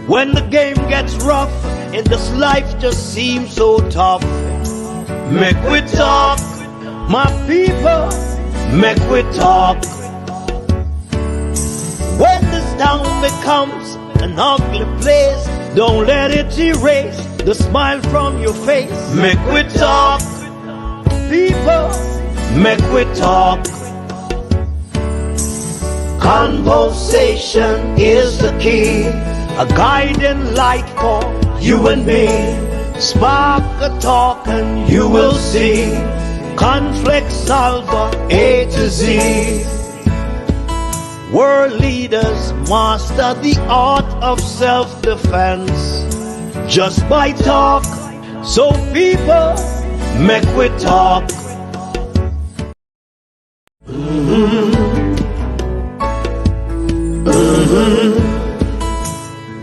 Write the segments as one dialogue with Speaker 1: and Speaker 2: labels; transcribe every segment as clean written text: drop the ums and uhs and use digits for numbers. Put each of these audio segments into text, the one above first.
Speaker 1: When the game gets rough and this life just seems so tough, Mek Wi Talk, my people, Mek Wi Talk. When this town becomes an ugly place, don't let it erase the smile from your face. Mek Wi Talk, people, Mek Wi Talk. Conversation is the key, a guiding light for you and me. Spark a talk and you will see. Conflict solver A to Z. World leaders master the art of self-defense just by talk. So people, Mek Wi Talk.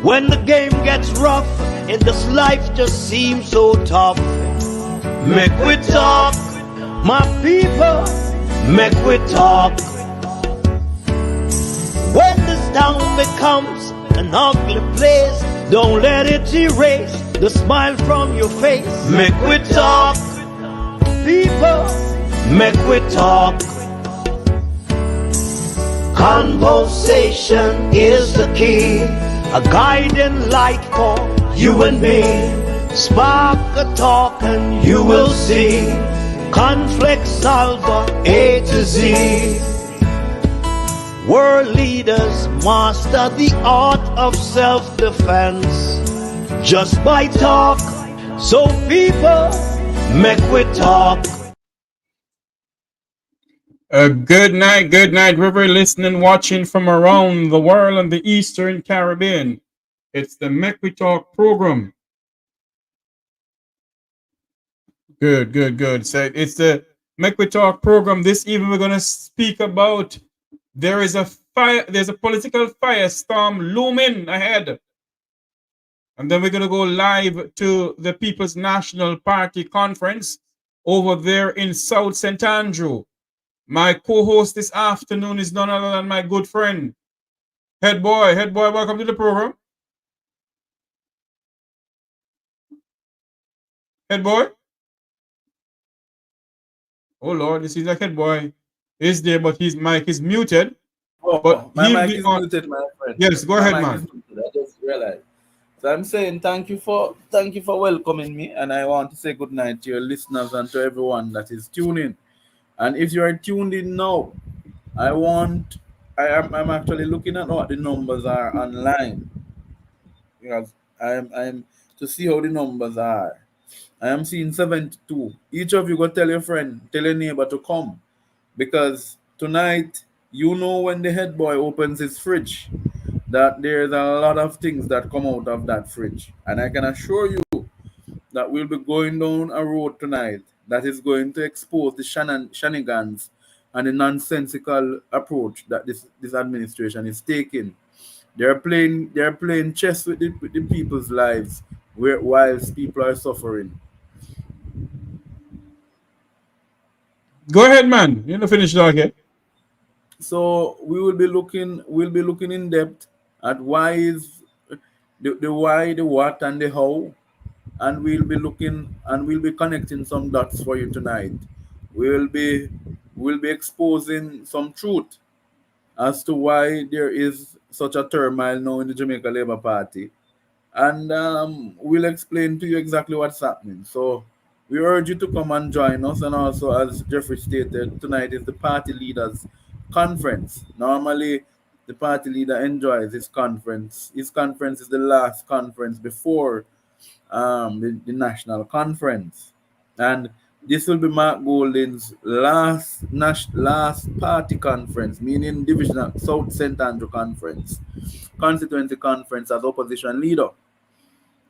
Speaker 1: When the game gets rough and this life just seems so tough, Mek Wi Talk, my people, Mek Wi Talk. When this town becomes an ugly place, don't let it erase the smile from your face. Mek Wi Talk, people, Mek Wi Talk. Conversation is the key, a guiding light for you and me. Spark a talk and you will see. Conflict solver A to Z. World leaders master the art of self-defense just by talk. So people, Mek Wi Talk.
Speaker 2: Good night, River, listening, watching from around the world and the Eastern Caribbean. It's the Mek Wi Talk program. Good. So it's the Mek Wi Talk program. This evening we're going to speak about there's a political firestorm looming ahead. And then we're going to go live to the People's National Party Conference over there in South St Andrew. My co-host this afternoon is none other than my good friend, Head Boy, welcome to the program. Head Boy? Oh Lord, it seems like Head Boy is there, but his mic is muted.
Speaker 3: Oh,
Speaker 2: but
Speaker 3: my mic is muted, my friend.
Speaker 2: Yes, go ahead, man.
Speaker 3: I just realized. So I'm saying thank you for welcoming me, and I want to say good night to your listeners and to everyone that is tuning. And if you are tuned in now, I'm actually looking at what the numbers are online, because I'm to see how the numbers are. I am seeing 72. Each of you go tell your friend, tell your neighbor to come, because tonight, you know, when the head boy opens his fridge, that there's a lot of things that come out of that fridge, and I can assure you that we'll be going down a road tonight that is going to expose the shenanigans and the nonsensical approach that this administration is taking. They're playing chess with the people's lives, whilst people are suffering.
Speaker 2: Go ahead, man. You're not finished talking yet.
Speaker 3: So we'll be looking in depth at why is the why, the what, and the how. And we'll be connecting some dots for you tonight. We'll be exposing some truth as to why there is such a turmoil now in the Jamaica Labour Party, and we'll explain to you exactly what's happening. So we urge you to come and join us. And also, as Jefffrey stated, tonight is the party leaders' conference. Normally, the party leader enjoys his conference. His conference is the last conference before the national conference, and this will be Mark Golding's last party conference, meaning divisional South St Andrew Conference, constituency conference as opposition leader.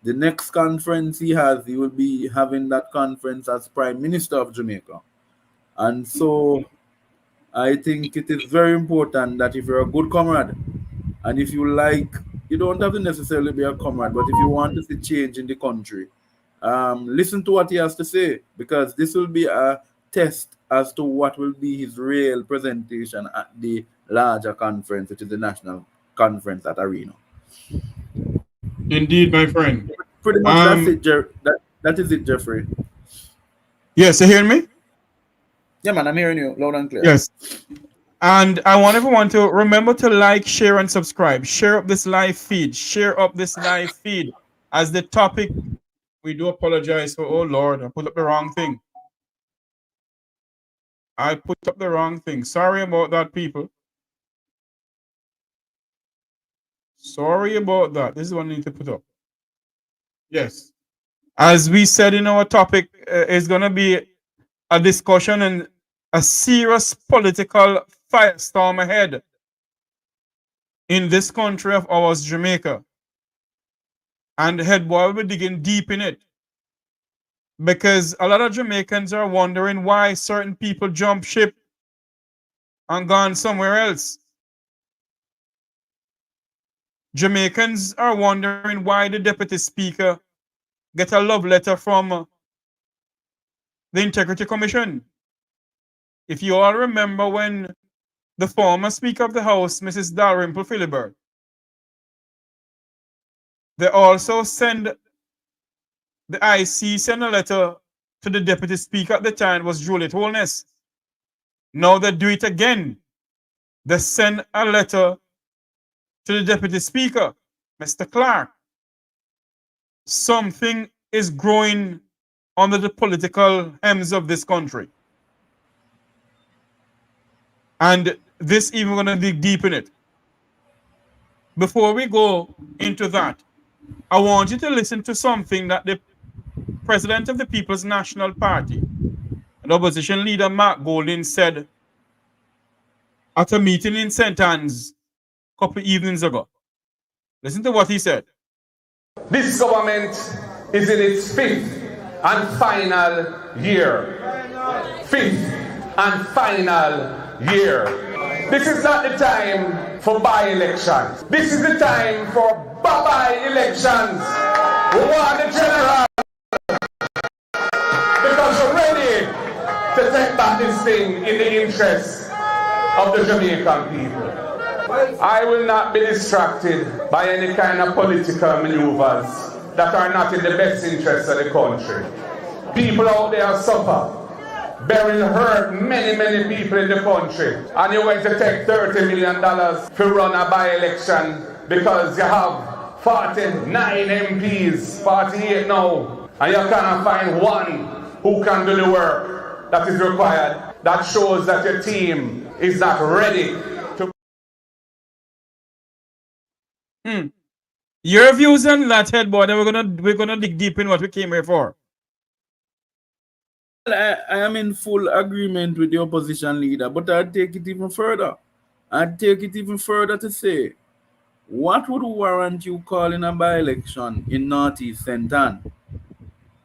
Speaker 3: The next conference he will be having that conference as Prime Minister of Jamaica. And so I think it is very important that if you're a good comrade, and if you don't have to necessarily be a comrade, but if you want to see change in the country, listen to what he has to say, because this will be a test as to what will be his real presentation at the larger conference, which is the national conference at Arena.
Speaker 2: Indeed, my friend.
Speaker 3: Pretty much that's it, that is it, Jeffrey.
Speaker 2: Yes, you hear me?
Speaker 3: Yeah, man, I'm hearing you loud and clear.
Speaker 2: Yes. And I want everyone to remember to like, share, and subscribe. Share up this live feed. Share up this live feed. As the topic, we do apologize for, oh Lord, I put up the wrong thing. I put up the wrong thing. Sorry about that, people. Sorry about that. This is what I need to put up. Yes. As we said in our topic, it's going to be a discussion and a serious political firestorm ahead in this country of ours, Jamaica. And Head Boy will be digging deep in it. Because a lot of Jamaicans are wondering why certain people jump ship and gone somewhere else. Jamaicans are wondering why the Deputy Speaker get a love letter from the Integrity Commission. If you all remember when the former Speaker of the House, Mrs. Dalrymple Philibert, they also send the IC sent a letter to the Deputy Speaker at the time, was Juliet Holness. Now they do it again. They send a letter to the Deputy Speaker, Mr. Clark. Something is growing under the political hems of this country. And this even going to dig deep in it. Before we go into that, I want you to listen to something that the President of the People's National Party, and opposition leader Mark Golding, said at a meeting in St Andrews a couple of evenings ago. Listen to what he said.
Speaker 4: This government is in its fifth and final year. Fifth and final year. This is not the time for by-elections. This is the time for bye-bye elections. We want the general because we're ready to take back this thing in the interest of the Jamaican people. I will not be distracted by any kind of political maneuvers that are not in the best interest of the country. People out there suffer, bearing hurt many people in the country, and you're going to take $30 million to run a by-election because you have 49 MPs, 48 now, and you cannot find one who can do the work that is required. That shows that your team is not ready to.
Speaker 2: Your views on that, Head Boy, then we're gonna dig deep in what we came here for.
Speaker 3: I am in full agreement with the opposition leader, but I'd take it even further. I'd take it even further to say, what would warrant you calling a by-election in Northeast St Ann?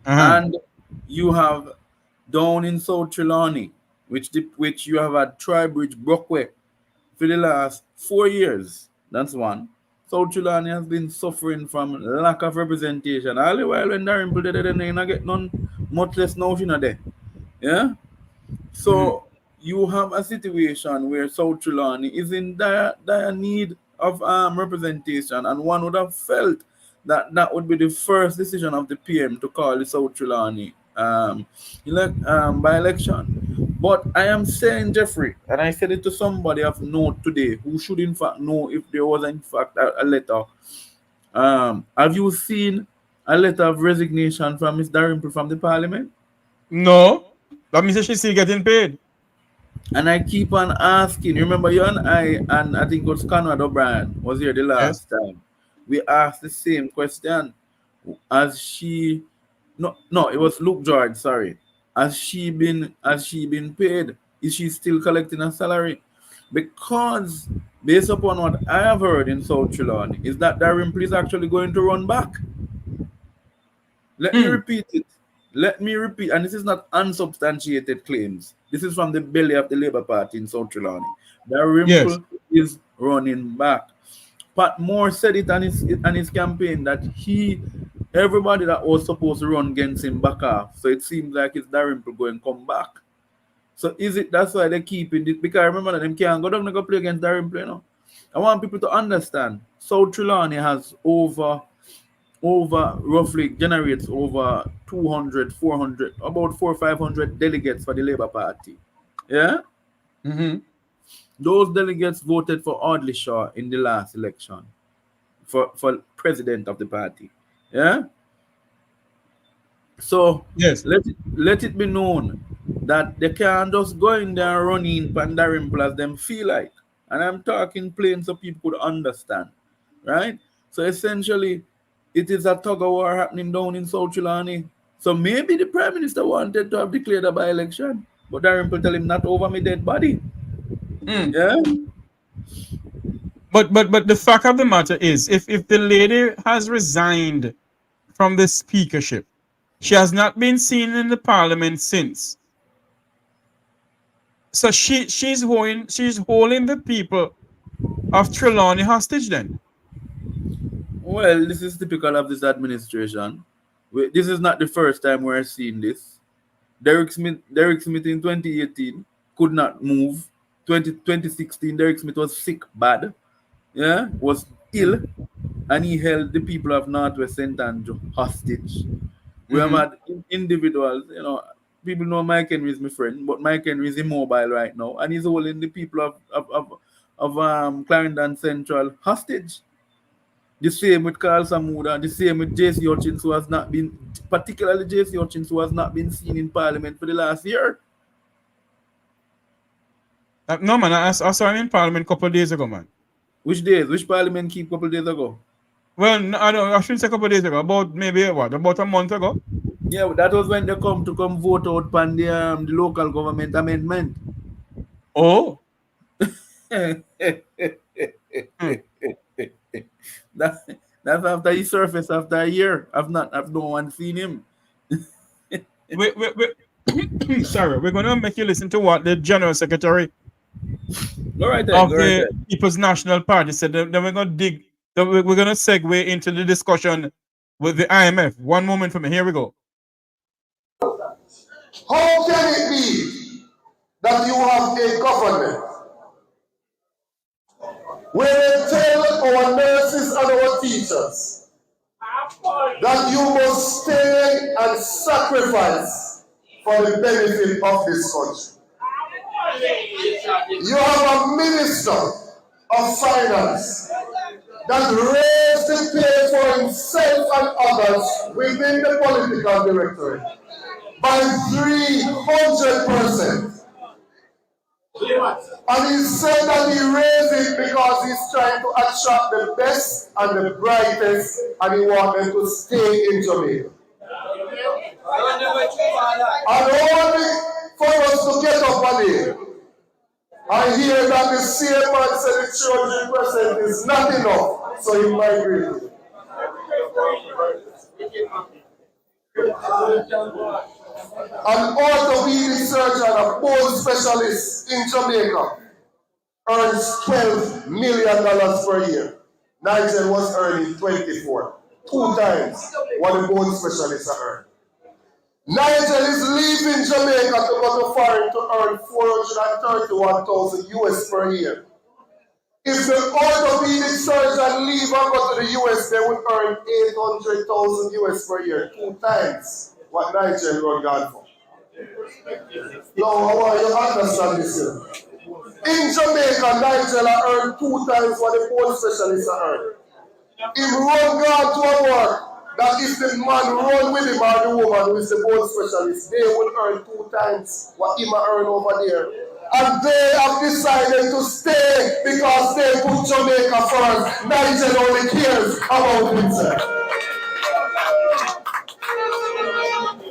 Speaker 3: And you have down in South Trelawney, which you have had Tribridge Brockway for the last 4 years. That's one. South Trelawney has been suffering from lack of representation. All the while when Dalrymple did it, they not get none, much less notion of there. Yeah? So you have a situation where South Trelawney is in dire need of representation, and one would have felt that that would be the first decision of the PM to call the South Trelawney by-election. But I am saying, Jeffrey, and I said it to somebody of note today who should in fact know if there was in fact a letter. Have you seen a letter of resignation from Ms. Dalrymple from the Parliament?
Speaker 2: No. That means she's still getting paid.
Speaker 3: And I keep on asking. Remember, you and I think it was Conrad O'Brien was here the last time. We asked the same question. Has she? No, it was Luke George. Sorry. Has she been paid? Is she still collecting a salary? Because based upon what I have heard in South Trelawney, is that Dalrymple is actually going to run back. Let me repeat it. Let me repeat, and this is not unsubstantiated claims. This is from the belly of the Labour Party in South Trelawney. Dalrymple is running back. Pat Moore said it on his campaign that everybody that was supposed to run against him back off. So it seems like it's Dalrymple going to come back. So is it that's why they keeping it? Because remember that them can't go down and go play against Darren now. I want people to understand. South Trelawney has over roughly generates over 200, 400, about 500 delegates for the Labour Party. Yeah?
Speaker 2: Mm-hmm.
Speaker 3: Those delegates voted for Audley Shaw in the last election for president of the party. Yeah? So
Speaker 2: Yes.
Speaker 3: let it be known that they can't just go in there and run in Pandarin Plus them feel like. And I'm talking plain so people could understand. Right? So essentially, it is a tug of war happening down in South Trelawney. So maybe the Prime Minister wanted to have declared a by-election, but Darren tell him not over me dead body. Yeah?
Speaker 2: But the fact of the matter is, if the lady has resigned from the speakership, she has not been seen in the parliament since. So she's holding the people of Trelawney hostage then.
Speaker 3: Well, this is typical of this administration. This is not the first time we're seeing this. Derek Smith in 2018 could not move. 2016, Derek Smith was sick, bad. Yeah, was ill, and he held the people of Northwest St Andrew hostage. We have had individuals, people know Mike Henry is my friend, but Mike Henry is immobile right now, and he's holding the people of Clarendon Central hostage. The same with Carl Samuda, the same with JC Hutchins, who has not been, particularly JC Hutchins, who has not been seen in Parliament for the last year.
Speaker 2: No, man, I saw him in Parliament a couple of days ago, man.
Speaker 3: Which days? Which Parliament keep a couple of days ago?
Speaker 2: Well, no, I shouldn't say a couple of days ago. About about a month ago?
Speaker 3: Yeah, that was when they come vote out on the local government amendment.
Speaker 2: Oh.
Speaker 3: That's after he surfaced after a year. I've no one seen him.
Speaker 2: Sorry, we're gonna make you listen to what the General Secretary of the People's National Party said. Then we're gonna we're gonna segue into the discussion with the IMF. One moment for me. Here we go.
Speaker 5: How can it be that you have a government where they tell our nurses and our teachers that you must stay and sacrifice for the benefit of this country? You have a minister of finance that raised the pay for himself and others within the political directorate by 300%. And he said that he raised it because he's trying to attract the best and the brightest, and he wants them to stay in Jamaica. And only for us to get up on it, I hear that the same man said the 300% is not enough, so he migrated. An orthopedic surgeon, a bone specialist in Jamaica, earns $12 million per year. Nigel was earning 24, 2 times what the bone specialists are earning. Nigel is leaving Jamaica to go to foreign to earn $431,000 US per year. If the orthopedic surgeon leave and go to the US, they would earn $800,000 US per year, 2 times what Nigel run gone for. Now, I want you to understand this here. In Jamaica, Nigel earn 2 times what the bone specialists earn. If run gone to a work, that if the man run with him or the woman who is the bone specialist, they will earn 2 times what him earn over there. And they have decided to stay because they put Jamaica first. Nigel only cares about himself.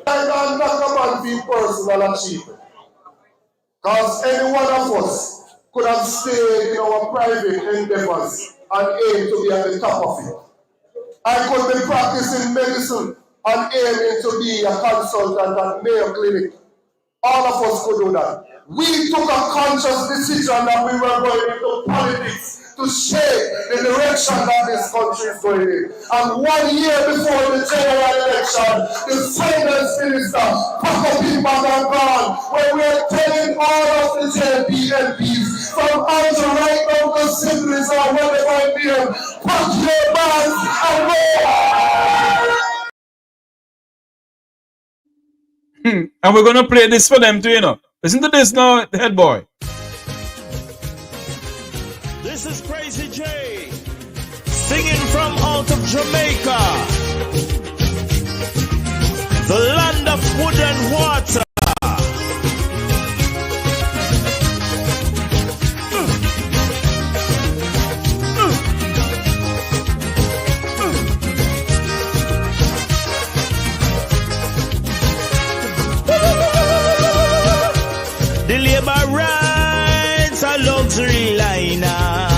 Speaker 5: I can't talk about being personal achievement. Because any one of us could have stayed in our private endeavors and aimed to be at the top of it. I could be practicing medicine and aiming to be a consultant at Mayo Clinic. All of us could do that. we took a conscious decision that we were going into politics to shape the direction that this country is going in. And 1 year before the general election, the finance minister packed up his bag and gone, where we are telling all of the JPNPs, from Andrew right down to Simples or whatever it is, pack your bags and go.
Speaker 2: And we're gonna play this for them too, you know. Listen to this now, head boy.
Speaker 1: This is Crazy J, singing from out of Jamaica, the land of wood and water. The labor rights are luxury liner,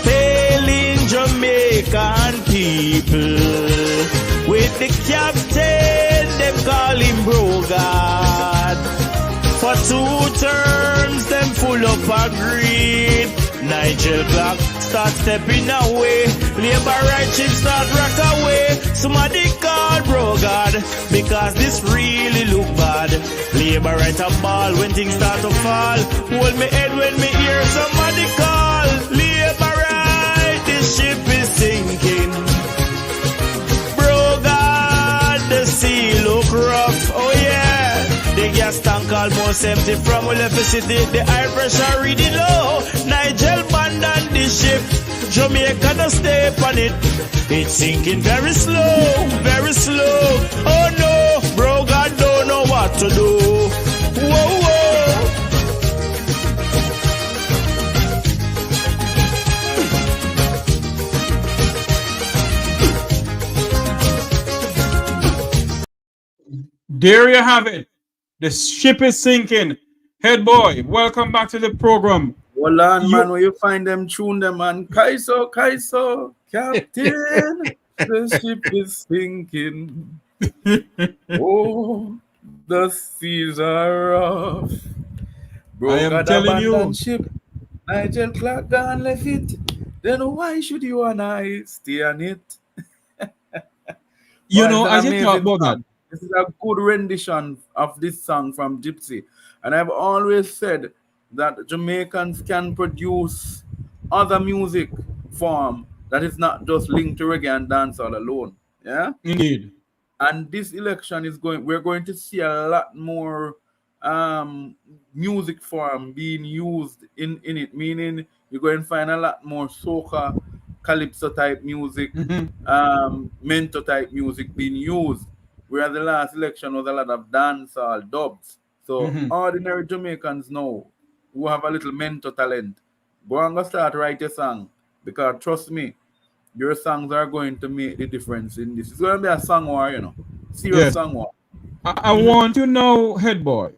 Speaker 1: failing Jamaican people. With the captain, them call him Brogard. For 2 terms, them full of greed. Nigel Clark start stepping away. Labor rights should start rock away. Somebody call Brogard, because this really look bad. Labor right a ball when things start to fall. Hold me head when me hear somebody call. Labor right, this ship is sinking. Brogard, the sea look rough. Oh yeah, the gas tank almost empty from we left the city. The high pressure really low. Nigel abandoned the ship. Jamaica don't stay on it. It's sinking very slow, very slow. Oh no, Brogard don't know what to do. Whoa, whoa.
Speaker 2: There you have it. The ship is sinking. Head boy, welcome back to the program.
Speaker 3: Hold on, man, where you find them, tune them, man. Kaiso, Kaiso, Captain, the ship is sinking. Oh, the seas are rough. Bro,
Speaker 2: I am telling you.
Speaker 3: ship. Nigel Clark gone left it. Then why should you and I stay on it?
Speaker 2: You
Speaker 3: Well,
Speaker 2: know,
Speaker 3: it's
Speaker 2: as
Speaker 3: an
Speaker 2: you talk
Speaker 3: amazing
Speaker 2: about that,
Speaker 3: song. This is a good rendition of this song from Gypsy. And I've always said that Jamaicans can produce other music form that is not just linked to reggae and dancehall alone. Yeah.
Speaker 2: indeed.
Speaker 3: And this election is we're going to see a lot more music form being used in it, meaning you're going to find a lot more soca, calypso type music, mento type music being used, where the last election was a lot of dancehall dubs. So ordinary Jamaicans now who have a little mento talent, go and go start write a song, because trust me, your songs are going to make the difference in this. It's going to be a song war, you know. Serious
Speaker 2: Yes.
Speaker 3: song war.
Speaker 2: I want to know, head boy,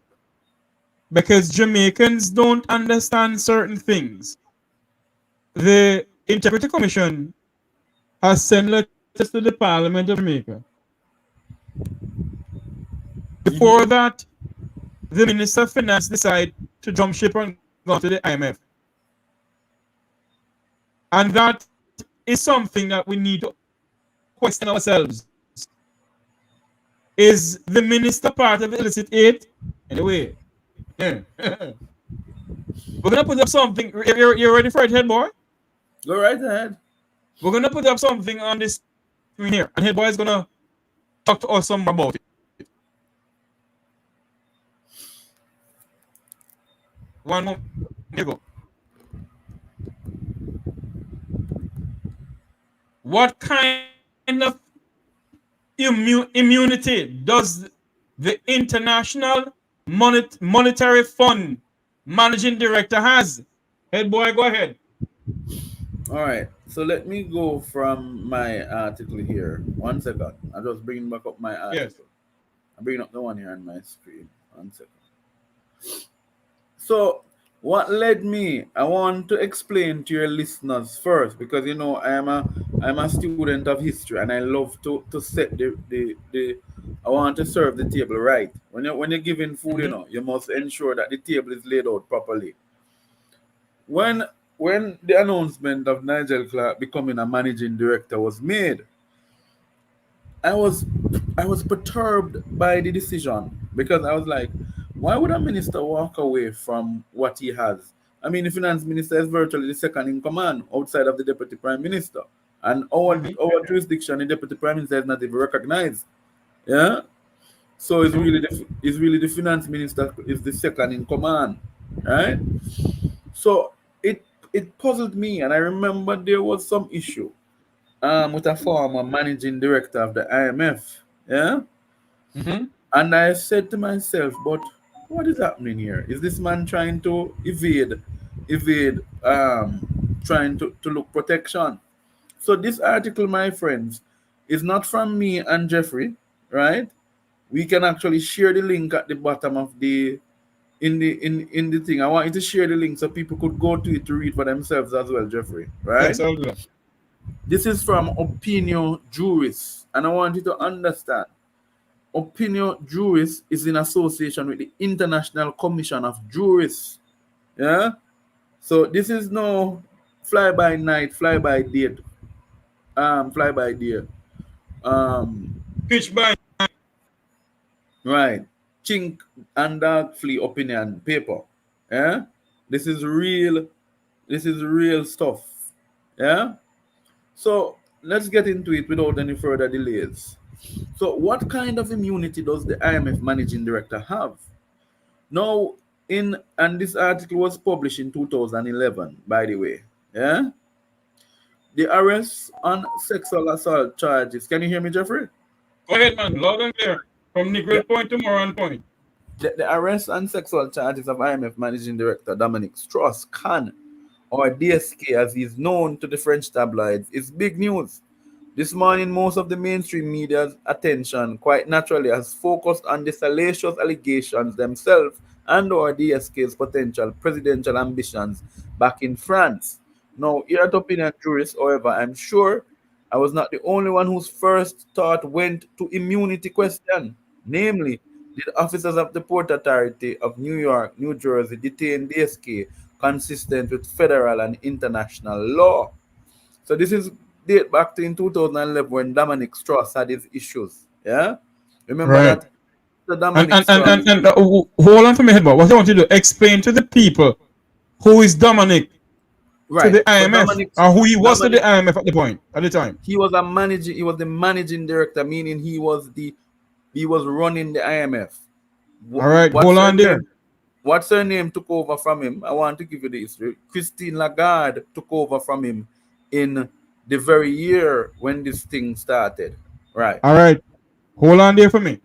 Speaker 2: because Jamaicans don't understand certain things. The Integrity Commission has sent letters to the Parliament of Jamaica. Before that, the Minister of Finance decided to jump ship and go to the IMF. And that is something that we need to question ourselves. Is the minister part of illicit aid? Anyway, yeah. We're gonna put up something. You're ready for it, head boy?
Speaker 3: Go right ahead.
Speaker 2: We're gonna put up something on this screen here, and head boy is gonna talk to us some about it. One more. Here you go. What kind of immunity does the International Monetary Fund managing director has? Head boy, go ahead.
Speaker 3: All right. So let me go from my article here. 1 second. I'm just bringing back up my article.
Speaker 2: Yes.
Speaker 3: I'm bringing up the one here on my screen. 1 second. So what led me, I want to explain to your listeners first, because you know I am a I'm a student of history, and I love to set the I want to serve the table right. When you're giving food,
Speaker 2: Mhm.
Speaker 3: you must ensure that the table is laid out properly. When when the announcement of Nigel Clark becoming a managing director was made, I was I was perturbed by the decision because I was like, why would a minister walk away from what he has? I mean, the finance minister is virtually the second in command outside of the deputy prime minister, and
Speaker 2: Mhm.
Speaker 3: our jurisdiction, the deputy prime minister is not even recognized. Yeah, so
Speaker 2: True.
Speaker 3: it's really the finance minister is the second in command, right? So it puzzled me, and I remember there was some issue with a former managing director of the IMF. Yeah.
Speaker 2: Mhm.
Speaker 3: And I said to myself, but what is happening here? Is this man trying to evade, trying to look protection? So this article, my friends, is not from me and Jeffrey, right? We can actually share the link at the bottom of the in the thing. I want you to share the link so people could go to it to read for themselves as well, Jeffrey,
Speaker 2: Yes,
Speaker 3: right?
Speaker 2: I'll do that.
Speaker 3: This is from Opinion Juris, and I want you to understand. Opinion Juris is in association with the International Commission of Jurists. Yeah. So this is no fly by night, fly by day, fly by day. Um,
Speaker 2: Pitch by.
Speaker 3: right. Chink and dark flea opinion paper. Yeah. This is real. This is real stuff. Yeah. So let's get into it without any further delays. So, what kind of immunity does the IMF managing director have? Now, and this article was published in 2011, by the way. Yeah, the arrest on sexual assault charges. Can you hear me, Jeffrey?
Speaker 2: Go ahead, man. Loud and clear. From
Speaker 3: The,
Speaker 2: Negril Point to Moran Point.
Speaker 3: the arrest on sexual charges of IMF Managing Director Dominic Strauss-Kahn, or DSK as he is known to the French tabloids, is big news. This morning, most of the mainstream media's attention, quite naturally, has focused on the salacious allegations themselves and or DSK's potential presidential ambitions back in France. Now, here at Opinion Jurist, however, I'm sure I was not the only one whose first thought went to immunity question. Namely, did officers of the Port Authority of New York, New Jersey detain DSK consistent with federal and international law? So this is date back to in 2011 when Dominic Strauss had his issues. Yeah, remember
Speaker 2: Right.
Speaker 3: that the
Speaker 2: And
Speaker 3: Dominic
Speaker 2: and and
Speaker 3: Strauss,
Speaker 2: and, and hold on for me, headbutt. What I want you to do, explain to the people who is Dominic to
Speaker 3: right?
Speaker 2: the
Speaker 3: So
Speaker 2: IMF, or who he was to the
Speaker 3: Dominic,
Speaker 2: IMF at the point, at the time.
Speaker 3: he was a managing, he was the managing director, meaning he was running the IMF.
Speaker 2: All right, hold
Speaker 3: What's her
Speaker 2: on there.
Speaker 3: name? What's her name took over from him? I want to give you the history. Christine Lagarde took over from him in the very year when this thing started. Right.
Speaker 2: All right, hold on there for me.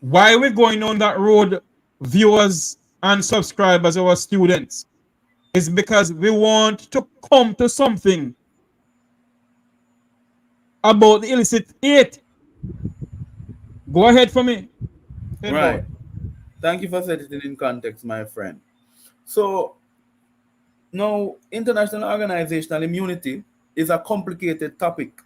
Speaker 2: Why we're going on that road, viewers and subscribers, our students, is because we want to come to something about the illicit aid. Go ahead for me,
Speaker 3: Right.
Speaker 2: headboard.
Speaker 3: Thank you for setting it in context, my friend. So now, international organizational immunity is a complicated topic,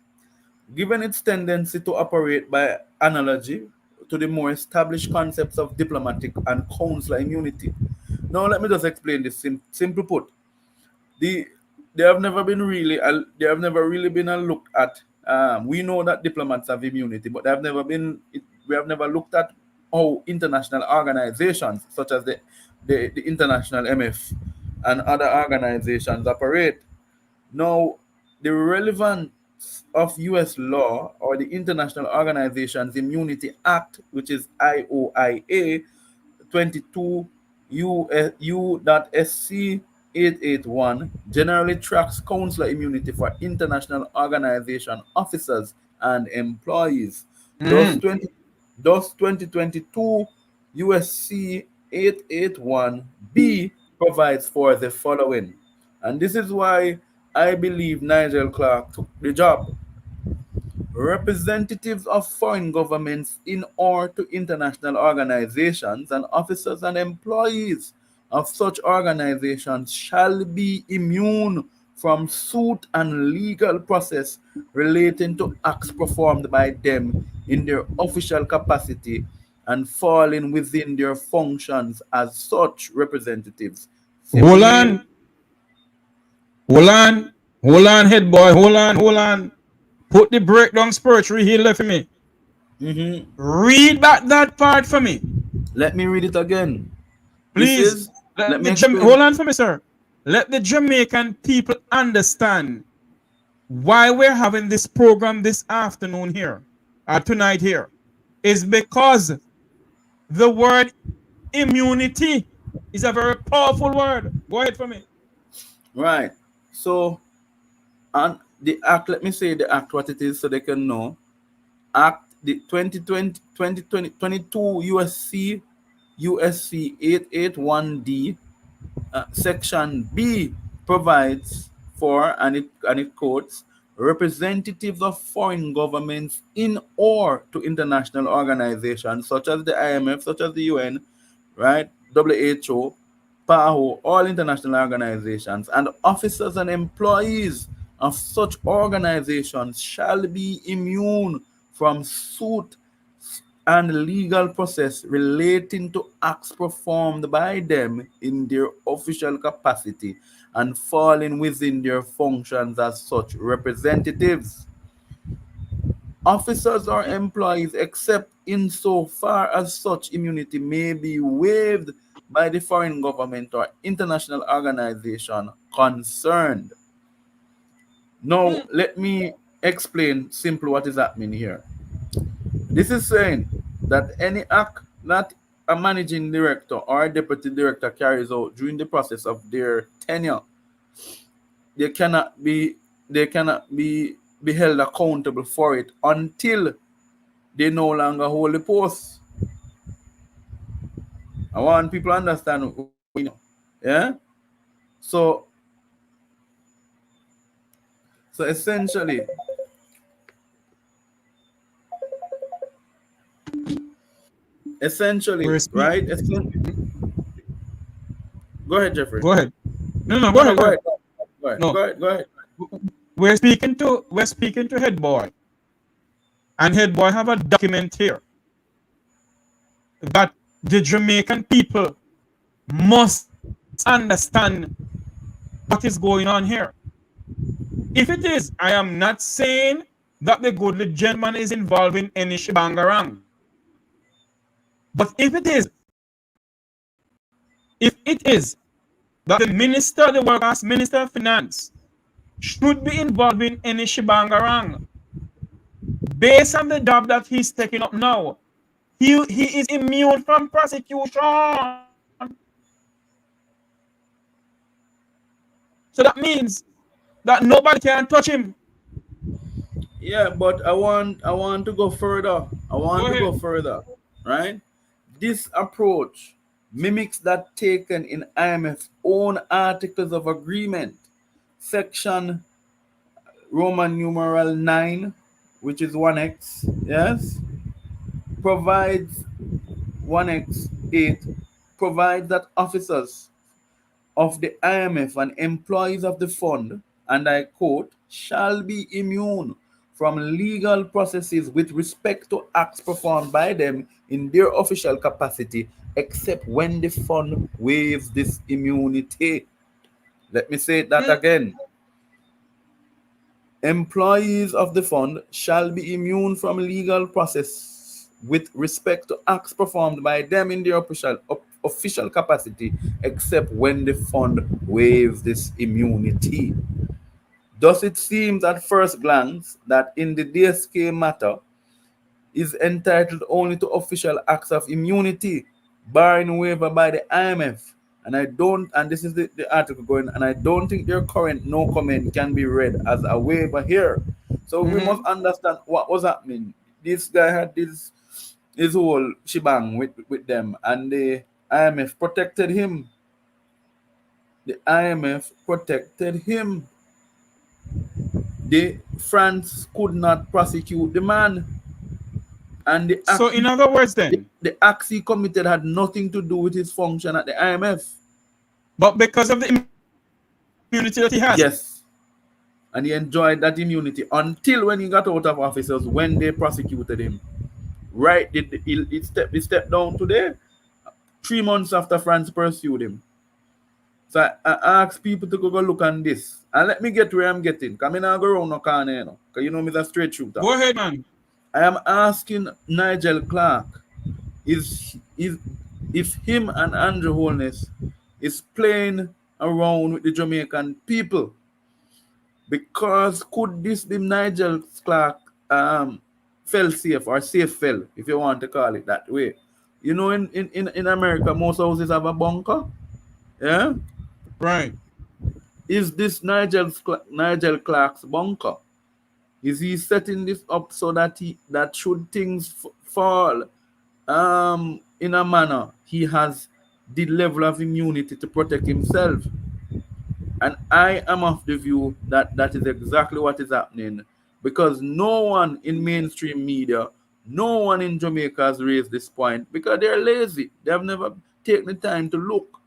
Speaker 3: given its tendency to operate by analogy to the more established concepts of diplomatic and consular immunity. Now, let me just explain this. Simply put, the they have never been really they have never really been a look at. We know that diplomats have immunity, but they have never been. We have never looked at how international organizations such as the international MF and other organizations operate. Now, the relevance of U.S. law or the International Organizations Immunity Act, which is IOIA 22 U.SC 881, generally tracks consular immunity for international organization officers and employees. Thus,
Speaker 2: Mm.
Speaker 3: 2022 USC 881B provides for the following. And this is why I believe Nigel Clark took the job. Representatives of foreign governments in or to international organizations and officers and employees of such organizations shall be immune from suit and legal process relating to acts performed by them in their official capacity and falling within their functions as such representatives.
Speaker 2: Hold
Speaker 3: Simply mean,
Speaker 2: on, hold on, head boy, hold on. Put the breakdown spiritual healer for me. Read back that part for me,
Speaker 3: let me read it again. This
Speaker 2: please.
Speaker 3: is, let me explain.
Speaker 2: Hold on for me, sir. Let the Jamaican people understand why we're having this program this afternoon here, tonight here, is because the word immunity is a very powerful word. Go ahead for me.
Speaker 3: Right. So, and the act, let me say the act what it is so they can know. Act the 2022 USC 881D section B provides for, and it quotes, representatives of foreign governments in or to international organizations such as the IMF, such as the UN, right, WHO, PAHO, all international organizations, and officers and employees of such organizations shall be immune from suit and legal process relating to acts performed by them in their official capacity and falling within their functions as such representatives. Officers or employees, except insofar as such immunity may be waived by the foreign government or international organization concerned. Now, let me explain simply what is happening here. This is saying that any act that a managing director or a deputy director carries out during the process of their tenure, they cannot be be held accountable for it until they no longer hold the post. I want people to understand, yeah. So essentially,
Speaker 2: We're
Speaker 3: right?
Speaker 2: speaking.
Speaker 3: Go ahead, Jeffrey.
Speaker 2: Go ahead. No,
Speaker 3: No,
Speaker 2: go
Speaker 3: no,
Speaker 2: ahead.
Speaker 3: go
Speaker 2: Go
Speaker 3: ahead.
Speaker 2: ahead.
Speaker 3: Go ahead.
Speaker 2: No,
Speaker 3: Go ahead. Go ahead.
Speaker 2: we're speaking to head boy, and head boy have a document here that the Jamaican people must understand what is going on here. If it is, I am not saying that the goodly gentleman is involved in any shibangarang. But if it is that the minister, the workers, minister of finance, should be involved in any shibangarang, based on the job that he's taking up now, he is immune from prosecution. So that means that nobody can touch him.
Speaker 3: Yeah, but I want to go further.
Speaker 2: Go ahead.
Speaker 3: Right? This approach mimics that taken in IMF's own articles of agreement, section Roman numeral 9, which is 1x, yes, provides 1x 8 provides that officers of the IMF and employees of the fund, and I quote, shall be immune from legal processes with respect to acts performed by them in their official capacity, except when the fund waives this immunity. Let me say that again. Employees of the fund shall be immune from legal process with respect to acts performed by them in their official capacity, except when the fund waives this immunity. Thus, it seems at first glance that in the DSK matter is entitled only to official acts of immunity, barring waiver by the IMF. And I don't, and this is the article going, and I don't think their current no comment can be read as a waiver here. So we must understand what was happening. This guy had his whole shebang with them, and the IMF protected him. The IMF protected him. The France could not prosecute the man. And
Speaker 2: So in other words then,
Speaker 3: the acts he committed had nothing to do with his function at the IMF.
Speaker 2: but because of the immunity that he has.
Speaker 3: Yes. And he enjoyed that immunity until when he got out of office, was when they prosecuted him. Right? He stepped down today, 3 months after France pursued him. So I ask people to go look on this. And let me get where I'm getting. Because I go around no corner, you know. Because you know me, that's straight shooter.
Speaker 2: Go ahead, man.
Speaker 3: I am asking Nigel Clark, if him and Andrew Holness is playing around with the Jamaican people. Because could this be Nigel Clark fell safe or safe fell, if you want to call it that way? You know, in America, most houses have a bunker. Yeah?
Speaker 2: Right.
Speaker 3: Is this Nigel Clark's bunker? Is he setting this up so that should things fall in a manner, he has the level of immunity to protect himself? And I am of the view that that is exactly what is happening, because no one in mainstream media, no one in Jamaica has raised this point because they're lazy. They have never taken the time to look.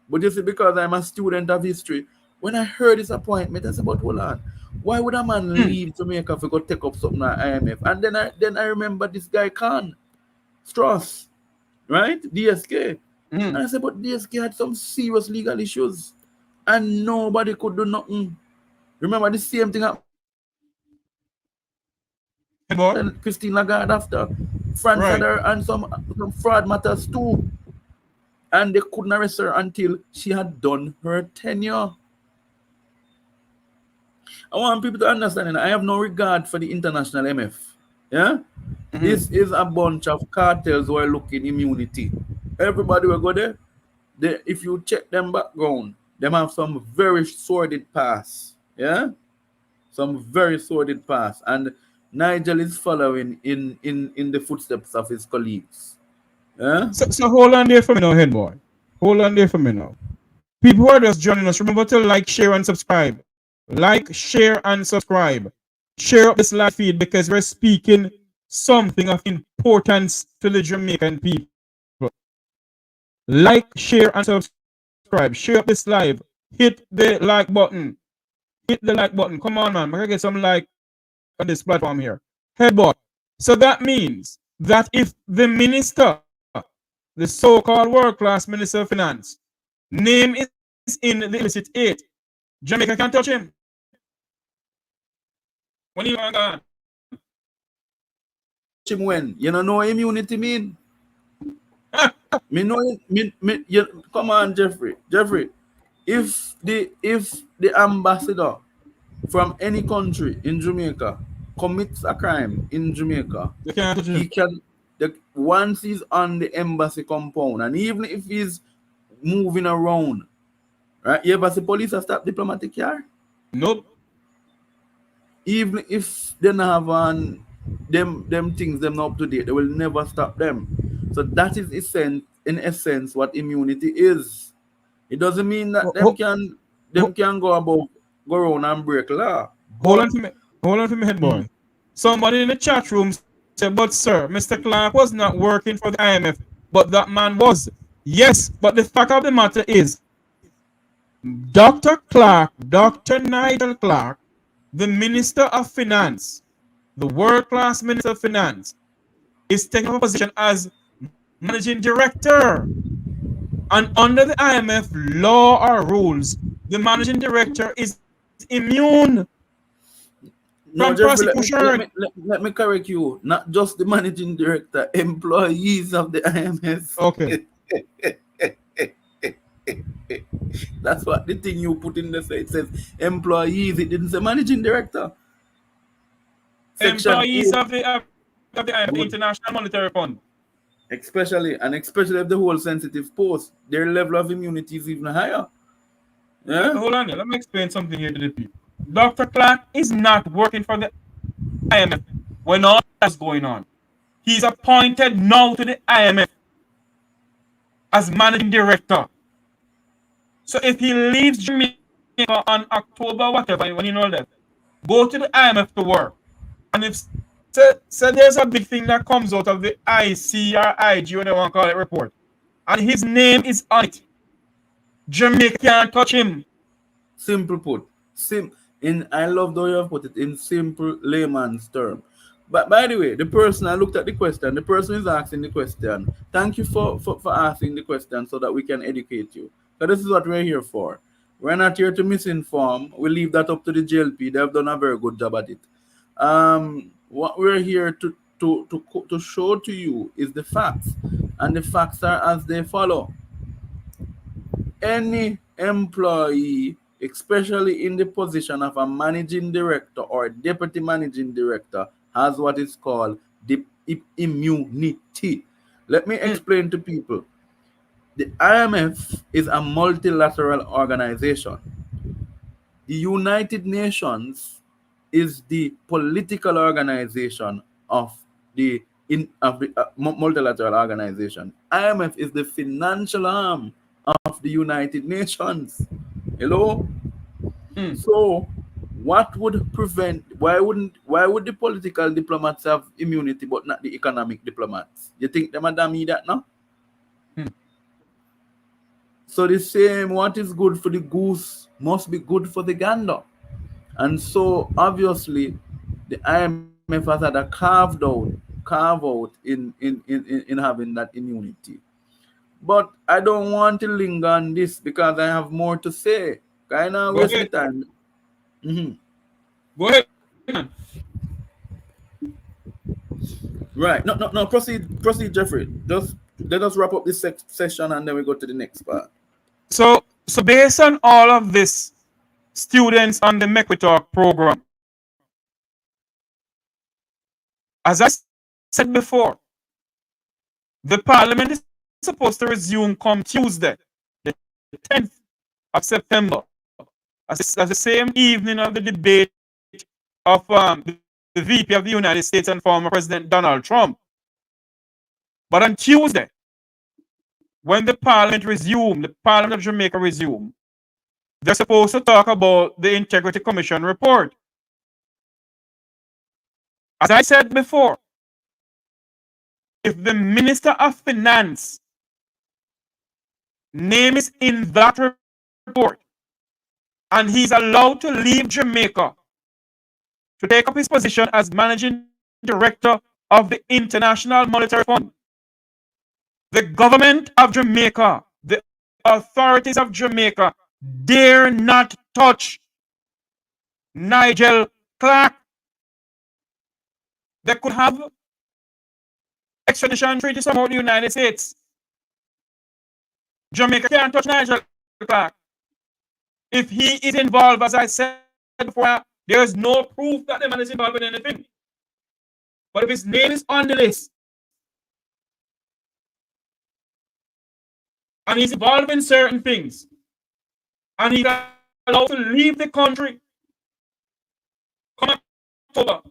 Speaker 3: But you see, because I'm a student of history, when I heard this appointment, I said, but hold on, why would a man leave Jamaica if he go take up something at IMF? And then I remember this guy Khan, Strauss, right? DSK. And I said, but DSK had some serious legal issues and nobody could do nothing. Remember the same thing happened to Christine Lagarde after. France had her and some fraud matters too. And they couldn't arrest her until she had done her tenure. I want people to understand that I have no regard for the international MF. Yeah? This is a bunch of cartels who are looking immunity. Everybody will go there. If you check them background, them have some very sordid past. Yeah? Some very sordid past. And Nigel is following in the footsteps of his colleagues. Yeah?
Speaker 2: So hold on there for me now, head boy. Hold on there for me now. People who are just joining us, remember to like, share, and subscribe. Like, share, and subscribe. Share up this live feed because we're speaking something of importance to the Jamaican people. Like, share, and subscribe. Share up this live. Hit the like button. Hit the like button. Come on, man. We're going to get some like on this platform here. Head boy. So that means that if the minister, the so-called world-class Minister of Finance, name is in the illicit 8, Jamaica can't touch him. When you want gone?
Speaker 3: Him when? You know immunity mean? Me know come on, Jeffrey. Jeffrey, if the ambassador from any country in Jamaica commits a crime in Jamaica, he can once he's on the embassy compound, and even if he's moving around, right? You ever see police stop diplomatic car?
Speaker 2: Nope.
Speaker 3: Even if they don't have them things them not up to date, they will never stop them. So that is in essence what immunity is. It doesn't mean that them can go around and break law.
Speaker 2: Hold on for me, head boy. Somebody in the chat room said, but sir, Mr. Clark was not working for the IMF, but that man was. Yes, but the fact of the matter is, Dr. Nigel Clark, the Minister of Finance, the world-class Minister of Finance, is taking a position as Managing Director. And under the IMF law or rules, the Managing Director is immune from prosecution.
Speaker 3: Let me correct you. Not just the Managing Director, employees of the IMF.
Speaker 2: Okay.
Speaker 3: That's what the thing you put in the say. It says employees. It didn't say Managing Director.
Speaker 2: Employees of the International Monetary Fund.
Speaker 3: Especially if the whole sensitive post, their level of immunity is even higher. Yeah?
Speaker 2: Hold on there. Let me explain something here to the people. Dr. Clark is not working for the IMF when all that's going on. He's appointed now to the IMF as Managing Director. So if he leaves Jamaica on October, whatever, when you know that, go to the IMF to work. And if so there's a big thing that comes out of the IC or IG, whatever you want to call it, report. And his name is on it. Jamaica can't touch him.
Speaker 3: Simple put. I love the way you have put it in simple layman's term. But by the way, the person I looked at the question, the person is asking the question. Thank you for asking the question so that we can educate you. Because this is what we're here for. We're not here to misinform. We leave that up to the JLP. They have done a very good job at it. What we're here to show to you is the facts, and the facts are as they follow. Any employee, especially in the position of a managing director or deputy managing director, has what is called the immunity. Let me explain to people. The IMF is a multilateral organization. The United Nations is the political organization of the multilateral organization. IMF is the financial arm of the United Nations. Hello? So what would prevent, why would the political diplomats have immunity but not the economic diplomats? You think them madam me that now? So the same, what is good for the goose must be good for the gander. And so obviously the IMF has had a carve out in having that immunity. But I don't want to linger on this because I have more to say. Kind of waste the time.
Speaker 2: Go ahead, man.
Speaker 3: Right. No. Proceed, Jeffrey. Just let us wrap up this session and then we go to the next part.
Speaker 2: So based on all of this, students on the Mek Wi Talk program, as I said before, the parliament is supposed to resume come Tuesday, the 10th of September, as the same evening of the debate of the VP of the United States and former President Donald Trump. But on Tuesday, when the parliament the Parliament of Jamaica resume, they're supposed to talk about the Integrity Commission report. As I said before, if the Minister of Finance name is in that report and he's allowed to leave Jamaica to take up his position as managing director of the International Monetary Fund, the government of Jamaica, the authorities of Jamaica dare not touch Nigel Clark. They could have extradition treaty somehow with the United States. Jamaica can't touch Nigel Clark. If he is involved, as I said before, there is no proof that the man is involved in anything. But if his name is on the list, and he's involved in certain things, and he's allowed to leave the country come October,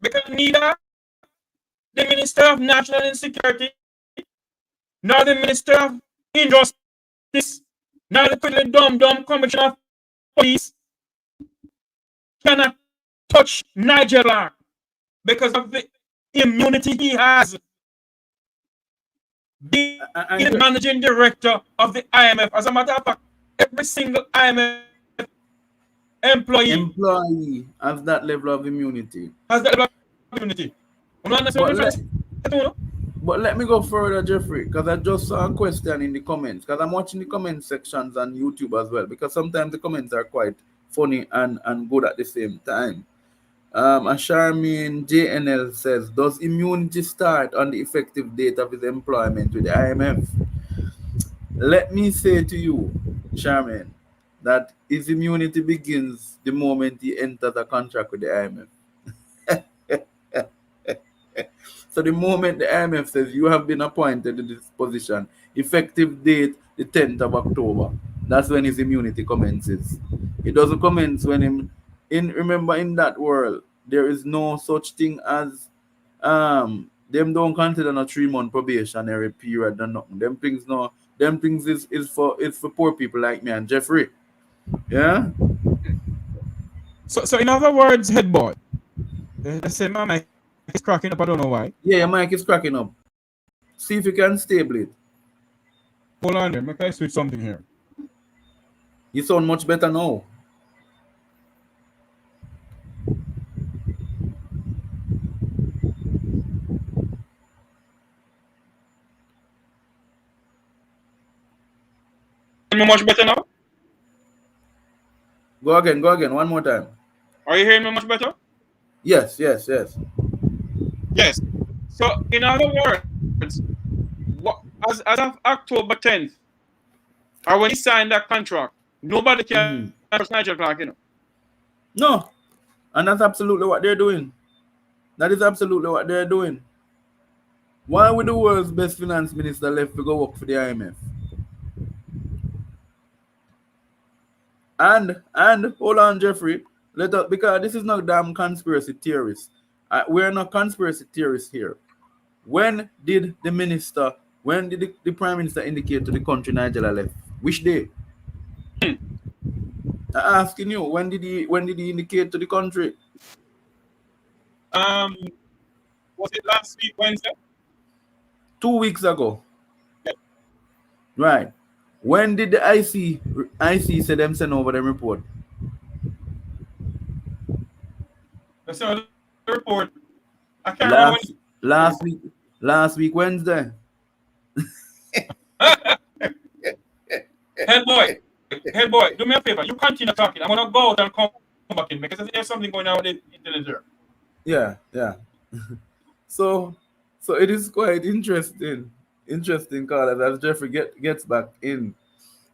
Speaker 2: because neither the Minister of National Insecurity nor the Minister of Injustice nor the dumb Commissioner of Police cannot touch Nigel Clark because of the immunity he has. Being the managing director of the IMF. As a matter of fact, every single IMF employee
Speaker 3: has that level of immunity. But let me go further, Jeffrey, because I just saw a question in the comments. Because I'm watching the comment sections on YouTube as well. Because sometimes the comments are quite funny and good at the same time. Charmaine JNL says, does immunity start on the effective date of his employment with the IMF? Let me say to you, Charmaine, that his immunity begins the moment he enters a contract with the IMF. So the moment the IMF says you have been appointed to this position, effective date the 10th of October, that's when his immunity commences. It doesn't commence when remember in that world, there is no such thing as them don't consider a 3-month probationary period or nothing. Them things is for poor people like me and Jeffrey. Yeah.
Speaker 2: So in other words, head boy, the same my mic is cracking up. I don't know why.
Speaker 3: Yeah, your mic is cracking up. See if you can stable it.
Speaker 2: Hold on there. Make I switch something here.
Speaker 3: You sound much better now.
Speaker 2: Much better now?
Speaker 3: Go again, one more time.
Speaker 2: Are you hearing me much better?
Speaker 3: Yes.
Speaker 2: Yes. So, in other words, as of October 10th, or when he signed that contract, nobody can trust Nigel Clark, you know.
Speaker 3: No. And that's absolutely what they're doing. That is absolutely what they're doing. Why would the world's best finance minister left to go work for the IMF? And hold on, Jeffrey. Because this is not damn conspiracy theorists. We're not conspiracy theorists here. When did the prime minister indicate to the country Nigeria left? Which day? I'm asking you, when did he indicate to the country?
Speaker 2: Was it last week, Wednesday?
Speaker 3: 2 weeks ago. Yeah. Right. When did the IC say them send over them report?
Speaker 2: They sent the report. I can't remember when.
Speaker 3: Last week Wednesday.
Speaker 2: Head boy, do me a favor. You continue talking. I'm gonna go out and come back in because there's something going on with the internet there.
Speaker 3: Yeah. So it is quite interesting, Carl, as Jeffrey gets back in.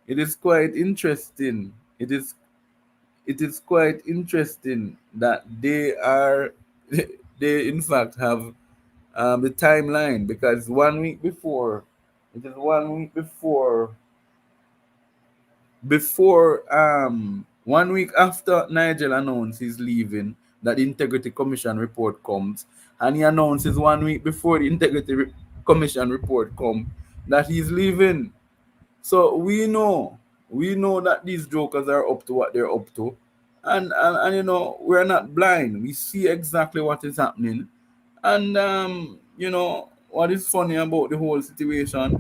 Speaker 3: It is quite interesting. It is quite interesting that they in fact have the timeline, because 1 week before, one week after Nigel announced he's leaving, that the Integrity Commission report comes, and he announces 1 week before the Integrity Commission report comes that he's leaving. So we know that these jokers are up to what they're up to, and you know, we're not blind. We see exactly what is happening, and you know, what is funny about the whole situation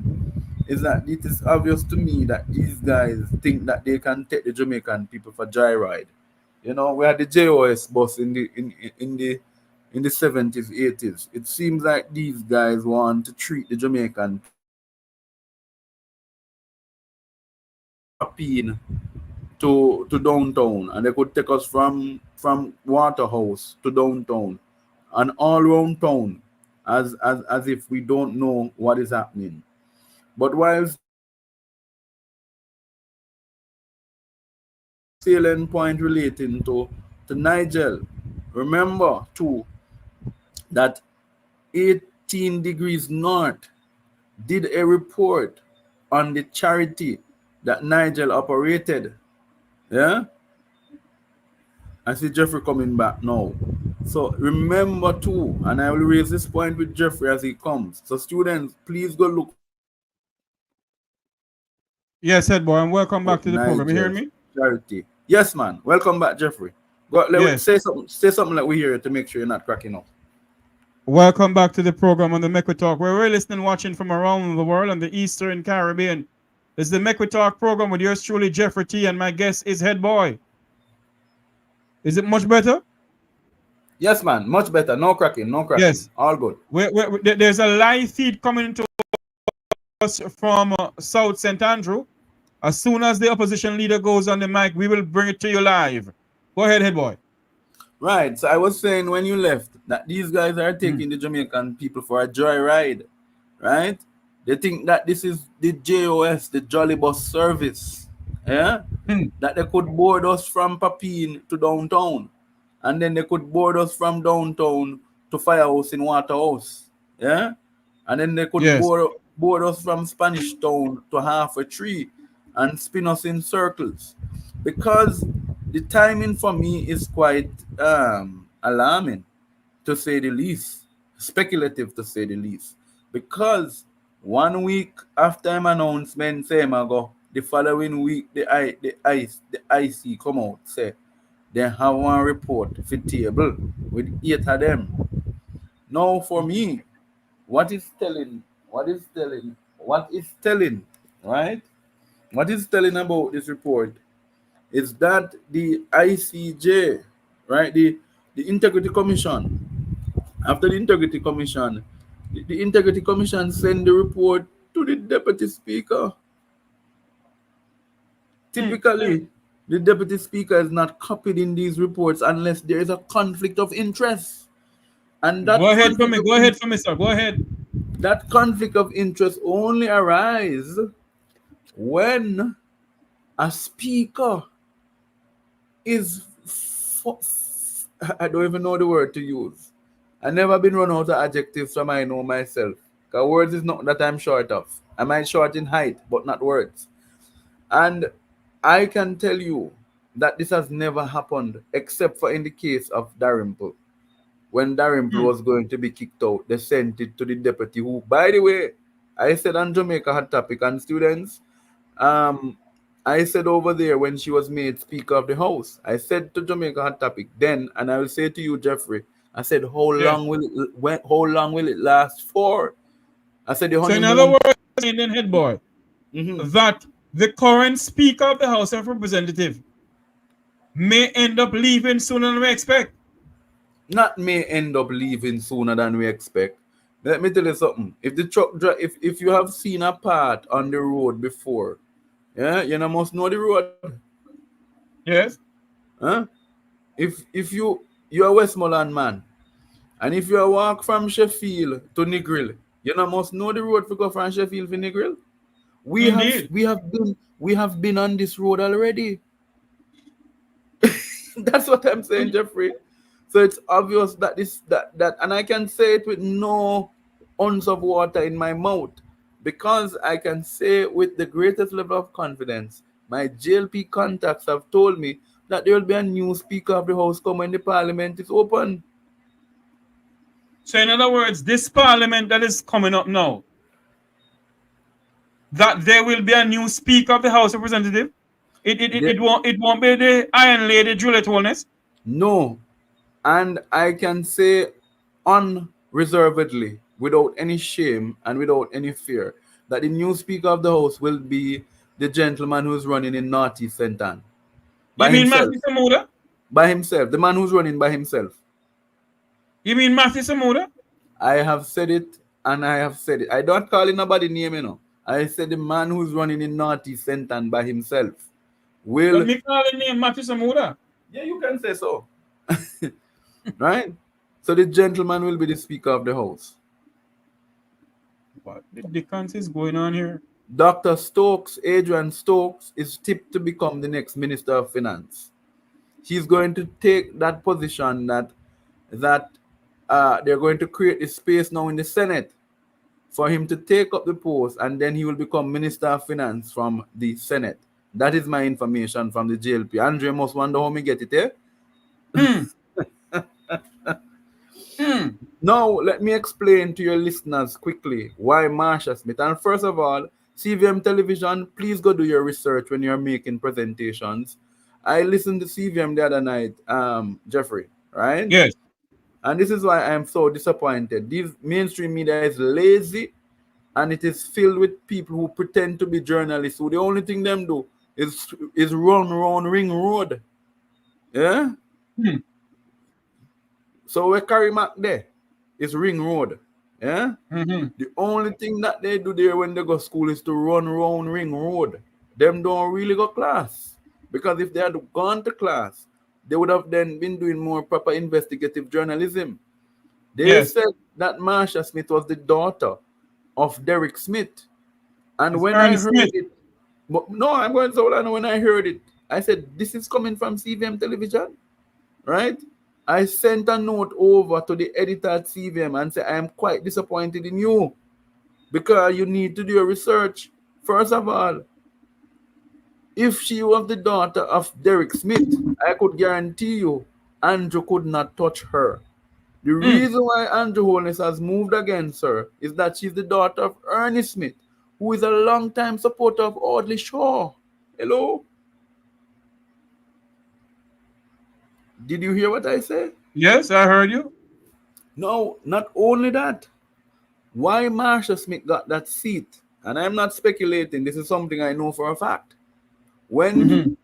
Speaker 3: is that it is obvious to me that these guys think that they can take the Jamaican people for joyride. You know, we had the JOS bus in the 70s, 80s. It seems like these guys want to treat the Jamaican to downtown, and they could take us from Waterhouse to downtown and all around town as if we don't know what is happening. But whilst salient point relating to Nigel, remember too that 18 Degrees North did a report on the charity that Nigel operated. Yeah? I see Jeffrey coming back now. So remember too, and I will raise this point with Jeffrey as he comes. So students, please go look.
Speaker 2: Yes, head boy, and welcome back to the program. You hear me?
Speaker 3: Charity. Yes, man. Welcome back, Jeffrey. Say something like we hear to make sure you're not cracking up.
Speaker 2: Welcome back to the program on the Mek Wi Talk, where we're listening, watching from around the world on the Eastern Caribbean. This is the Mek Wi Talk program with yours truly, Jefffrey T, and my guest is Head Boy. Is it much better?
Speaker 3: Yes, man. Much better. No cracking.
Speaker 2: Yes.
Speaker 3: All good.
Speaker 2: There's a live feed coming to us from South St Andrew. As soon as the opposition leader goes on the mic, we will bring it to you live. Go ahead, Head Boy.
Speaker 3: Right. So I was saying when you left that these guys are taking the Jamaican people for a joyride, right? They think that this is the JOS, the Jolly Bus service, yeah? That they could board us from Papine to downtown, and then they could board us from downtown to Firehouse in Waterhouse, yeah? And then they could board us from Spanish Town to Halfway Tree and spin us in circles. Because the timing for me is quite alarming, to say the least, speculative to say the least. Because 1 week after him announcement, say him ago, the following week the IC come out, say they have one report for table with 8 of them. Now for me, what is telling right? What is telling about this report is that the ICJ, right, the Integrity Commission, after the Integrity Commission, the Integrity Commission sent the report to the Deputy Speaker. Typically, the Deputy Speaker is not copied in these reports unless there is a conflict of interest. And
Speaker 2: Go ahead for me. Go ahead for me, sir. Go ahead.
Speaker 3: that conflict of interest only arises when a speaker is I don't even know the word to use. I've never been run out of adjectives from I know myself. Because words is not that I'm short of. I might short in height, but not words. And I can tell you that this has never happened except for in the case of Darimple. When Darimple was going to be kicked out, they sent it to the deputy who, by the way, I said on Jamaica Hot Topic and students, I said over there when she was made Speaker of the House, I said to Jamaica Hot Topic then, and I will say to you, Jeffrey, I said, how long will it last for? I said, the
Speaker 2: So in
Speaker 3: honeymoon.
Speaker 2: other words, Indian head boy, that the current Speaker of the House of Representatives may end up leaving sooner than we expect.
Speaker 3: Not may end up leaving sooner than we expect. Let me tell you something. If the truck if you have seen a part on the road before, yeah, you must know the road.
Speaker 2: Yes.
Speaker 3: Huh? If you're a Westmoreland man, and if you walk from Sheffield to Negril, you must know the road to go from Sheffield to Negril. We have been on this road already. That's what I'm saying, Jeffrey. So it's obvious that that and I can say it with no ounce of water in my mouth, because I can say with the greatest level of confidence, my JLP contacts have told me that there will be a new Speaker of the House come when the Parliament is open.
Speaker 2: So in other words, this Parliament that is coming up now, that there will be a new Speaker of the House of Representatives. It won't be the Iron Lady Juliet Holness.
Speaker 3: No, and I can say unreservedly, without any shame and without any fear, that the new Speaker of the House will be the gentleman who's running in Northeast St Andrew.
Speaker 2: You mean Matthew Samuda?
Speaker 3: By himself, the man who's running by himself.
Speaker 2: You mean Matthew Samuda?
Speaker 3: I have said it, and I have said it. I don't call it nobody name, I said the man who's running in Northeast St Andrew by himself will.
Speaker 2: But me call the name Matthew Samuda.
Speaker 3: Yeah, you can say so. Right? So the gentleman will be the Speaker of the House.
Speaker 2: What the dickens is going on here?
Speaker 3: Dr. Stokes, Adrian Stokes, is tipped to become the next Minister of Finance. He's going to take that position that they're going to create a space now in the Senate for him to take up the post, and then he will become Minister of Finance from the Senate. That is my information from the JLP. Andre must wonder how me get it, eh? Now, let me explain to your listeners quickly why Marsha Smith. And first of all, CVM Television, please go do your research when you're making presentations. I listened to CVM the other night, Jeffrey, right?
Speaker 2: Yes.
Speaker 3: And this is why I am so disappointed. This mainstream media is lazy, and it is filled with people who pretend to be journalists, who the only thing them do is run around Ring Road. Yeah? So we carry Mac there is Ring Road. Yeah? The only thing that they do there when they go to school is to run around Ring Road. Them don't really go class. Because if they had gone to class, they would have then been doing more proper investigative journalism. They said that Marsha Smith was the daughter of Derek Smith. And when I heard it, no, I'm going so long. When I heard it, I said, this is coming from CVM Television, right? I sent a note over to the editor at CVM and said, I am quite disappointed in you because you need to do your research. First of all, if she was the daughter of Derek Smith, I could guarantee you Andrew could not touch her. The reason why Andrew Holness has moved against her is that she's the daughter of Ernie Smith, who is a long-time supporter of Audley Shaw. Hello? Did you hear what I said?
Speaker 2: Yes, I heard you.
Speaker 3: No, not only that. Why Marsha Smith got that seat and I'm not speculating, this is something I know for a fact. When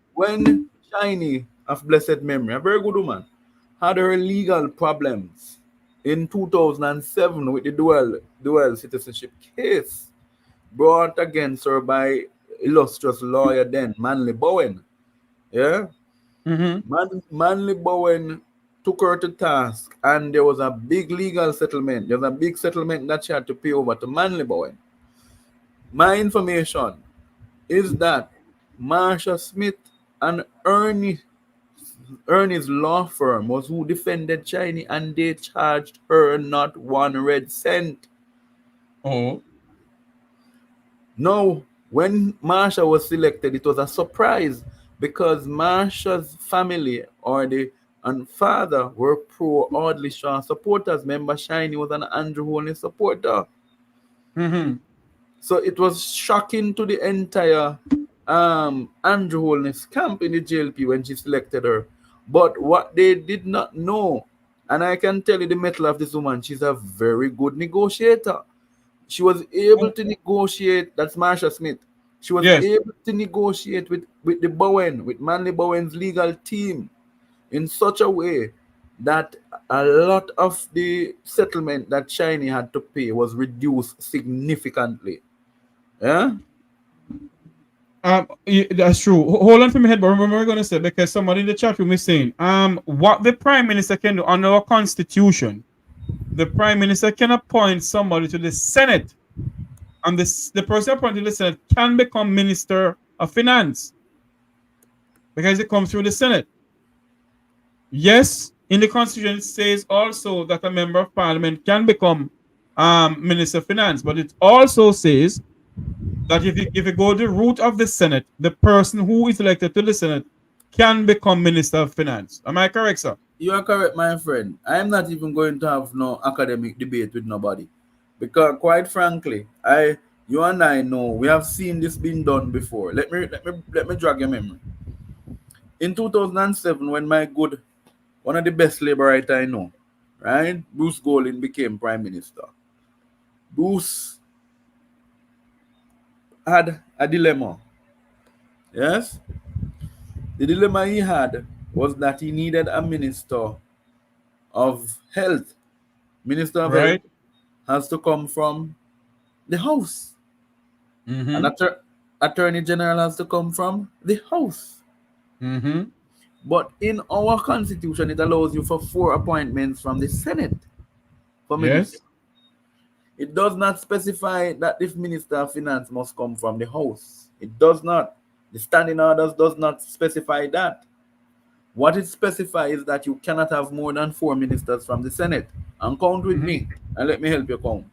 Speaker 3: Shiny of blessed memory, a very good woman, had her legal problems in 2007 with the dual citizenship case brought against her by illustrious lawyer then Manly Bowen. Yeah, Manly Bowen took her to task, and there was a big legal settlement. There's a big settlement that she had to pay over to Manly Bowen. My information is that Marsha Smith and Ernie's law firm was who defended Chinese, and they charged her not one red cent.
Speaker 2: Oh.
Speaker 3: Now, when Marsha was selected, it was a surprise because Marsha's family and father were pro Audley Shaw supporters. Remember, Shiny was an Andrew only supporter. So it was shocking to the entire Andrew Holness camp in the JLP when she selected her. But what they did not know, and I can tell you the metal of this woman, she's a very good negotiator. She was able to negotiate, that's Marsha Smith. She was
Speaker 2: Yes.
Speaker 3: able to negotiate with Manly Bowen's legal team in such a way that a lot of the settlement that Shiny had to pay was reduced significantly. Yeah?
Speaker 2: That's true. Hold on for me head, but remember we're gonna say, because somebody in the chat room is saying, what the prime minister can do under our constitution, the prime minister can appoint somebody to the Senate, and the person appointed to the Senate can become minister of finance because it comes through the Senate. Yes, in the constitution it says also that a member of parliament can become minister of finance, but it also says that if you go the route of the Senate, the person who is elected to the Senate can become Minister of Finance. Am I correct, sir?
Speaker 3: You are correct, my friend. I am not even going to have no academic debate with nobody. Because quite frankly, you and I know we have seen this being done before. Let me drag your memory. In 2007, when one of the best labor writers I know, right? Bruce Golding became Prime Minister. Bruce had a dilemma. Yes? The dilemma he had was that he needed a minister of health. Minister of health has to come from the House. And Attorney General has to come from the House. But in our constitution, it allows you for 4 appointments from the Senate for minister. It does not specify that this Minister of Finance must come from the House. It does not. The standing orders does not specify that. What it specifies is that you cannot have more than 4 ministers from the Senate. And count with me, and let me help you count.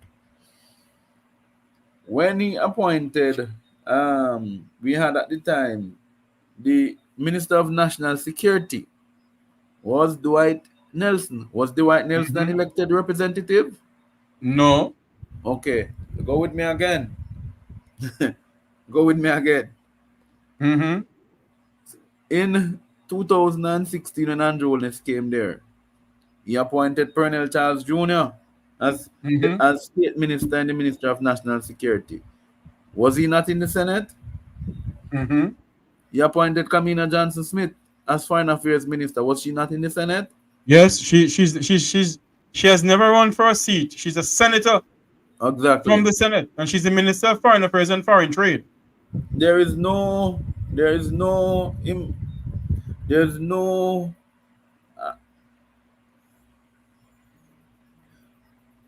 Speaker 3: When he appointed, we had at the time, the Minister of National Security was Dwight Nelson. Was Dwight Nelson an elected representative?
Speaker 2: No.
Speaker 3: Okay, go with me again. Go with me again. In 2016, when Andrew Holness came there, he appointed Pernell Charles Jr. as State Minister and the Minister of National Security. Was he not in the Senate? He appointed Kamina Johnson Smith as Foreign Affairs Minister. Was she not in the Senate?
Speaker 2: Yes, she has never run for a seat. She's a senator.
Speaker 3: Exactly.
Speaker 2: From the Senate, and she's the Minister of Foreign Affairs and Foreign Trade.
Speaker 3: There's no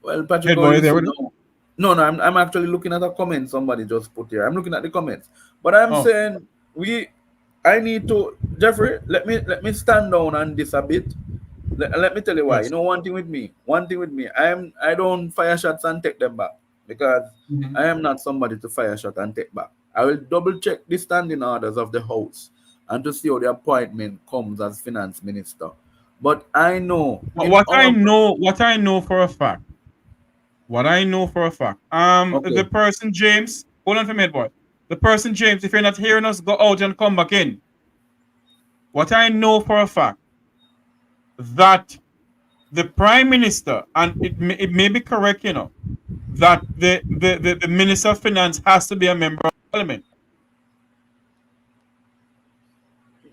Speaker 3: well, Patrick, no, I'm actually looking at a comment somebody just put here. I'm looking at the comments, but I'm saying I need to, Jeffrey, let me stand down on this a bit. Let me tell you why. Yes. You know, one thing with me, I don't fire shots and take them back, because I am not somebody to fire shot and take back. I will double check the standing orders of the House and to see how the appointment comes as finance minister. But I know
Speaker 2: what I know for a fact. The person James, hold on for a minute, boy. The person James, if you're not hearing us, go out and come back in. What I know for a fact, that the Prime Minister, and it may be correct, that the Minister of Finance has to be a member of Parliament.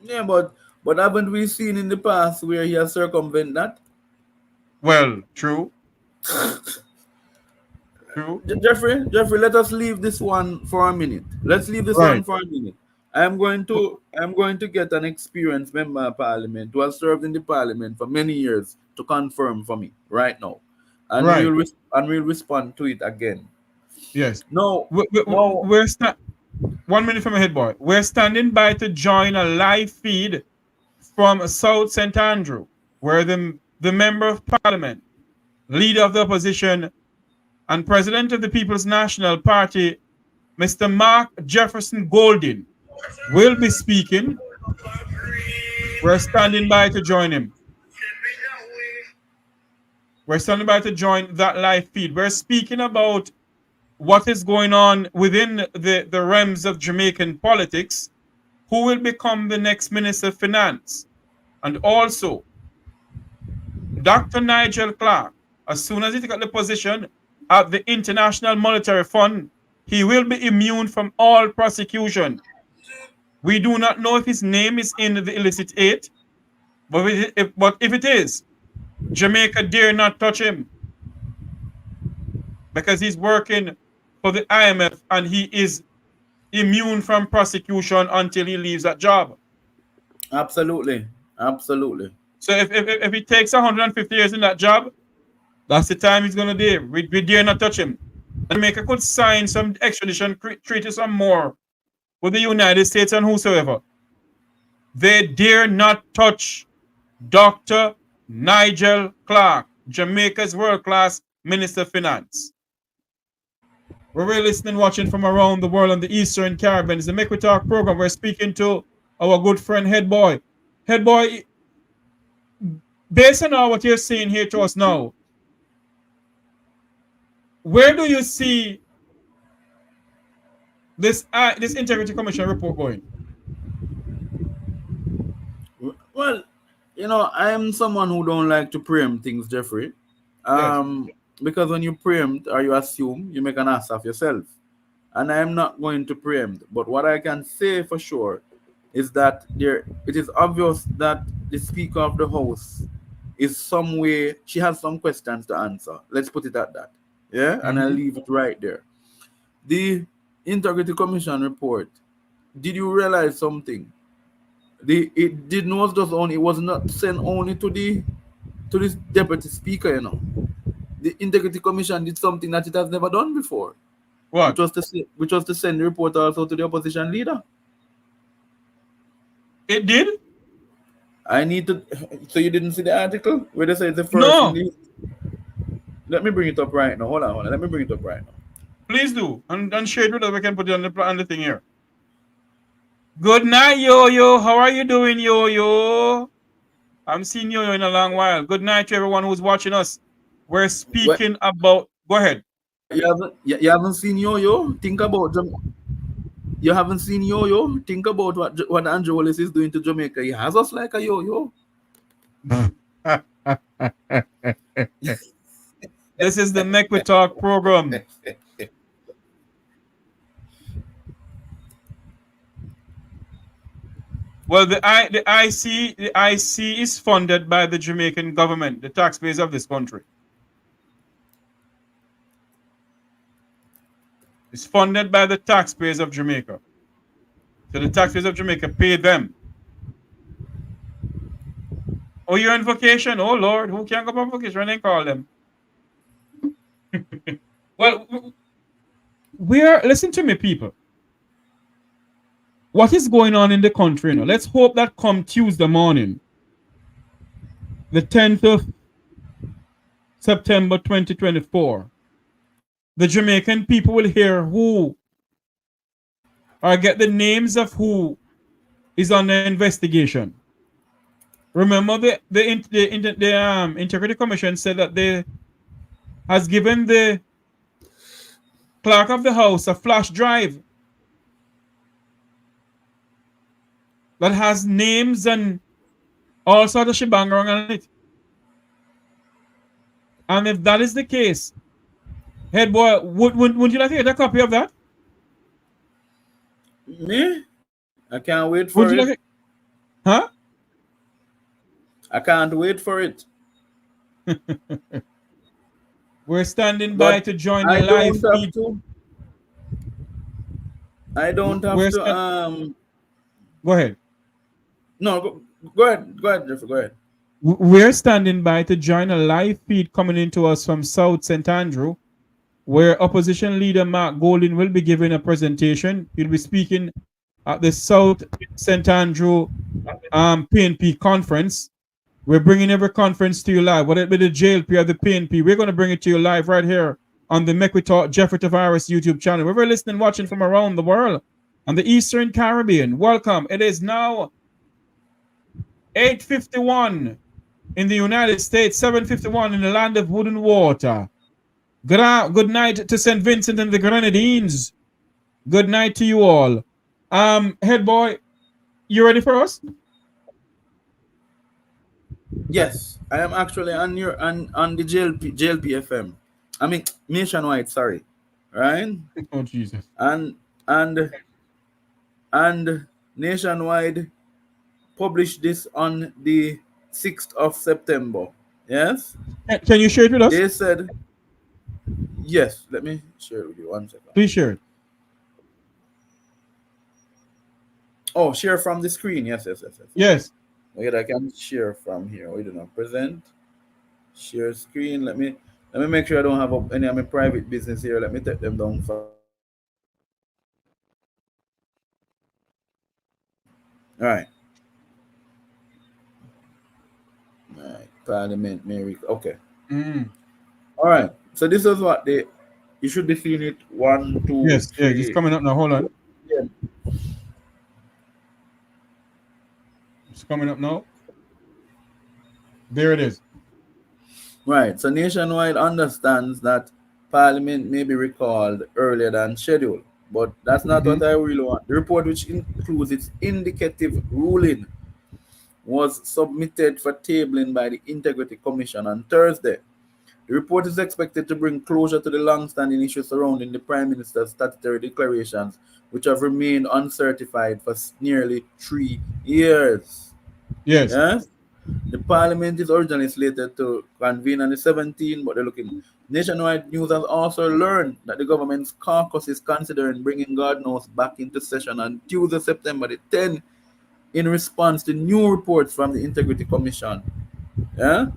Speaker 3: Yeah, but haven't we seen in the past where he has circumvented that?
Speaker 2: Well, true. True.
Speaker 3: Jeffrey, let us leave this one for a minute. Let's leave this one
Speaker 2: Right.
Speaker 3: for a minute. I'm going to get an experienced member of parliament who has served in the parliament for many years to confirm for me right now. And
Speaker 2: Right.
Speaker 3: we'll respond to it again.
Speaker 2: Yes.
Speaker 3: No,
Speaker 2: We're 1 minute from ahead, boy. We're standing by to join a live feed from South St Andrew, where the member of parliament, leader of the opposition, and president of the People's National Party, Mr. Mark Jefferson Golding, will be speaking. We're standing by to join him. We're standing by to join that live feed. We're speaking about what is going on within the realms of Jamaican politics, who will become the next Minister of Finance. And also, Dr. Nigel Clark, as soon as he takes the position at the International Monetary Fund, he will be immune from all prosecution. We do not know if his name is in the illicit aid, but if it is, Jamaica dare not touch him, because he's working for the IMF and he is immune from prosecution until he leaves that job.
Speaker 3: absolutely.
Speaker 2: So if he takes 150 years in that job, that's the time he's gonna dare. We dare not touch him. Jamaica could sign some extradition treaty, some more with the United States and whosoever. They dare not touch Dr. Nigel Clark, Jamaica's world-class Minister of Finance. We're really listening, watching from around the world on the Eastern Caribbean. It's the Mek Wi Talk program. We're speaking to our good friend Head Boy. Head Boy, based on all what you're saying here to us now, where do you see this Integrity Commission report going?
Speaker 3: Well, I'm someone who don't like to preempt things, Jeffrey. Because when you preempt or you assume, you make an ass of yourself. And I'm not going to preempt. But what I can say for sure is that it is obvious that the Speaker of the House is some way, she has some questions to answer. Let's put it at that. Yeah? And I'll leave it right there. The Integrity Commission report, did you realize something? It was not sent only to the deputy speaker, The Integrity Commission did something that it has never done before.
Speaker 2: What?
Speaker 3: Which was to send the report also to the opposition leader.
Speaker 2: It did?
Speaker 3: So you didn't see the article where they say it's the first?
Speaker 2: No.
Speaker 3: Let me bring it up right now. Hold on. Let me bring it up right now.
Speaker 2: Please do. And share it with us. We can put it on the thing here. Good night, Yo-Yo. How are you doing, Yo-Yo? I haven't seen Yo-Yo in a long while. Good night to everyone who's watching us. We're speaking about... Go ahead.
Speaker 3: You haven't seen Yo-Yo? Think about... You haven't seen Yo-Yo? Think about what Andrew Wallace is doing to Jamaica. He has us like a Yo-Yo.
Speaker 2: This is the Mek Wi Talk program. Well, the IC is funded by the Jamaican government, the taxpayers of this country. It's funded by the taxpayers of Jamaica. So the taxpayers of Jamaica pay them. Oh, you're on vacation? Oh, Lord, who can't go on vacation? I didn't call them. Well, listen to me, people. What is going on in the country now? Let's hope that come Tuesday morning, the 10th of September 2024, the Jamaican people will hear who, or get the names of who is on the investigation. Remember, the Integrity Commission said that they has given the clerk of the house a flash drive that has names and all sorts of shebang on it. And if that is the case, Head boy, would you like to get a copy of that?
Speaker 3: Me? I can't wait
Speaker 2: Would
Speaker 3: for
Speaker 2: you
Speaker 3: it.
Speaker 2: like it? Huh?
Speaker 3: I can't wait for it.
Speaker 2: We're standing by
Speaker 3: But
Speaker 2: to join the
Speaker 3: I
Speaker 2: live
Speaker 3: don't have
Speaker 2: feed.
Speaker 3: to. I don't have
Speaker 2: We're
Speaker 3: to.
Speaker 2: Go ahead.
Speaker 3: No, go ahead. Go ahead, Jeffery. Go ahead.
Speaker 2: We're standing by to join a live feed coming into us from South St Andrew, where opposition leader Mark Golding will be giving a presentation. He'll be speaking at the South St Andrew PNP Conference. We're bringing every conference to you live, whether it be the JLP or the PNP. We're going to bring it to you live right here on the Mek Wi Talk Jefffrey Tavares YouTube channel. Wherever you're listening, watching from around the world and the Eastern Caribbean, welcome. It is now 8:51 in the United States, 7:51 in the land of wood and water. Good night to St. Vincent and the Grenadines. Good night to you all. Head boy, you ready for us?
Speaker 3: Yes, I am actually on the JLP FM. I mean nationwide. Sorry, right?
Speaker 2: Oh Jesus!
Speaker 3: And nationwide published this on the 6th of September. Yes.
Speaker 2: Can you share it with us?
Speaker 3: They said yes. Let me share it with you 1 second.
Speaker 2: Please share it.
Speaker 3: Oh, share from the screen. Yes.
Speaker 2: Yes.
Speaker 3: Wait, I can share from here. We do not present. Share screen. Let me make sure I don't have any of my private business here. Let me take them down for. All right. Parliamentary. Okay. All right. So this is what you should be seeing it. 1, 2,
Speaker 2: Yes.
Speaker 3: 3.
Speaker 2: Yeah, it's coming up now. Hold on.
Speaker 3: Yeah.
Speaker 2: It's coming up now. There it is.
Speaker 3: Right. So nationwide understands that Parliament may be recalled earlier than scheduled, but that's not what I really want. The report, which includes its indicative ruling, was submitted for tabling by the Integrity Commission on Thursday. The report is expected to bring closure to the long-standing issues surrounding the Prime Minister's statutory declarations, which have remained uncertified for nearly 3 years.
Speaker 2: Yes.
Speaker 3: The Parliament is originally slated to convene on the 17th, but they're looking. Nationwide News has also learned that the government's caucus is considering bringing God knows back into session on Tuesday, September the 10th, in response to new reports from the Integrity Commission. Yeah,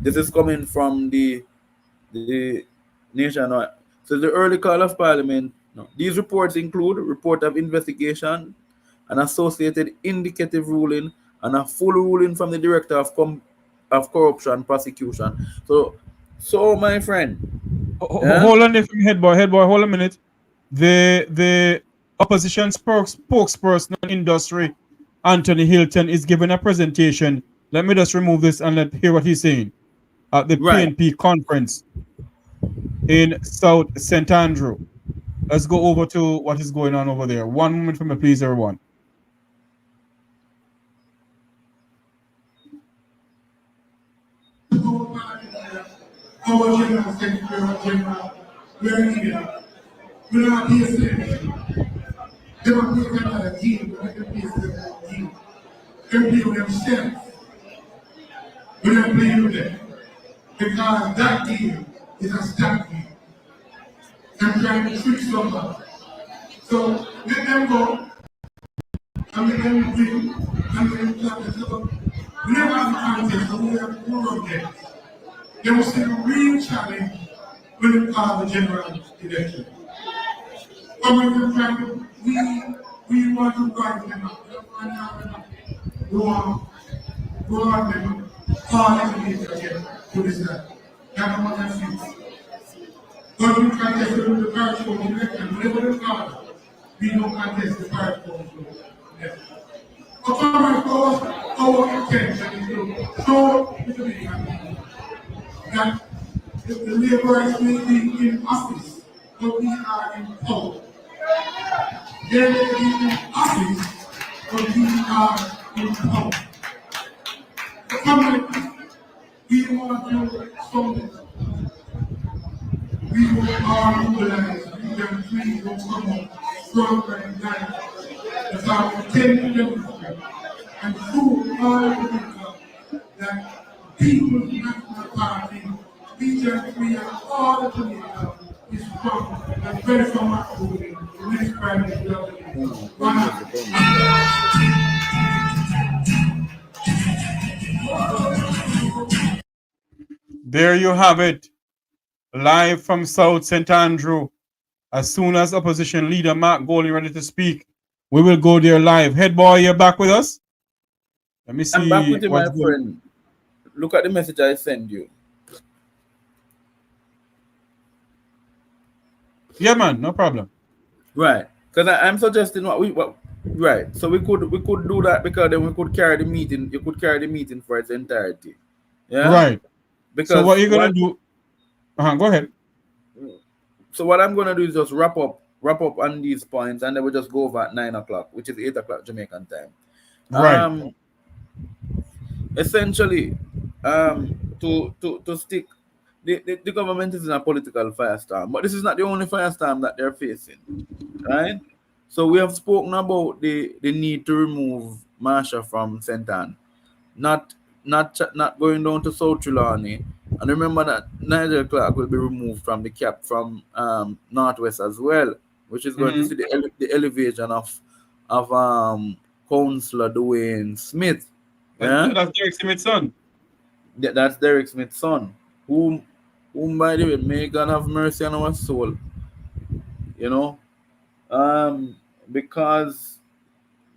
Speaker 3: this is coming from the nationwide. So the early call of Parliament. No, these reports include report of investigation, an associated indicative ruling, and a full ruling from the Director of Corruption Prosecution. So my friend,
Speaker 2: hold on there, head boy. Hold a minute. The opposition spokesperson on industry, Anthony Hilton, is giving a presentation. Let me just remove this and hear what he's saying at the PNP conference in South St Andrew. Let's go over to what is going on over there. 1 moment for me, please, everyone.
Speaker 6: Our General Secretary General, we're here. We're not here saying they don't make another deal, but they play another deal. They play with themselves. We don't play with them. Because that deal is a stack deal. They're trying to trick somebody. So let them go. And let them win. And let them clap and so we never have a contest, so we have to run there. They will see a real challenge when it comes to the general election. But when we're trying to, we want to guard them up. We want them parliament again to this time. That's what I see. But we contest the parish council election, whatever the card, we don't contest the parish council election. But our intention is to show that the laborers may be in office, but we are in power. They may be in office, but we are in power. The community, we want to show them. We want mobilize, Region 3 will come up stronger and united. Because we take the demonstrate and prove all the people that People's National Party, Region 3 and all the political is strong and very much moving the next prime minister.
Speaker 2: There you have it. Live from South St Andrew. As soon as opposition leader Mark Golding ready to speak, we will go there live. Head boy, you're back with us? Let me see.
Speaker 3: I'm back with you, my friend. Look at the message I send you.
Speaker 2: Yeah, man, no problem.
Speaker 3: Right, because I'm suggesting right. So we could do that because then we could carry the meeting. You could carry the meeting for its entirety. Yeah.
Speaker 2: Right.
Speaker 3: Because
Speaker 2: so what you're gonna do? Go ahead.
Speaker 3: So what I'm gonna do is just wrap up on these points, and then we'll just go over at 9 o'clock, which is 8 o'clock Jamaican time.
Speaker 2: Right.
Speaker 3: Essentially, to stick. The government is in a political firestorm, but this is not the only firestorm that they're facing, right? So we have spoken about the need to remove Marsha from St Ann, not going down to South Trelawney, and remember that Nigel Clark will be removed from the cap from Northwest as well, which is going to see the elevation of Councillor Dwayne Smith. Yeah?
Speaker 2: That's Derek Smith's son.
Speaker 3: That's Derek Smith's son, whom by the way, may God have mercy on our soul, you know, because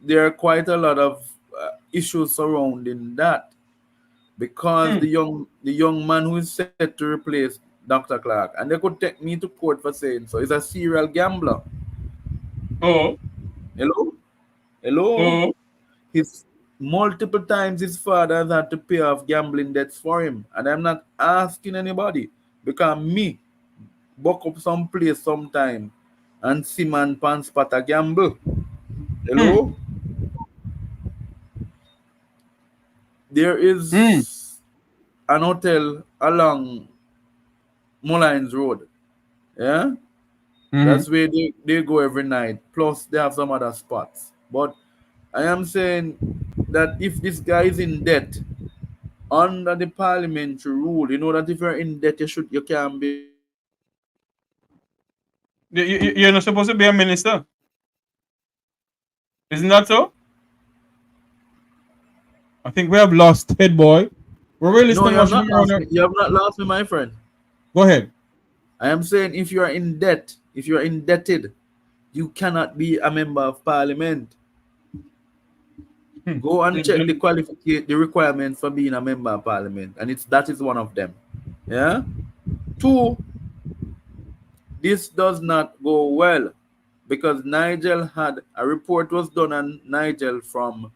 Speaker 3: there are quite a lot of issues surrounding that, because the young man who is set to replace Dr. Clark, and they could take me to court for saying so, is a serial gambler.
Speaker 2: Oh.
Speaker 3: Hello?
Speaker 2: Oh.
Speaker 3: His multiple times his father has had to pay off gambling debts for him, and I'm not asking anybody, because me buck up some place sometime and see man pants pot a gamble. Hello? There is an hotel along Mullines Road. Yeah? That's where they go every night. Plus they have some other spots. But I am saying that if this guy is in debt under the parliamentary rule, you know that if you're in debt, you can be.
Speaker 2: You're not supposed to be a minister. Isn't that so? I think we have lost Head Boy. We're really
Speaker 3: No, you have not lost me, my friend.
Speaker 2: Go ahead.
Speaker 3: I am saying if you are in debt, if you are indebted, you cannot be a member of parliament. Go and check the requirements for being a member of parliament, and that is one of them. Yeah. 2, this does not go well, because Nigel had a report was done on Nigel from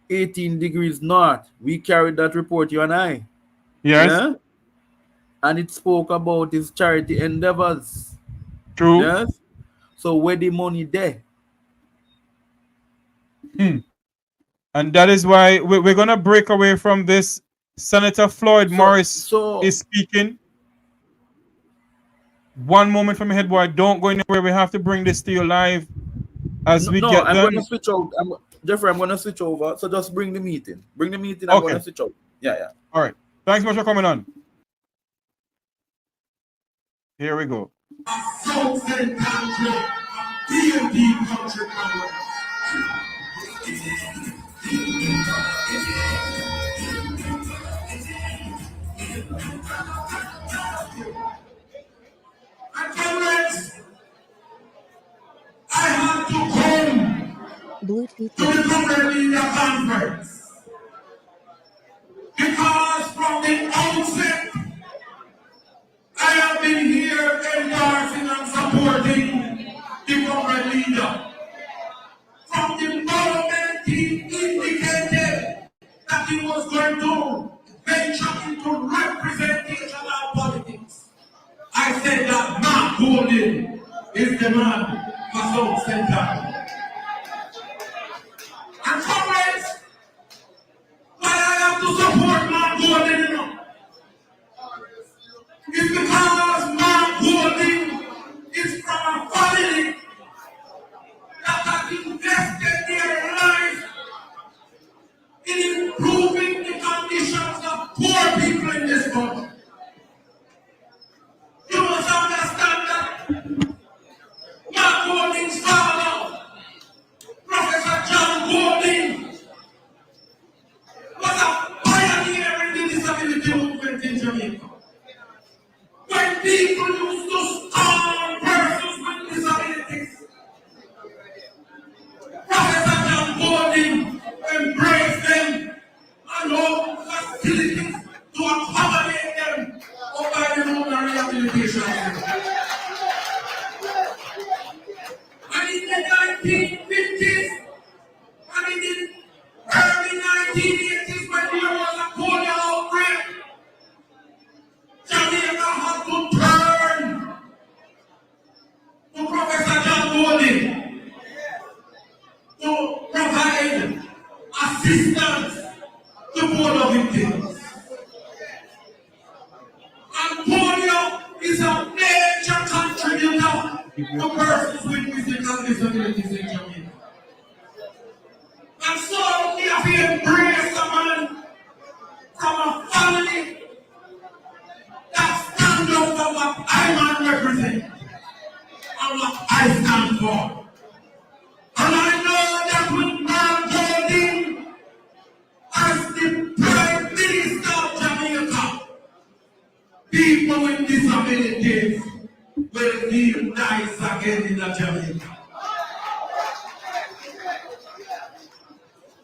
Speaker 3: 18 degrees north. We carried that report, you and I.
Speaker 2: Yes.
Speaker 3: Yeah? And it spoke about his charity endeavors.
Speaker 2: True.
Speaker 3: Yes. So where the money there?
Speaker 2: And that is why we're going to break away from this. Senator Floyd Morris is speaking. One moment from Head Boy. Don't go anywhere. We have to bring this to you live as we get
Speaker 3: I'm
Speaker 2: done.
Speaker 3: going to switch out. Jeffrey, I'm going to switch over. So just bring the meeting. Bring the meeting.
Speaker 2: Okay.
Speaker 3: I'm going to switch out. Yeah.
Speaker 2: All right. Thanks much for coming on. Here we go.
Speaker 6: South St Andrew PNP Conference. And comrades, I have to come
Speaker 7: Bluetooth
Speaker 6: to the Commonwealth Conference because from the outset I have been here endorsing and supporting the government leader. From the moment he indicated that he was going to venture into representational politics, I said that Mark Golding is the man for South St Andrew. And comrades, why I have to support Mark Golding, it's because Mark Golding 1950s and in the early 1980s when there was a polio outbreak, Jamaica had to turn to Professor John Bowling to provide assistance to polio victims. And polio is a major contributor to persons with physical disabilities in Jamaica. And so we have to embrace a man from a family that stands up for what I man represent and what I stand for. And I know that with Mark Golding as the Prime Minister of Jamaica, people with disabilities will feel nice again in Jamaica.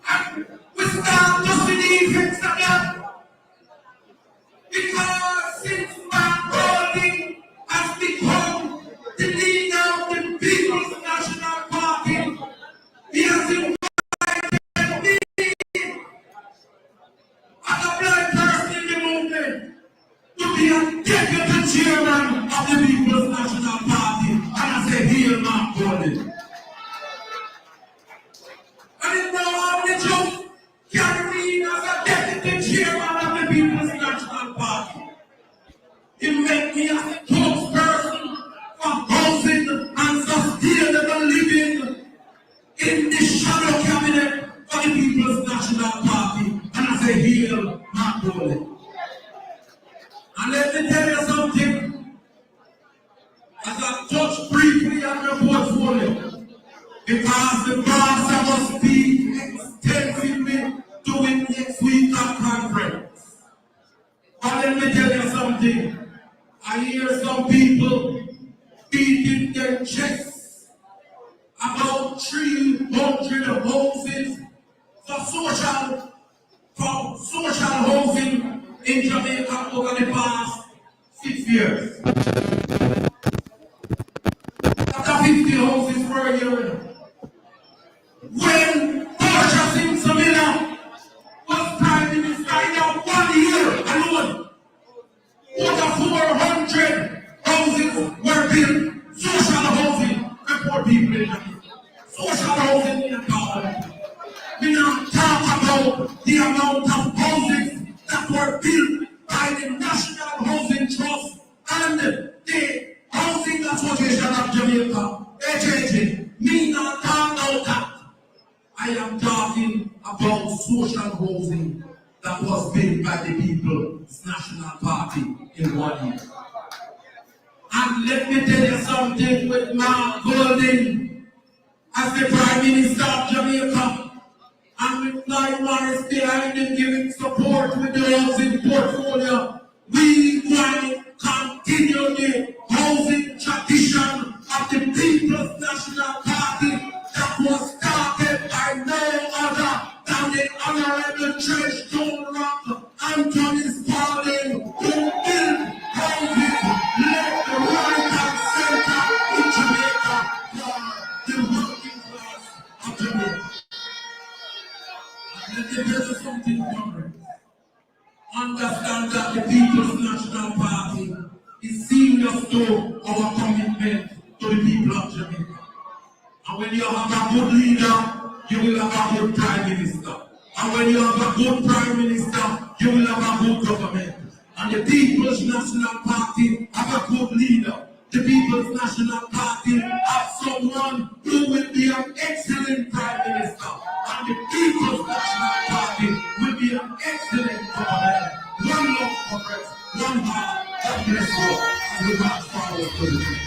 Speaker 6: And we start to see the effects of that because since Mark Golding has become the leader of the People's National Party, he has invited me as a black person in the movement to be a deputy chairman of the People's National Party, and I say, here, Mark Golding. And it's now only just carrying as a deputy chairman of the People's National Party. It makes me as a spokesperson for housing and sustainable living in the shadow cabinet for the People's National Party, and I say, here, Mark Golding. And let me tell you something, as I touch briefly on your portfolio, because the boss I must speak extensively during next week's conference. But let me tell you something, I hear some people beating their chests about 300 houses for social housing in Jamaica over the past 6 years. That's 50 houses per year. When purchasing Samina was Prime Minister in 1 year alone, over 400 houses were built. Social housing for poor people in Jamaica. Social housing in the town. We now talk about the amount of houses that were built by the National Housing Trust and the Housing Association of Jamaica, AJJ. Me not talk about that. I am talking about social housing that was built by the People's National Party in 1 year. And let me tell you something with Mark Golding as the Prime Minister of Jamaica. And with Lloyd Morris behind him giving support with the housing portfolio, we want to continue the housing tradition of the People's National Party that was started by no other than the Honorable Church John Rock Anthony Spalding, who built houses left, right, and center in Jamaica for the working class of Jamaica. Let me tell you something, Congress. Understand that the People's National Party is serious to our commitment to the people of Jamaica. And when you have a good leader, you will have a good Prime Minister. And when you have a good Prime Minister, you will have a good government. And the People's National Party have a good leader. The People's National Party have someone who will be an excellent Prime Minister. And the People's National Party will be an excellent government. One love, Congress, one heart, God bless you, and we march forward to the future.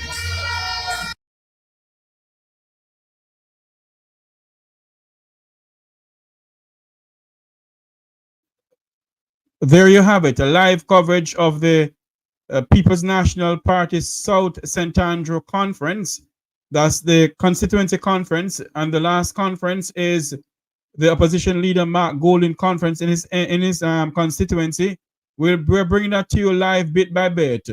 Speaker 2: There you have it, a live coverage of the People's National Party South St Andrew Conference. That's the constituency conference, and the last conference is the opposition leader Mark Golding conference in his constituency. We're bringing that to you live bit by bit.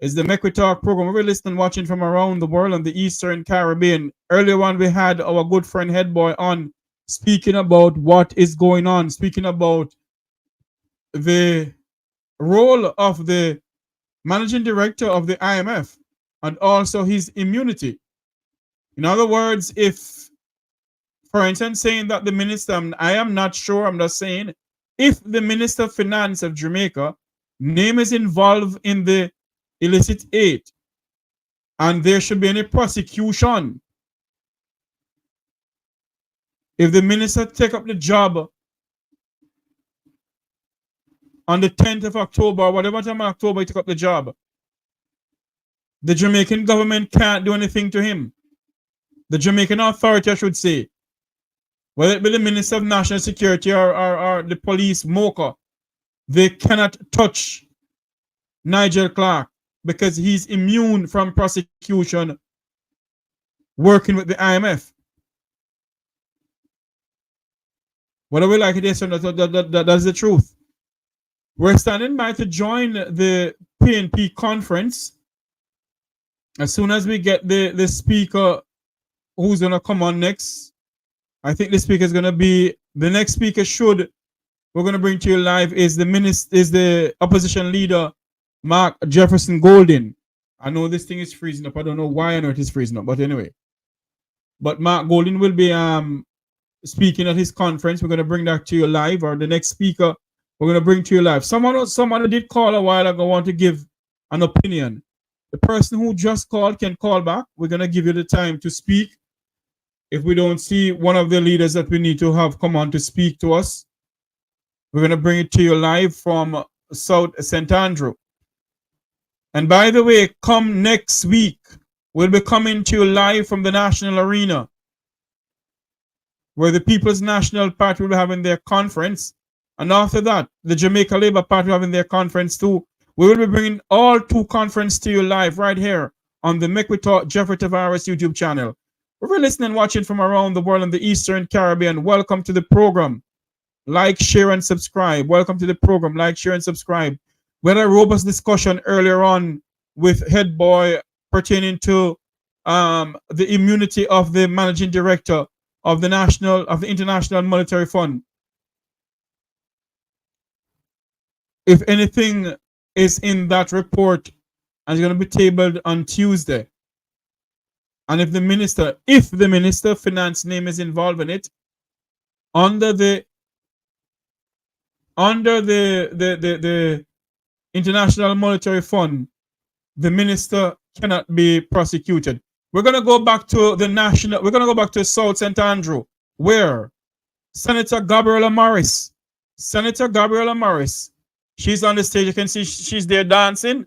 Speaker 2: It's the Mek Wi Talk program. We're listening, watching from around the world and the Eastern Caribbean. Earlier on, we had our good friend Headboy on speaking about what is going on, speaking about the role of the managing director of the IMF and also his immunity. In other words, if, for instance, saying that the minister, I am not sure, I'm just saying, if the Minister of Finance of Jamaica name is involved in the illicit aid and there should be any prosecution, if the minister take up the job on the 10th of October, or whatever time in October he took up the job, the Jamaican government can't do anything to him. The Jamaican authority, I should say, whether it be the Minister of National Security or the police, MOCA, they cannot touch Nigel Clark because he's immune from prosecution working with the IMF. Whether we like it or not, that's the truth. We're standing by to join the PNP conference. As soon as we get the speaker who's going to come on next, I think the speaker is going to be, the next speaker we're going to bring to you live is the opposition leader, Mark Jefferson Golden. I know this thing is freezing up. I don't know why on earth it's freezing up, but anyway. But Mark Golden will be speaking at his conference. We're going to bring that to you live, or the next speaker we're going to bring to you live. Someone did call a while ago, want to give an opinion. The person who just called can call back. We're going to give you the time to speak. If we don't see one of the leaders that we need to have come on to speak to us, we're going to bring it to you live from South St Andrew. And by the way, come next week, we'll be coming to you live from the National Arena, where the People's National Party will be having their conference. And after that, the Jamaica Labour Party will be having their conference too. We will be bringing all two conferences to you live right here on the Mek Wi Talk Jefffrey Tavares YouTube channel. If you're listening and watching from around the world in the Eastern Caribbean, welcome to the program. Like, share, and subscribe. Welcome to the program. Like, share, and subscribe. We had a robust discussion earlier on with Headboy pertaining to the immunity of the managing director of the International Monetary Fund. If anything is in that report, and it's going to be tabled on Tuesday, and if the minister of finance name is involved in it, under the International Monetary Fund, the minister cannot be prosecuted. We're going to go back to we're going to go back to South St Andrew, where Senator Gabriella Morris, she's on the stage. You can see she's there dancing.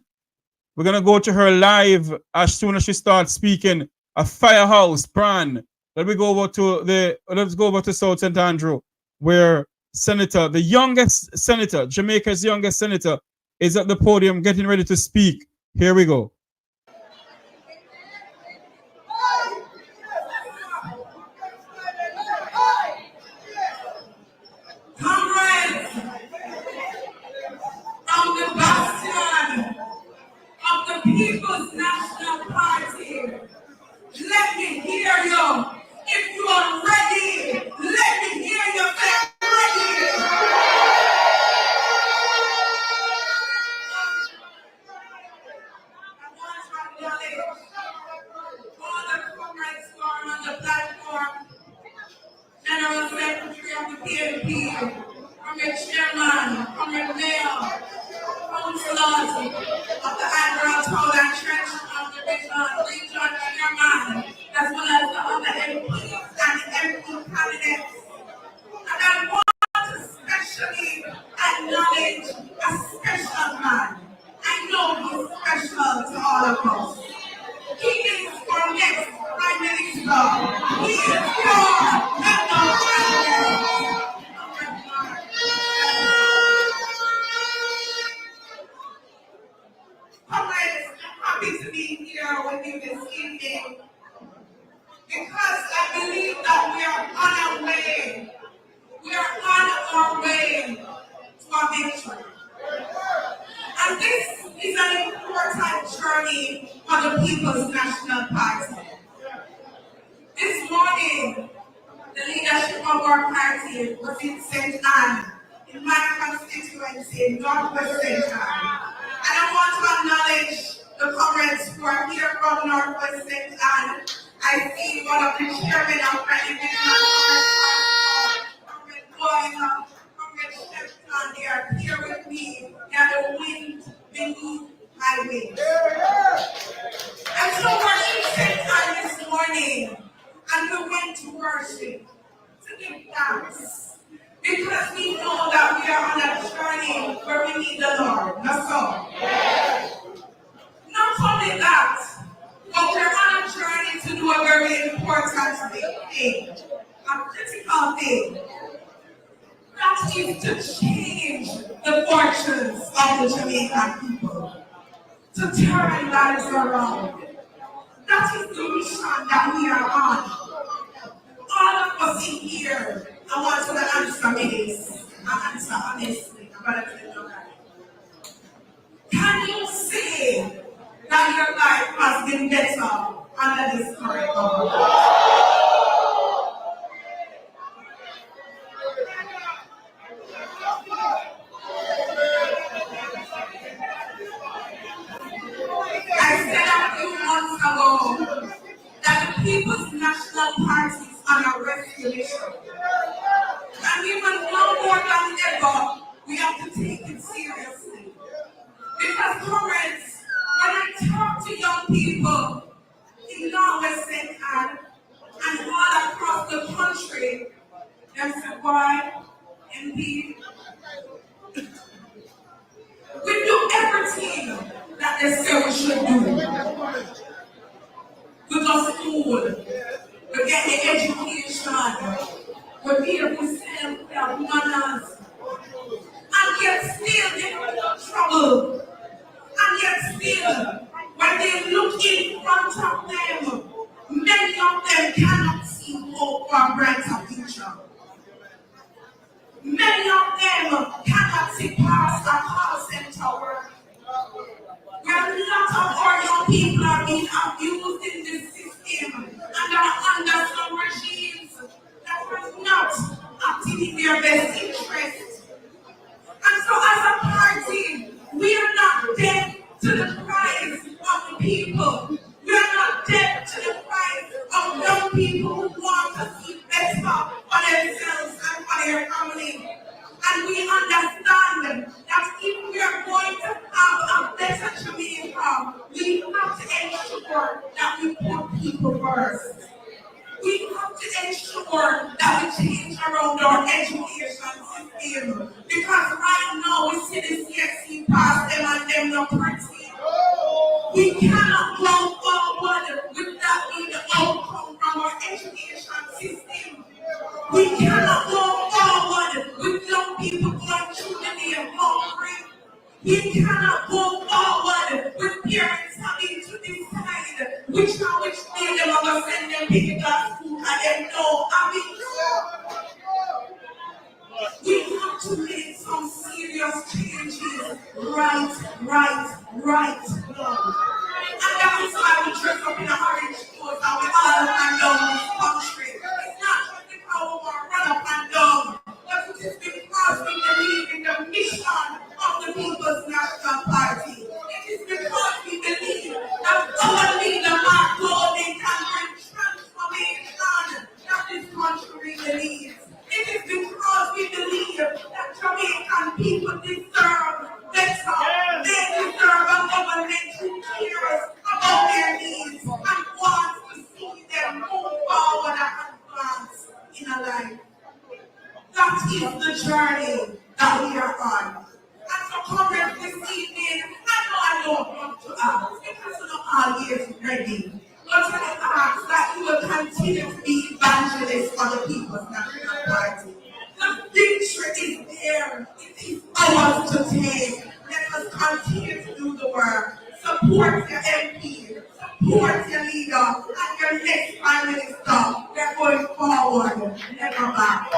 Speaker 2: We're going to go to her live as soon as she starts speaking. A firehouse brand. Let's go over to South St Andrew, where the youngest senator, Jamaica's youngest senator, is at the podium getting ready to speak. Here we go.
Speaker 7: Comrades from the bastion of the People's National Party, let me hear you. If you are ready, let me hear you. Ready. All the comrades who are on the platform, General Secretary of the PNP, from your chairman, from your mayor, councillors of the Admiral Toll and Trench of the region chairman, as well as the other MPs and MP candidates. And I want to especially acknowledge a special man. I know he's special to all of us. He is our next Prime Minister. He is pure and no Comrades, I'm happy to be here with you this evening because I believe that we are on our way. We are on our way to our victory. And this is an important journey for the People's National Party. This morning, the leadership of our party was in St Andrew, in my constituency, Northwest St Andrew. And I want to acknowledge the comrades who are here from Northwest St Andrew. I see one of the chairmen of the Comrade Boyle, Comrade Jefffrey, they are here with me. They are the wind beneath my wings. And so we're in St Andrew this morning, and we went to worship, to give thanks, because we know that we are on a journey where we need the Lord. That's all. Not only that, but we're on a journey to do a very important thing, a critical thing. That is to change the fortunes of the Jamaican people, to turn lives around. That is the mission that we are on. All of us in here, I want you to answer me this. I answer honestly. I'm going to tell you that. Can you say that your life has been better under this current government? I said a few months ago that the People's National Party is on a rescue mission. And even now more than ever, we have to take it seriously. Because comrades, when I talk to young people in Northwest St Andrew and all across the country, they say, why? Indeed. We do everything that they say we should do. We go to school, we get the education, we be able to sell, we have manners, and yet still they have trouble. And yet still, when they look in front of them, many of them cannot see hope for a brighter future. Many of them cannot see past a call center work. Where a lot of our young people are being abused in this system and are under some regimes that are not acting in their best interest. And so as a party, we are not dead to the cries of the people. We are not dead to the cries of young people who want to see better for themselves and for their family. And we understand that if we are going to have a better Jamaica, we have to ensure that we put people first. We have to ensure that we change around our education system. Because right now we see the CXC pass them and them not pretty. We cannot go forward without being the outcome from our education system. We cannot go forward with young people going through the day hungry. We cannot go forward with parents having to decide which day they are going to send them baby to school and they know we have to make some serious changes right now. And that is why we dress up in a orange clothes and we all up and down this country. It's not just because we want to run up and down, but it is because we believe in the mission of the People's National Party. It is because we believe that our leader, Mark Golding, can bring transformation that this country really needs. It is because we believe that Jamaican people deserve better. They deserve a government who cares about their needs and wants to see them move forward and advance in a life. That is the journey that we are on. And so, comrades, this evening, I don't want to ask, because we're not all years ready, but I ask that you will continue to be evangelists for the People's National Party. The victory is there. It is ours to take. Let us continue to do the work. Support your MP, support your leader, and your next Prime Minister. We're going forward, never back.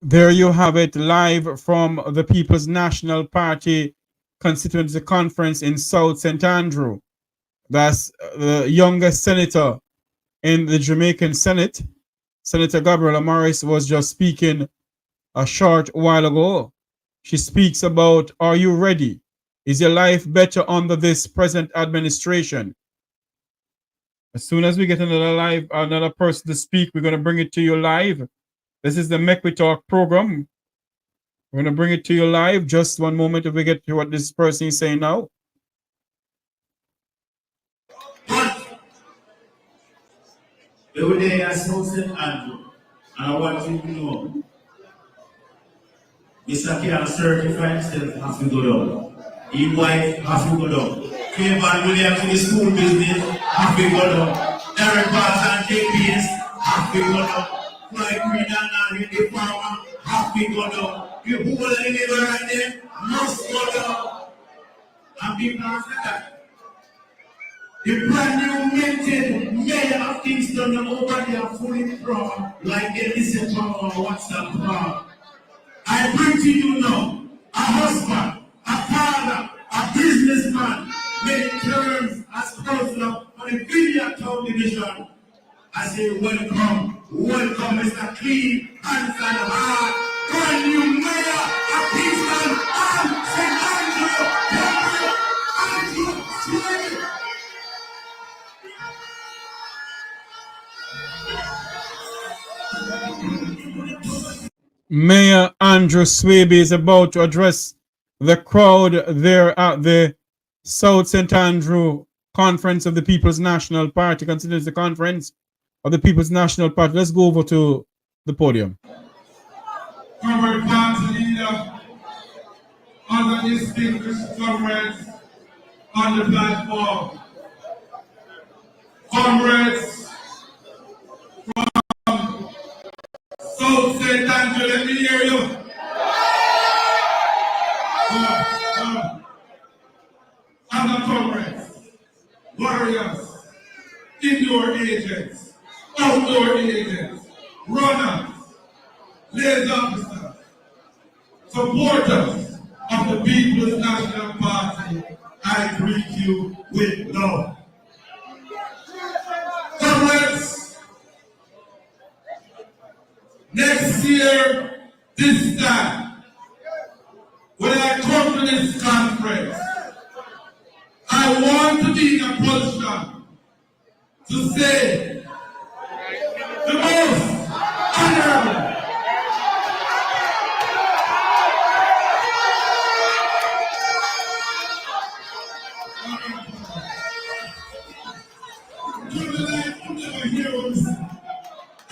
Speaker 2: There you have it, live from the People's National Party Constituency Conference in South St Andrew. That's the youngest senator in the Jamaican Senate. Senator Gabriela Morris was just speaking a short while ago. She speaks about, are you ready? Is your life better under this present administration? As soon as we get another person to speak, we're going to bring it to you live. This is the Mek Wi Talk program. We're going to bring it to you live. Just one moment if we get to what this person is saying now.
Speaker 6: Every day I saw St Andrew, and I want you to know, Mr. K certify himself has to go down. His wife has to go down. Cleveland Williams in the school business has to go down. Derek Barnes and KPS have to go down. Floyd Green and the farmer have to go down. The whole of the neighbor right there must go down. And because of that, the brand new minted mayor of Kingston over there fully proud, like they listen to our WhatsApp call. I bring to you now a husband, a father, a businessman, made terms as president on the Vineyard Town Division. I say, welcome, welcome, Mr. Clean, hands and heart, brand new mayor of Kingston and St Andrew, Andrew,
Speaker 2: Mayor Andrew Swaby is about to address the crowd there at the South St Andrew Conference of the People's National Party, considers the conference of the People's National Party. Let's go over to the podium.
Speaker 6: Former party leader, other distinguished comrades on the platform, comrades from South St Andrew, let me hear you. Other comrades, warriors, indoor agents, outdoor agents, runners, laser officers, supporters of the People's National Party, I greet you with love. Comrades, next year, this time, when I come to this conference, I want to be in a position to say the most honorable,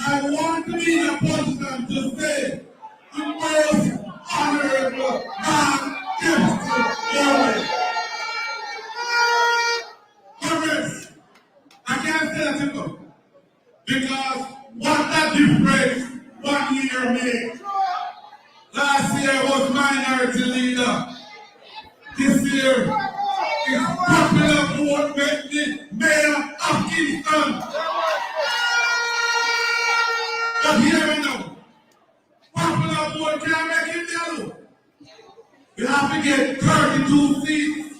Speaker 6: I want to be in a position to say the most honorable man Jefffrey. Congress, I can't say that enough because what that difference 1 year made. Last year was minority leader. This year is popular vote make me mayor of Kingston. But here we know, popular vote can't make him yellow. You have to get 32 seats,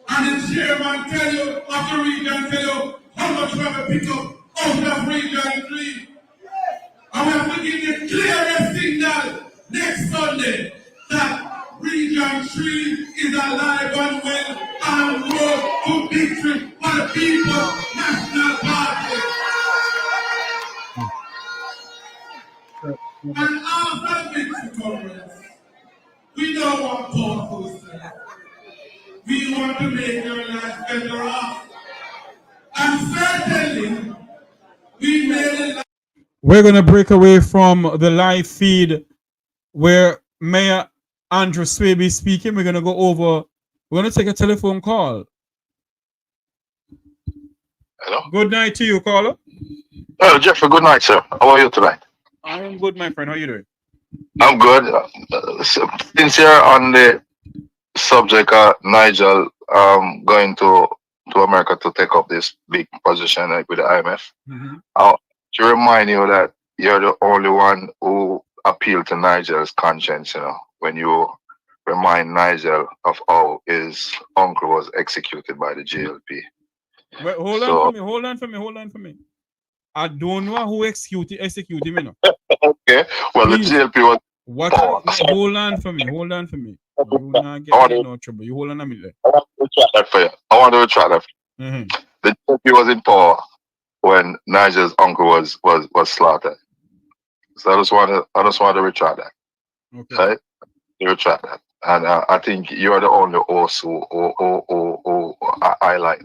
Speaker 6: and the chairman tell you, of the region tell you, how much we have to pick up out of region 3. And we have to give the clearest signal next Sunday that region 3 is alive and well and road to victory for the People's National Party. And after victory conference, we don't want powerful stuff. We want to make your life better off. And certainly, we made it.
Speaker 2: We're going to break away from the live feed where Mayor Andrew Swaby is speaking. We're going to go over, we're going to take a telephone call.
Speaker 8: Hello.
Speaker 2: Good night to you, caller.
Speaker 8: Oh, Jeffrey, good night, sir. How are you tonight?
Speaker 2: I am good, my friend. How are you doing?
Speaker 8: I'm good. Since you're on the subject, Nigel going to America to take up this big position with the IMF, to remind you that you're the only one who appeal to Nigel's conscience, when you remind Nigel of how his uncle was executed by the JLP.
Speaker 2: Wait, hold on for me. I don't know who executed him,
Speaker 8: Okay. Well,
Speaker 2: Please.
Speaker 8: the JLP was.
Speaker 2: Hold on for me. You not get in no trouble. You hold on a minute.
Speaker 8: I want to retract that for you.
Speaker 2: Mm-hmm.
Speaker 8: The JLP was in power when Nigel's uncle was slaughtered. So I just want to retract that.
Speaker 2: Okay.
Speaker 8: Right? You retract that. And I think you're the only host who highlight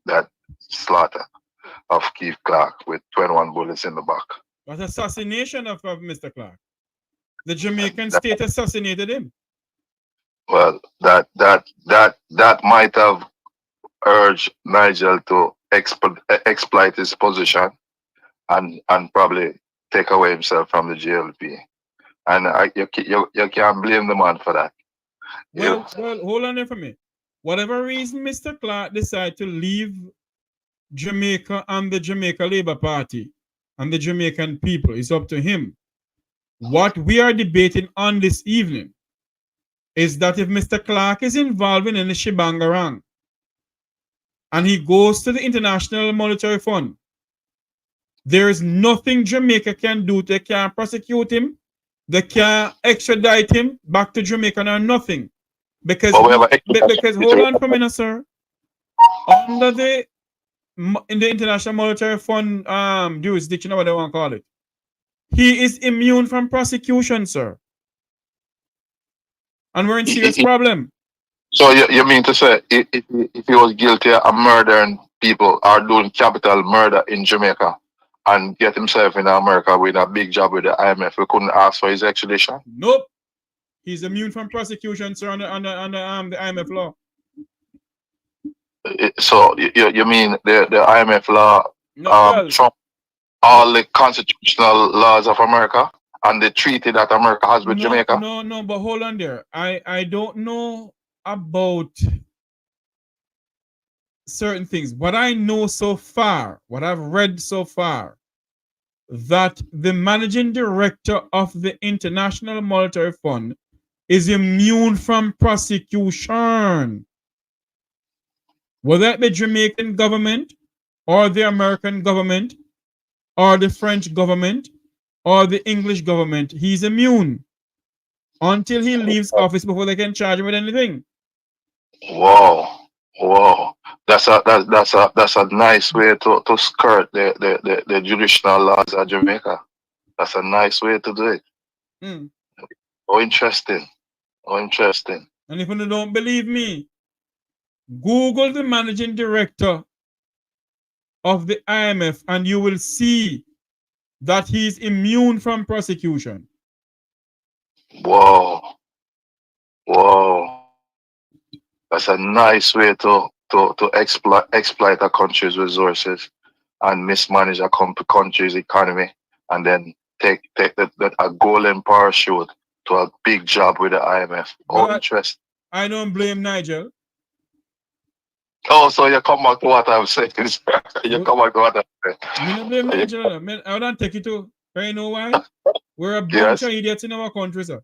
Speaker 8: that slaughter of Keith Clark with 21 bullets in the back.
Speaker 2: But assassination of Mr. Clark. The Jamaican state assassinated him.
Speaker 8: Well, that might have urged Nigel to exploit his position and probably take away himself from the JLP. And you can't blame the man for that.
Speaker 2: Well, hold on there for me. Whatever reason Mr. Clark decided to leave Jamaica and the Jamaica Labour Party and the Jamaican people, it's up to him. What we are debating on this evening is that if Mr. Clark is involved in any shibangarang and he goes to the International Monetary Fund, there is nothing Jamaica can do. They can't prosecute him. They can't extradite him back to Jamaica or nothing. Because hold on for a minute, sir. Under in the International Monetary Fund jurisdiction, or what they want to call it, he is immune from prosecution, sir. And we're in serious problem.
Speaker 8: So you mean to say if he was guilty of murdering people or doing capital murder in Jamaica and get himself in America with a big job with the IMF, we couldn't ask for his extradition?
Speaker 2: Nope. He's immune from prosecution, sir, under the IMF law.
Speaker 8: So you mean the IMF law trump all the constitutional laws of America and the treaty that America has with Jamaica?
Speaker 2: No, but hold on there. I don't know about certain things. What I know so far, what I've read so far, that the managing director of the International Monetary Fund is immune from prosecution. Whether it be Jamaican government or the American government or the French government or the English government, he's immune until he leaves office before they can charge him with anything.
Speaker 8: Whoa. That's a nice way to skirt the judicial laws of Jamaica. That's a nice way to do it. Oh, interesting.
Speaker 2: And if you don't believe me, Google the managing director of the IMF and you will see that he's immune from prosecution.
Speaker 8: Whoa. That's a nice way to exploit a country's resources and mismanage a country's economy and then take a golden parachute to a big job with the IMF. Oh, interesting.
Speaker 2: I don't blame Nigel.
Speaker 8: Oh, so you come back to what I'm saying. You come back to what I'm saying.
Speaker 2: I don't blame Nigel. I don't take it to. You know why? We're a bunch of idiots in our country, sir.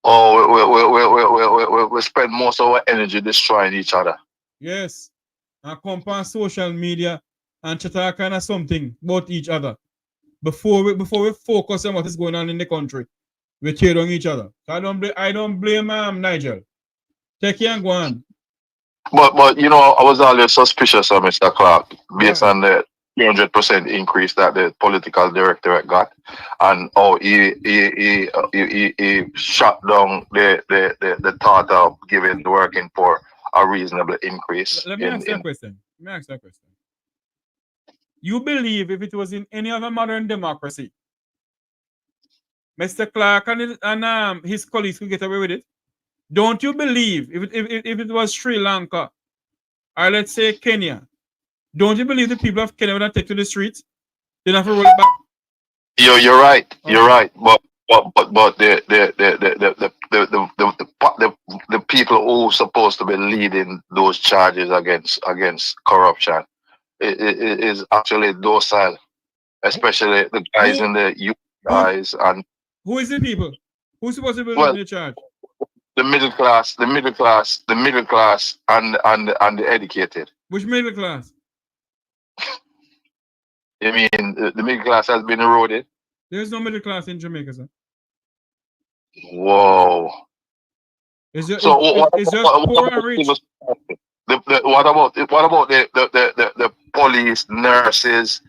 Speaker 8: Oh, we spend most of our energy destroying each other.
Speaker 2: Yes. And come on social media and chat kind of something about each other. Before we focus on what is going on in the country, we tear down each other. So I don't blame Nigel. Take care and go on.
Speaker 8: But I was always suspicious of Mr. Clark based on the 300% increase that the political directorate got, and he shut down the thought of giving the working poor a reasonable increase.
Speaker 2: Let me ask you a question. You believe if it was in any other modern democracy, Mr. Clark and his colleagues could get away with it? Don't you believe if it was Sri Lanka or let's say Kenya, don't you believe the people of Kenya would not take to the streets? They don't have to roll it back.
Speaker 8: You're right.
Speaker 2: Okay.
Speaker 8: You're right. But the people who are supposed to be leading those charges against corruption is actually docile. especially the guys in the youth guys and
Speaker 2: who is the people? Who's supposed to be
Speaker 8: well,
Speaker 2: in the charge?
Speaker 8: the middle class, and the educated.
Speaker 2: Which middle class?
Speaker 8: You mean the middle class has been eroded?
Speaker 2: There's no middle class in Jamaica, sir.
Speaker 8: Whoa.
Speaker 2: It's just,
Speaker 8: So
Speaker 2: it's just poor and rich.
Speaker 8: What about the police, nurses,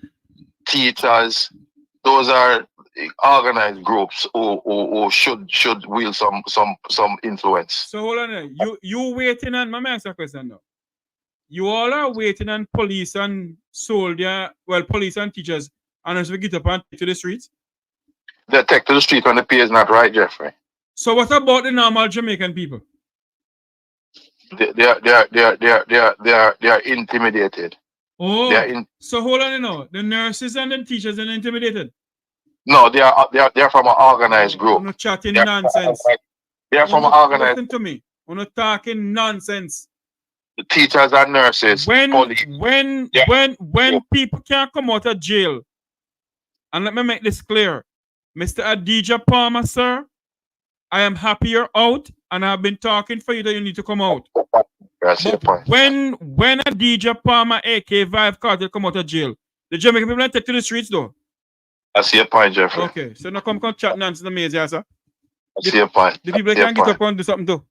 Speaker 8: teachers? Those are organized groups who should wield some influence.
Speaker 2: So hold on there. You waiting on my ask a question now. You all are waiting on police and soldier, well, police and teachers, and as we get up and take to the streets.
Speaker 8: They take to the street when the pay is not right, Jeffrey.
Speaker 2: So what about the normal Jamaican people?
Speaker 8: They are intimidated.
Speaker 2: Oh, so hold on, the nurses and the teachers are intimidated.
Speaker 8: No, they are from an organized group.
Speaker 2: You're not chatting nonsense.
Speaker 8: They are from an organized.
Speaker 2: Listen to me. We're not talking nonsense.
Speaker 8: The teachers and nurses.
Speaker 2: When people can't come out of jail, and let me make this clear, Mr. Adidja Palmer, sir, I am happy you're out, and I've been talking for you that you need to come out. But when Adidja Palmer, aka Vive Cartel, come out of jail, the Jamaican people don't take to the streets, though.
Speaker 8: I see your point, Jeffrey.
Speaker 2: Okay, so now come chat nonsense to me, sir.
Speaker 8: I see your point.
Speaker 2: The people can get up and do something, too.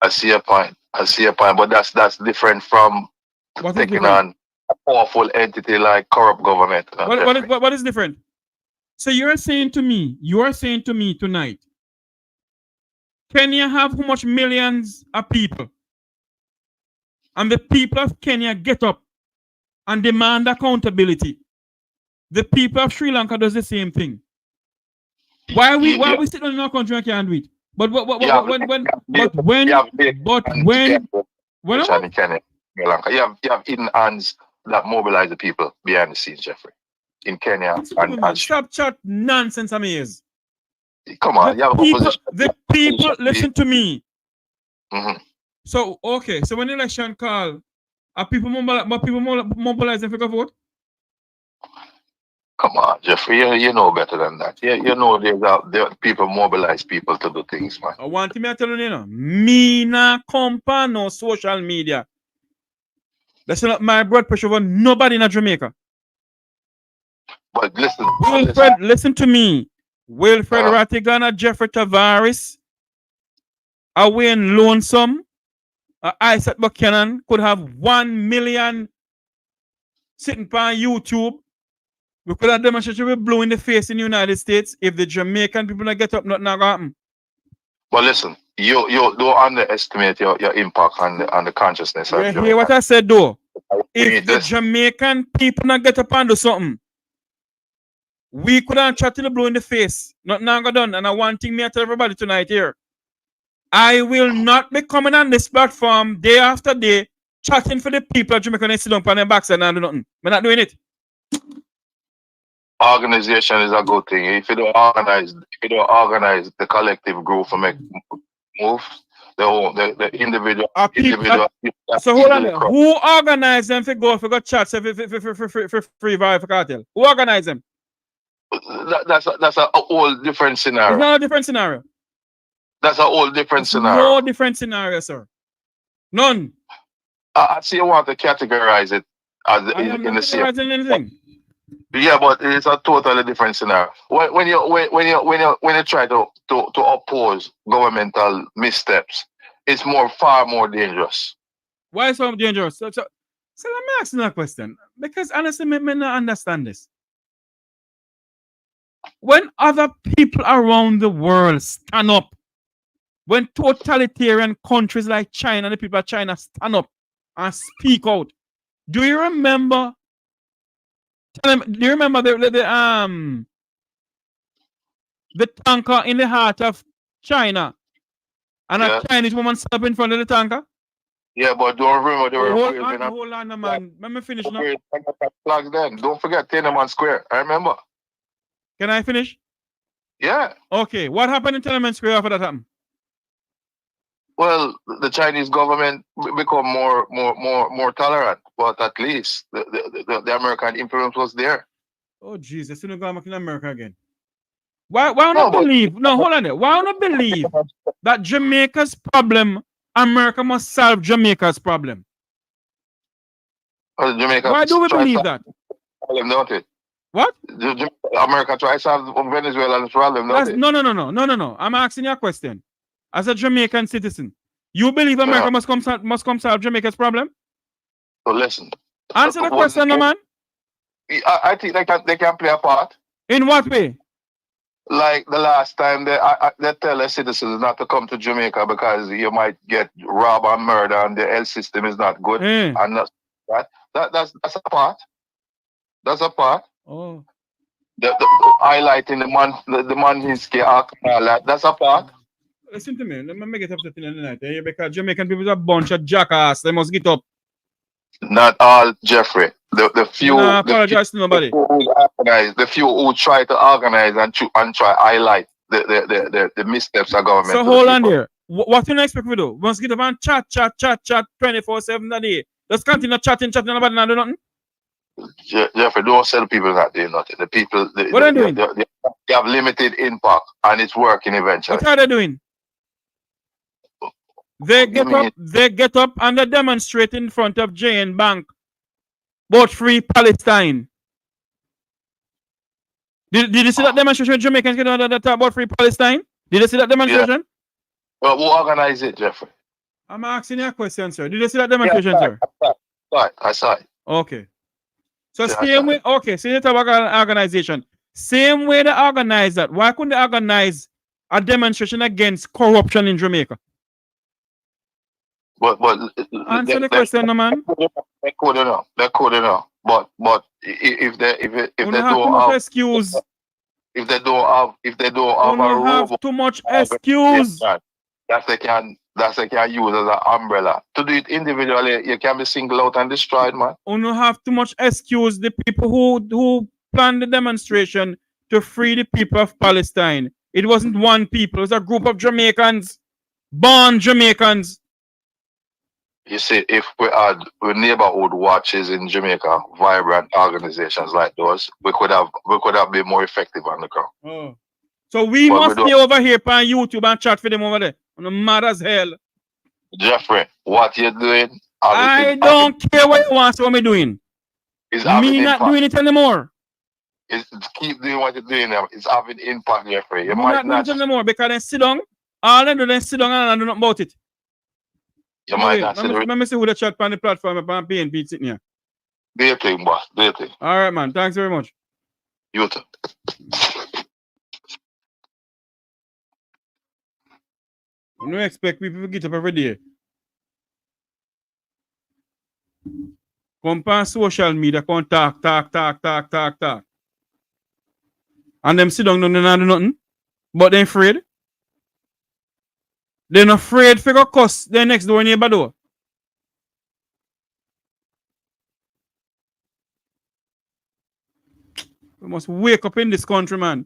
Speaker 8: I see your point. But that's different from taking on a powerful entity like corrupt government.
Speaker 2: What is different? So you are saying to me tonight, Kenya have how much millions of people? And the people of Kenya get up and demand accountability. The people of Sri Lanka does the same thing. Why we sitting in our country and can't do it? But when you
Speaker 8: have hidden hands that mobilize the people behind the scenes, Jeffrey, in Kenya.
Speaker 2: Stop chat nonsense, Amiz.
Speaker 8: Come on,
Speaker 2: the people listen to me.
Speaker 8: Mm-hmm.
Speaker 2: So okay, so when election call, are people mobilizing for the vote?
Speaker 8: Come on, Jeffrey, you know better than that. You know there people mobilize people to do things, man.
Speaker 2: I want me to tell you, me na compa no social media. Listen up, my blood pressure over nobody in Jamaica.
Speaker 8: But listen,
Speaker 2: Wilfred, listen to me. Wilfred Rattigana, Jefffrey Tavares, Wayne Lonesome, Isaac Buchanan could have 1 million sitting on YouTube. We could have demonstrated with blue in the face in the United States if the Jamaican people don't get up, nothing going to happen.
Speaker 8: But listen, you don't underestimate your impact on the consciousness of Jamaica.
Speaker 2: Hear what I said though? If the Jamaican people not get up and do something, we could have chat to the blue in the face. Nothing going to done. And I want thing me to tell everybody tonight here. I will not be coming on this platform day after day chatting for the people of Jamaica and sit down on their backs and not do nothing. We're not doing it.
Speaker 8: Organization is a good thing. If you don't organize the collective group for make move, the individual.
Speaker 2: So hold on. Who organized them for go chats for free Vive Cartel? Who organized them?
Speaker 8: That's a whole different scenario.
Speaker 2: It's not a different scenario.
Speaker 8: That's a whole different scenario.
Speaker 2: No different scenario, sir. None.
Speaker 8: I see you want to categorize it as in the same.
Speaker 2: Anything.
Speaker 8: Yeah, but it's a totally different scenario. When you try to oppose governmental missteps, it's far more dangerous.
Speaker 2: Why so dangerous? So let me ask you a question. Because honestly, I may not understand this. When other people around the world stand up, when totalitarian countries like China, the people of China stand up and speak out, do you remember? Do you remember the tanker in the heart of China, and a Chinese woman stood up in front of the tanker?
Speaker 8: Yeah, but don't remember they were
Speaker 2: hold on, man. Let me finish now.
Speaker 8: Flags then. Don't forget Tiananmen Square. I remember.
Speaker 2: Can I finish?
Speaker 8: Yeah.
Speaker 2: Okay. What happened in Tiananmen Square after that happened?
Speaker 8: Well, the Chinese government become more tolerant, but at least the American influence was there.
Speaker 2: Oh Jesus, you're going back in America again. Why
Speaker 8: No,
Speaker 2: not
Speaker 8: but
Speaker 2: believe? No, hold on there. Why not believe that Jamaica's problem, America must solve Jamaica's problem?
Speaker 8: Jamaica
Speaker 2: Why do we
Speaker 8: try to
Speaker 2: believe
Speaker 8: solve
Speaker 2: that?
Speaker 8: the problem, don't it?
Speaker 2: What?
Speaker 8: America try to solve Venezuela's problem, don't
Speaker 2: That's
Speaker 8: it?
Speaker 2: no. I'm asking you a question. As a Jamaican citizen, you believe America must come solve Jamaica's problem?
Speaker 8: So listen.
Speaker 2: Answer the question, no man.
Speaker 8: I think they can play a part.
Speaker 2: In what way?
Speaker 8: Like the last time they tell their citizens not to come to Jamaica because you might get robbed and murdered and the health system is not good. And that's a part. That's a part.
Speaker 2: Oh.
Speaker 8: The highlighting the man history arc and all that. That's a part.
Speaker 2: Listen to me. Let me get upset in the night. Because Jamaican people are a bunch of jackass. They must get up.
Speaker 8: Not all, Jeffrey. The few.
Speaker 2: No, apologize to nobody.
Speaker 8: The few who try to organize and try highlight the missteps of government.
Speaker 2: So hold on there. What do you expect we do? We must get up and chat 24/7 a day. Let's continue chatting, nobody not do nothing.
Speaker 8: Jeffrey, don't sell people not doing nothing. The people
Speaker 2: what are they doing?
Speaker 8: They have limited impact and it's working eventually.
Speaker 2: What are they doing? They get up and they demonstrate in front of JN Bank about free Palestine. Did you see that demonstration Jamaicans get on that about free Palestine? Did you see that demonstration?
Speaker 8: Yeah. Well, who organized it, Jeffrey?
Speaker 2: I'm asking you a question, sir. Did you see that demonstration, sir?
Speaker 8: I saw it.
Speaker 2: Okay. So same way, okay, so you talk about organization. Same way they organize that. Why couldn't they organize a demonstration against corruption in Jamaica?
Speaker 8: But
Speaker 2: answer the question, no man.
Speaker 8: They couldn't know. But if they don't have
Speaker 2: excuse.
Speaker 8: If they don't have
Speaker 2: too much excuse.
Speaker 8: That they can use as an umbrella. To do it individually, you can be singled out and destroyed, man.
Speaker 2: You don't have too much excuse. The people who planned the demonstration to free the people of Palestine. It wasn't one people, it was a group of Jamaicans, born Jamaicans.
Speaker 8: You see, if we had neighborhood watches in Jamaica, vibrant organizations like those, we could have been more effective on the ground.
Speaker 2: Oh. So we must be over here on YouTube and chat for them over there. I'm mad as hell.
Speaker 8: Jeffrey, what you're doing?
Speaker 2: I don't care what you want, so what I'm doing. Me not doing it anymore.
Speaker 8: Keep doing what you're doing now. It's having impact, Jeffrey. You
Speaker 2: might not doing it anymore because they sit down. All they do, they sit down and do nothing about it.
Speaker 8: You might not
Speaker 2: let me see who the chat on the platform upon PNP sitting here.
Speaker 8: Do your thing, boss. Do your thing.
Speaker 2: All right, man. Thanks very much.
Speaker 8: You too.
Speaker 2: I don't expect people to get up every day. Come on social media, come talk. And them sit down and they not do nothing. But they're afraid. They're not afraid to go cuss their next door neighbor door. We must wake up in this country, man.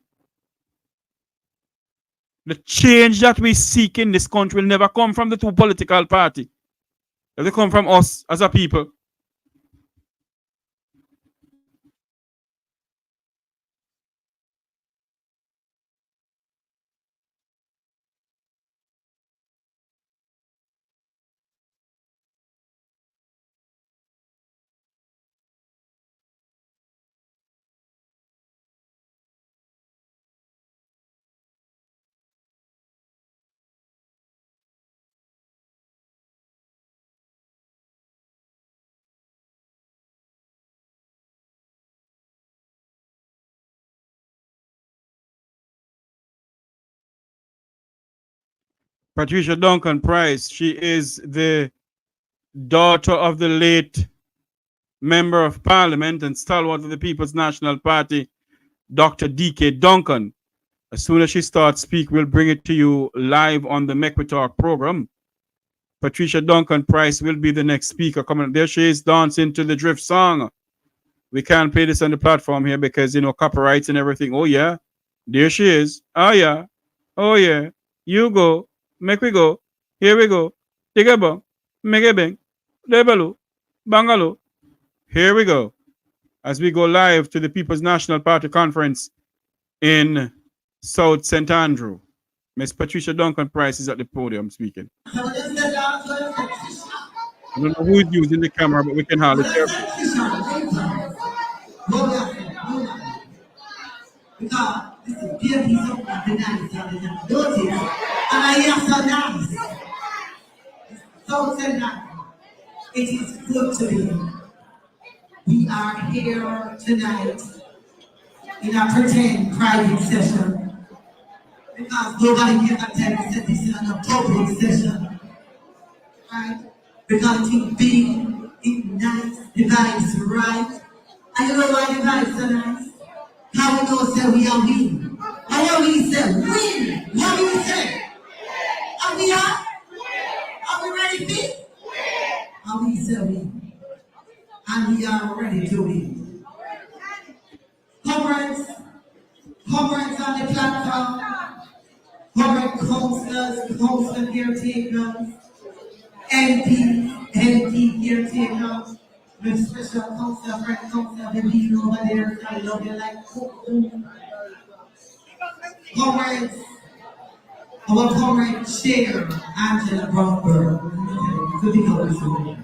Speaker 2: The change that we seek in this country will never come from the two political parties. It will come from us as a people. Patricia Duncan Price, she is the daughter of the late Member of Parliament and stalwart of the People's National Party, Dr. D.K. Duncan. As soon as she starts speak, we'll bring it to you live on the Mek Wi Talk program. Patricia Duncan Price will be the next speaker coming. There she is dancing to the drift song. We can't play this on the platform here because, copyrights and everything. Oh, yeah. There she is. Oh, yeah. Oh, yeah. You go. Make we go. Here we go. Tigaba. Make a bang. Lebalo. Bangalo. Here we go. as we go live to the People's National Party Conference in South St Andrew. Miss Patricia Duncan Price is at the podium speaking. I don't know who is using the camera, but we can hardly hear it.
Speaker 9: Because this is PNP something I've been nice, and I am so nice. So tonight, it is good to be here. We are here tonight in a pretend private session because nobody can attend that this is an public session, right? Because it's big, it's nice, the vibes right. And you know why the vibes are nice? How we know say we are win? How we say win? What do we say? Are we are? Are we ready to win? How we say win? And we are ready to win. Comrades on the platform, comrade councillors, council caretakers, MP caretakers, with special council, friend council, the being over there, I love you like cocoa. Comrades, our comrade chair, Angela Brownberg. Good to go with you.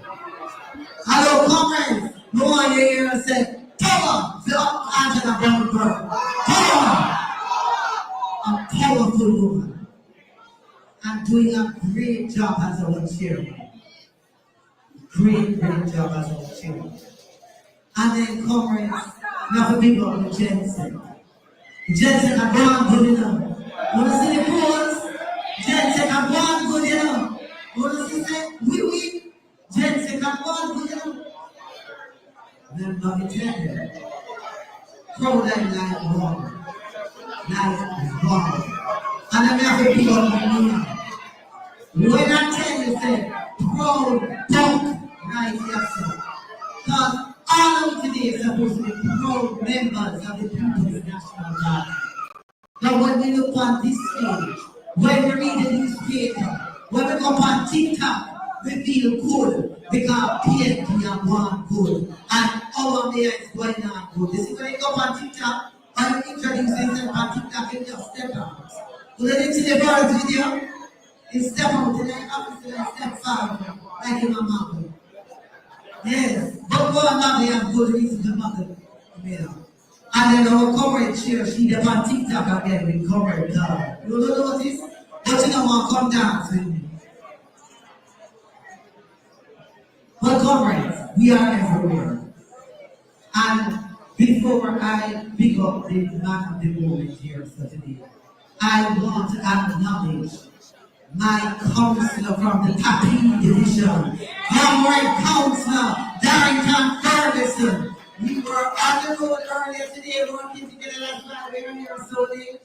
Speaker 9: Hello, comrades. No one here said, power to Angela Brownberg. Power! A powerful woman. And doing a great job as our chairman. Great job as our chairman. And then comrades, now for people on the Jensen. Jensen, I'm gone good enough. You want to see the pros? Jensen, I'm gone good enough. You want to see that? We. Jensen, I'm gone good enough. Then not intended. Throw that like water. Like water. And then have people on the knee. When I tell you, say, proud punk, right, yes, sir. Because all of today is supposed to be proud members of the People's National Party. Now, when we look on this stage, when we read the newspaper, when we go on TikTok, we feel good because PNP are one good and our mayor is going on good. You see, when you go on TikTok, and you introduce yourself on TikTok, you just step out. So let him see the first video. You step out and then obviously step forward like in my mother. Yes, but go on now, they have good reason to mother. Yeah. And then our comrade chair, she did on TikTok again with comrade God. You don't notice? But you don't want to come dance with me. But comrades, we are everywhere. And before I pick up the man of the moment here for today, I want to acknowledge my counselor from the Apathy division, comrade councillor Darrington Ferguson. We were on the road earlier today, working together last night, we were here so late.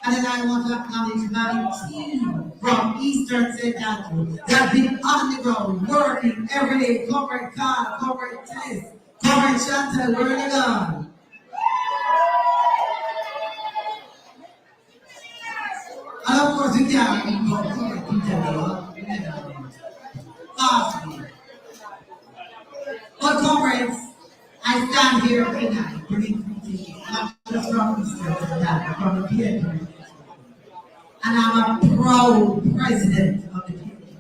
Speaker 9: And then I want to acknowledge my team from Eastern St Andrew that have been on the ground, working every day. Comrade Carl, comrade Tess, comrade Chantal, where are they gone? And of course, we can't go comrade Peter, but comrades, I stand here tonight bringing greetings, not just from Eastern St Andrew, from the PNP. And I'm a proud president of the PNP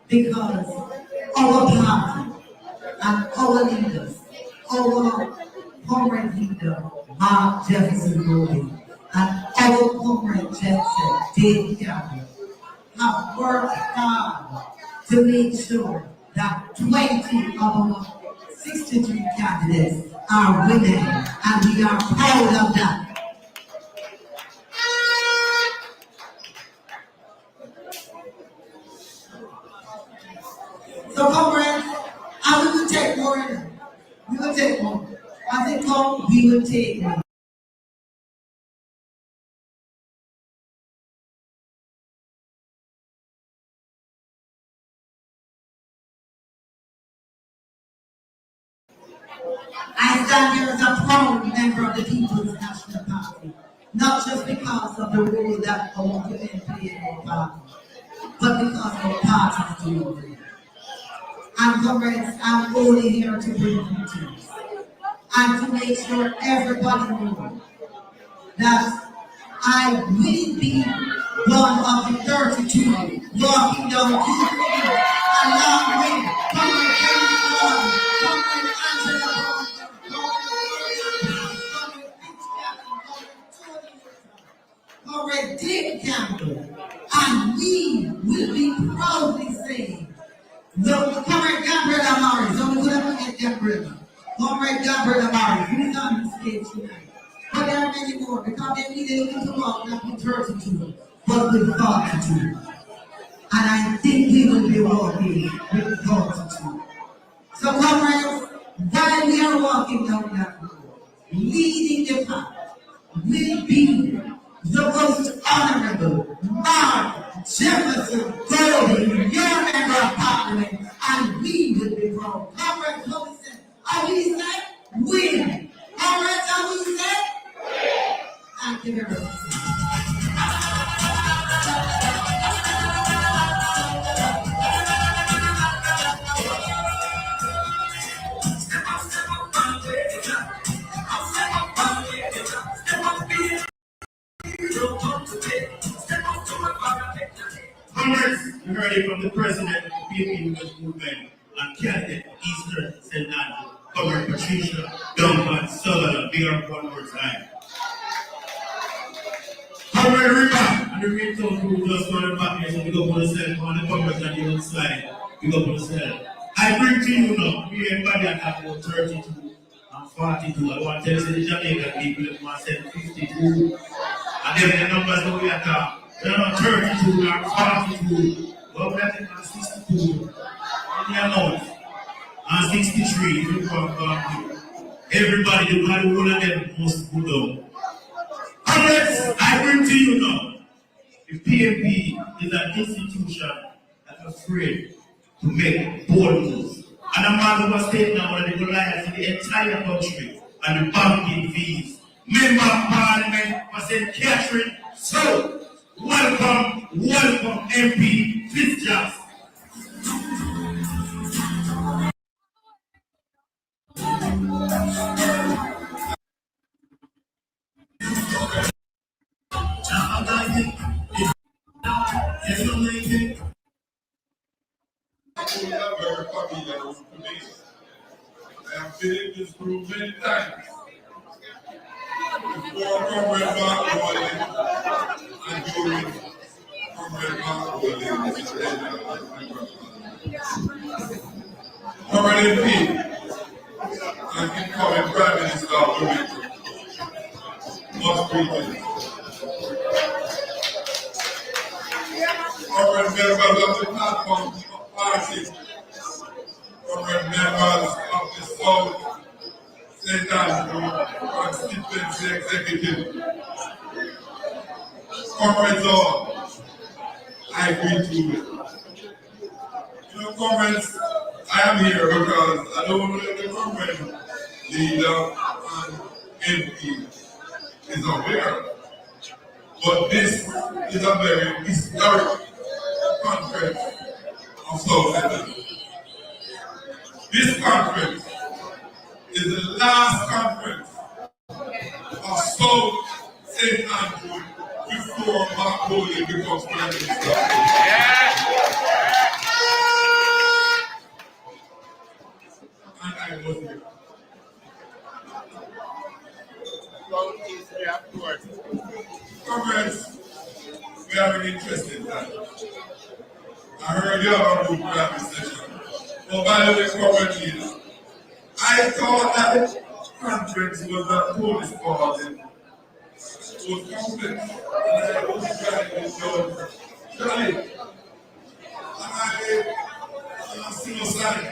Speaker 9: because our party and our leaders, our comrade leader, Mark Jeffery, and our comrade Jensen, Dave Campbell, have worked hard to make sure that 20 of our 63 candidates are winning, and we are proud of that. So comrades, and we will take more. We will take more. As they come, we will take more. I stand here as a proud member of the People's National Party, not just because of the role that our women play in our party, but because our party is doing it. And comrades, I'm only here to bring greetings. and to make sure everybody knows that I will be one of the 32 walking down Q Street along with Comrade Kevin Long, Comrade Angela Brown, Comrade Dick Campbell, and we will be proudly saying, look, Comrade Gabriel Amari, so we could have forget Gabriel. Comrade Gabriel Amari, who is on the stage tonight. But there are many more, because they need to walk not with 32, but with 42. And I think we will be walking with 42. So comrades, while we are walking down that road, leading the path will be the most honorable Mark Jefferson Golding, your member of parliament, and we will be proud. Comrades, what we said? Are we said? Win. Comrades, are we said? Thank you very much.
Speaker 10: Comrades, we heard it from the president of the PNP movement and candidate Eastern St Andrew, Comrade Patricia Duncan Sutherland. Big up one more time. Comrade River and the ringtone crew just for the back here, so we go for the cell on the comrades on the outside. We go for the cell. I bring to you now, me and Buddy are about 32 and 42. I want to tell you the Jamaican people that want to say 52. And then the numbers that we are talking. We are not 32, we are 42. But we are taking 62 in the amount. And 63 if you come back. Everybody, the one of them must go down. Comrades, I bring to you now, the PNP is an institution that's afraid to make bold moves. And a man who was taking now the reliance in the entire country and the banking fees. Member of Parliament for St Catherine. So, welcome MP Fitzgerald.
Speaker 6: We are very familiar with police. I have been in this room many times. Before Comrade Mark Rowling and during Comrade Mark Rowling. Comrade MP and incoming Prime Minister of Jamaica. Most greetings. Comrade members of the platform party, Comrade members of the South St Andrew Constituency Executive, Comrades all, I greet you. You know, comrades, I am here because I don't know if the comrade leader and MP is aware, but this is a very historic conference of South Andrew. This conference is the last conference of South St Andrew before Mark Rowling becomes Prime Minister. And I was here. Comrades, we have an interesting time. I heard the other group have this session. But by the way, comrade leader, I thought that the conference was a police party. It was complex. And I was trying to show Charlie. And I see no sign.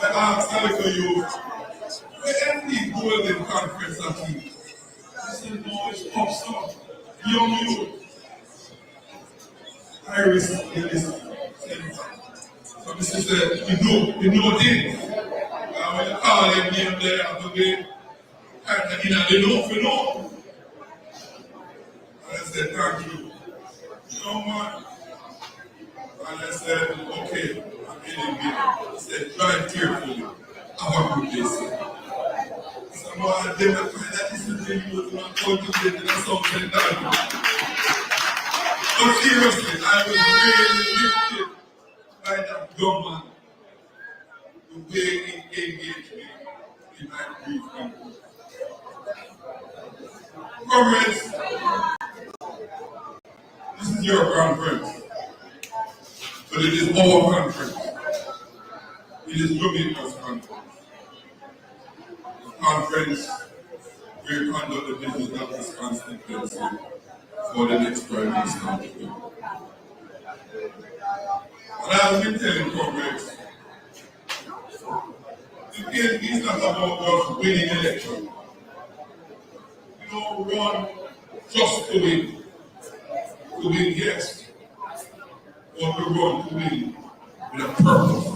Speaker 6: I asked Calico youth, where the golden conference at you? I said, no, it's pop star. Young youth. Iris in this center. So this is you know things. When you call them name there, have to be kind of they know. And I said, thank you. You know what? And I said, okay, I'm in it. I said, drive carefully. Have a good day, sir.
Speaker 10: But they will find that this is the youth who are cultivated and something that. But seriously, I was really lifted by that young man. The way he engaged me in my grief. Comrades, this is your conference, but it is our conference. It is Jamaica's conference. A conference where we conduct the business of this constituency for the next Prime Minister. And I've been telling comrades, the PNP is not about just winning election. You don't run just to win. To win, yes, but we run to win with a purpose.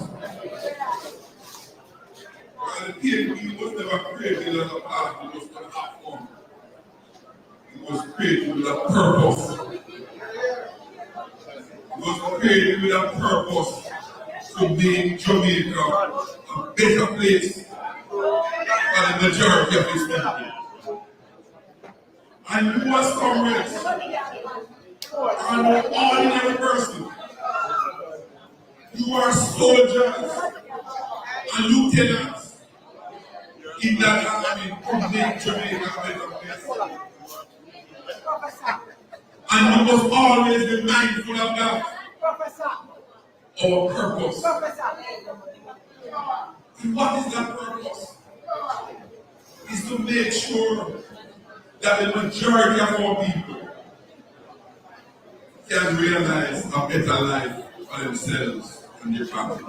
Speaker 10: And the PNP was never created as a party just to have fun. It was created with a purpose. It was created with a purpose to make Jamaica a better place for the majority of its people. And you as comrades are no ordinary person. You are soldiers and lieutenants in that army to make Jamaica a better place. And we must always be mindful of that. Our purpose. And what is that purpose? Is to make sure that the majority of our people can realize a better life for themselves and their family.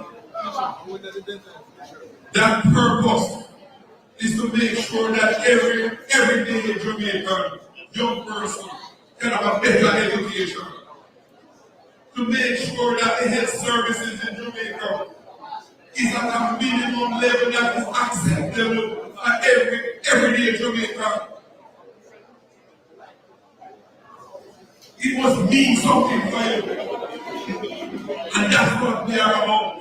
Speaker 10: That purpose is to make sure that everyday Jamaican young person can have a better education. To make sure that the health services in Jamaica is at a minimum level that is acceptable for everyday Jamaican. It must mean something for you. And that's what we are about.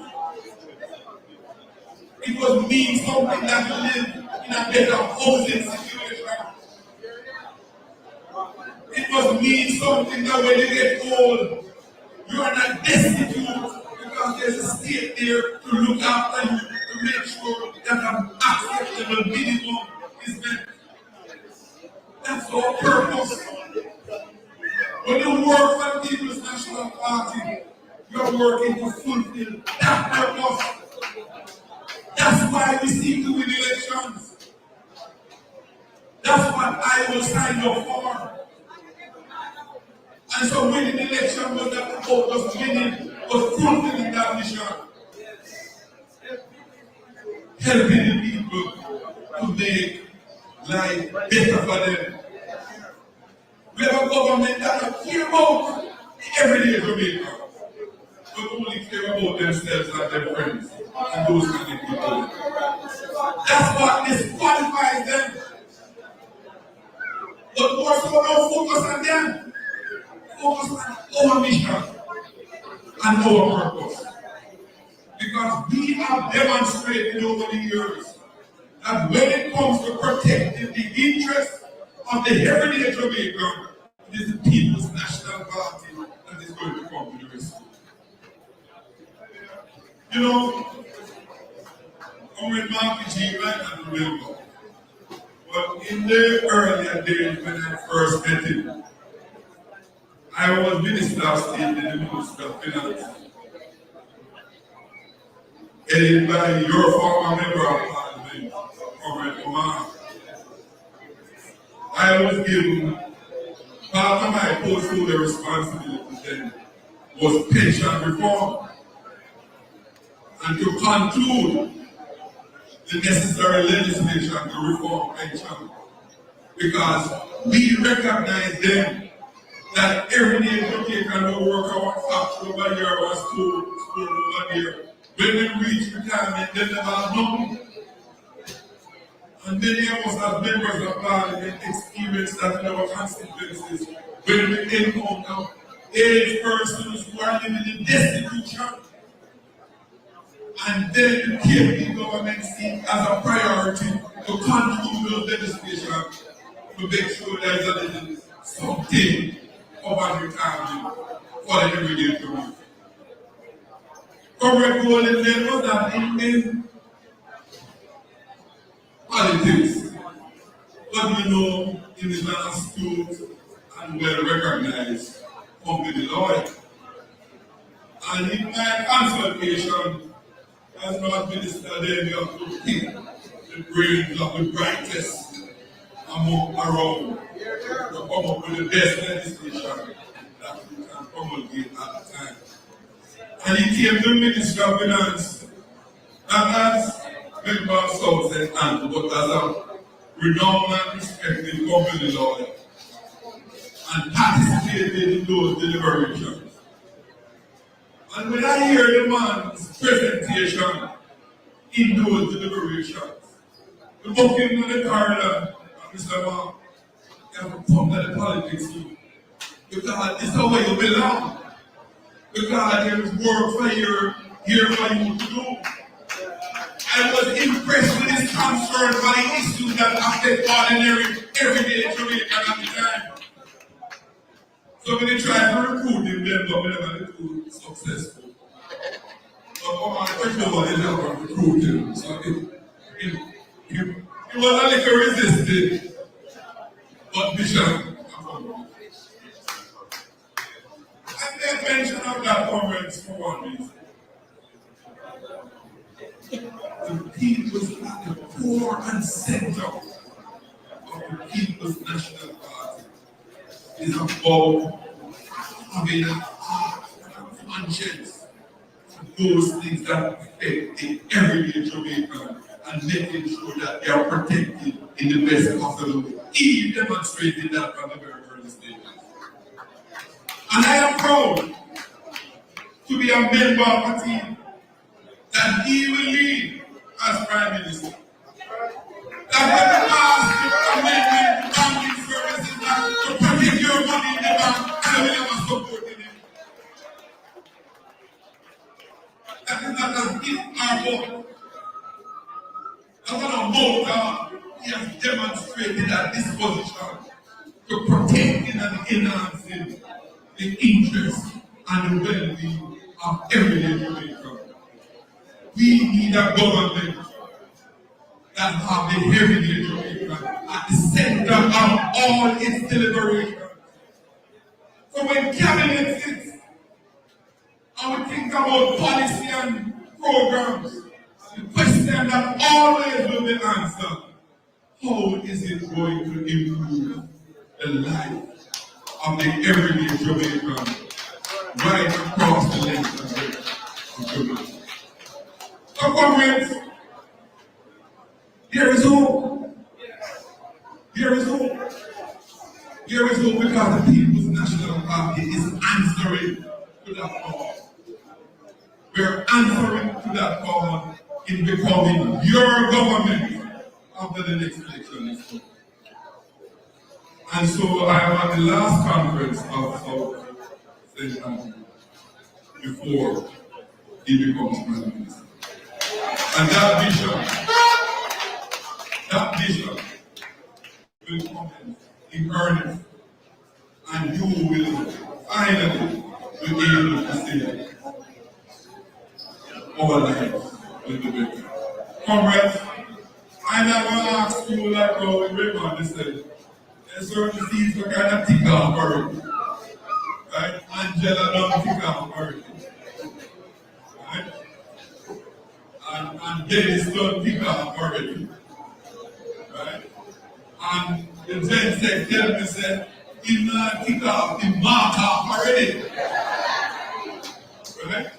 Speaker 10: It must mean something that you live in a better housing situation. It must mean something that when you get old, you are not destitute because there's a state there to look after you, to make sure that an acceptable minimum is met. That's our purpose. When you work for the People's National Party, you're working to fulfill that purpose. That's why we seek to win elections. That's what I will sign up for. And so winning the election was not about just winning, but fulfilling that mission. Helping the people to make life better for them. We have a government that don't care about everyday Jamaica, but only care about themselves and their friends and those kind of people. That's what disqualifies them. But more so don't focus on them. Focus on our mission and our purpose. Because we have demonstrated over the years that when it comes to protecting the interests of the everyday Jamaican, it is the People's National Party that is going to come to the rescue. You know, Comrade Marky G might not remember, but in the earlier days when I first met him, I was Minister of State in the Ministry of Finance, headed by your former member of Parliament, Comrade Omar. I was given part of my portfolio responsibility then was pension reform and to conclude the necessary legislation to reform pension, because we recognize then that every day Jamaican will work our factory over here or school over here. When we reach retirement, they never have nothing. And many of us as members of Parliament experience that in our constituencies when we encounter aged persons who are living in destitution. And then the PNP government see it as a priority to contribute those legislation to make sure there is a little something about retirement for the everyday community. Correct goal in there was that in politics, but we know it is an astute and well recognized company lawyer. And in my consultation as North Minister, then you have to pick the brains of the brightest among around to come up with the best legislation that we can promulgate at the time. And he came to Minister of Finance, not as member of South St Andrew, but as a renowned and respected company lawyer, and participated in those deliberations. And when I hear the man's presentation in those deliberations, the booking of the coroner, Mr. Mark, you have to come to the politics too. Because this is where you belong. Because there is work for you here for you to do. I was impressed with his concern for the issues that affect ordinary, everyday Jamaican at the time. So when they tried to recruit him, then but we never recruit successful. But I think nobody never recruit him. So he was a little resistant. But Bishop, I made mention of that conference for one reason. The people's at the core and center of the People's National Party is about having a heart and a conscience for those things that affect the everyday Jamaican and making sure that they are protected in the best possible way. He demonstrated that from the very early stages. And I am proud to be a member of a team that he will lead as Prime Minister. That when the past amendment to banking services that to protect your money in the bank, I will never support it. That is not as if our vote. That's not a vote. He has demonstrated that disposition to protecting and enhancing the interests and the well-being of everyday Jamaica. We need a government that have the everyday Jamaica at the center of all its deliberations. So when cabinet sits and we think about policy and programs, the question that always will be answered, how is it going to improve the life of the everyday Jamaican right across the length of Jamaica? So, comrades, there is hope. There is hope. There is hope because the People's National Party is answering to that call. We are answering to that call in becoming your government after the next election is over. And so I am at the last conference of South St Andrew before he becomes Prime Minister. And that vision will come in earnest, and you will finally be able to say our lives will be better. Comrades, I never asked you like how Raymond said, there's certain things that kind of tick off already. Right? Angela don't tick off already. Right? And Dennis don't tick off already. Right? And the Gen said, tell me, said, he not tick off, he mark off already. Right?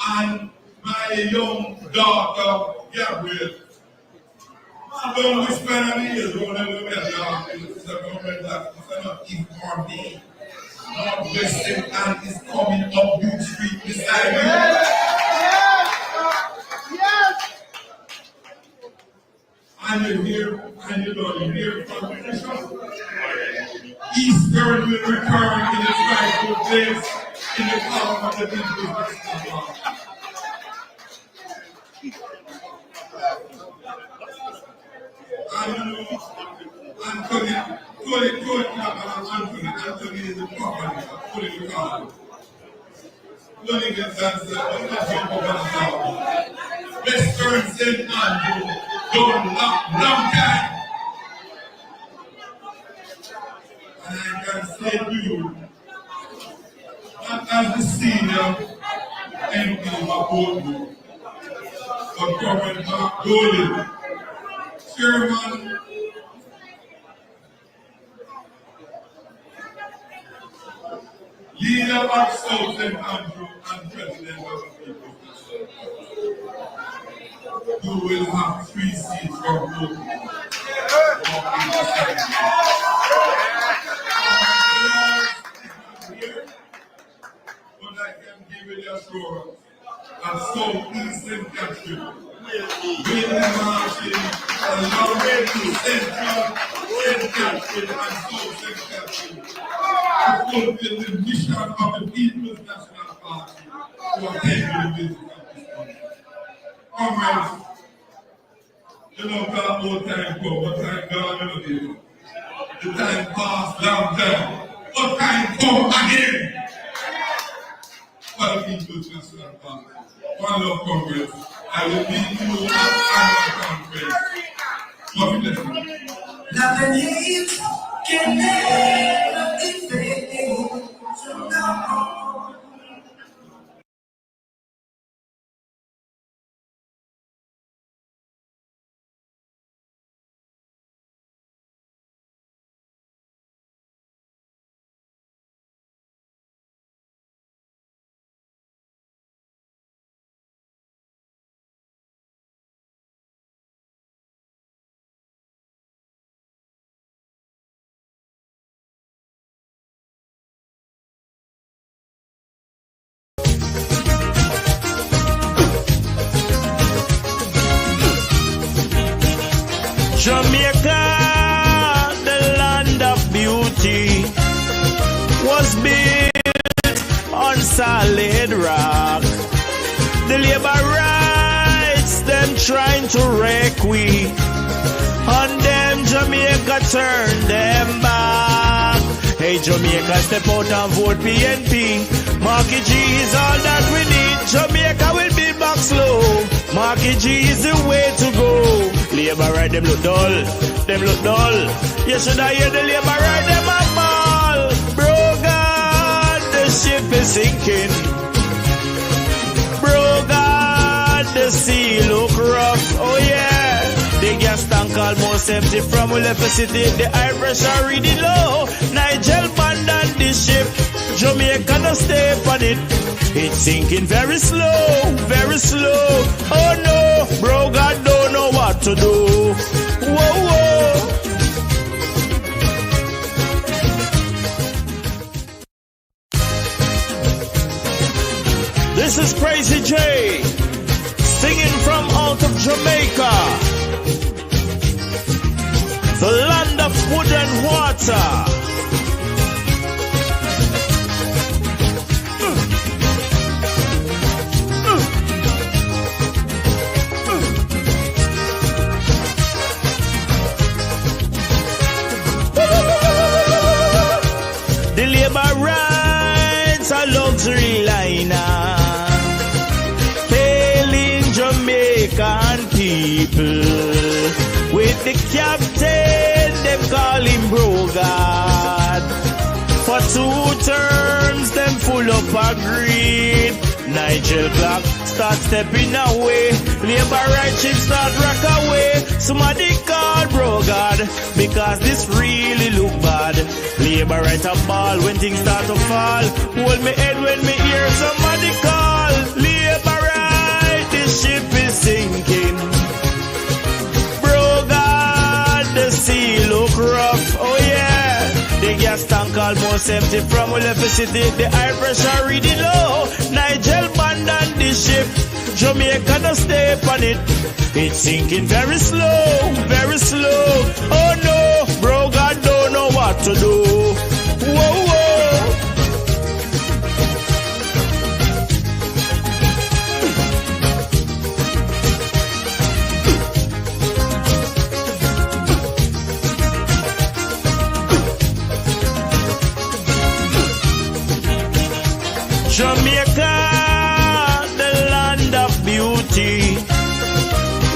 Speaker 10: And my young daughter, Gabriel, I don't know which kind of years going to look at that. It's a government that is not informed me. Northwest St Anne is coming up New Street beside you. Yes. And you hear, and you know, you hear from Bishop. Eastern will return in its rightful place in the power of the People's National Party.
Speaker 6: Anthony is the property. Put it in the car. Running against that, let's jump up on the top. Western St Andrew, done long time. And I can say to you, not as the senior MP of Boardroom, but Government Mark Dolan, Chairman, leader of South St Andrew and President of the people. You will have 3 seats for voting. But I can give you the assurance that Southeast St Catherine will be marching along with Central St Catherine and South St Catherine to fulfill the mission of the People's National Party to attend the visit of this country. Comrades, you know, talk about time go, but time gone, you know, the time passed long time, but time come again. For the People's National Party. One love, comrades. I will meet you at the conference. Love you, blessing.
Speaker 9: That the needs can never be fading. So now.
Speaker 1: Jamaica, the land of beauty, was built on solid rock. The labor rights, them trying to wreck we. On them, Jamaica turn them back. Hey, Jamaica, step out and vote PNP. Marky G is all that we need. Jamaica will be back slow. Marky G is the way to go. Labor right, them look dull. Them look dull. You should have heard the labor right, them a ball. Bro, God, the ship is sinking. Bro, God, the sea look rough. Oh, yeah. The gas tank almost empty from we left the city. The high pressure really low. Nigel abandoned the ship. Jamaica no stay on it. It's sinking very slow, very slow. Oh no, bro, God don't know what to do. Whoa, whoa. This is Crazy J, singing from out of Jamaica, the land of wood and water. The labor rights a luxury liner, hailing Jamaican people. With the captain, them call him Bro God. For 2 terms, them full up of greed. Nigel Clark start stepping away. Labor rights ship start rock away. Somebody call Bro God, because this really look bad. Labor right a ball when things start to fall. Hold me head when me hear somebody call. Labor right, this ship is sinking. Bro God, the sea look rough. Oh yeah. The gas tank almost empty from we left the city. The high pressure really low. Nigel abandoned the ship. Jamaica no stay on it. It's sinking very slow, very slow. Oh no, bro, God don't know what to do. Whoa, whoa. society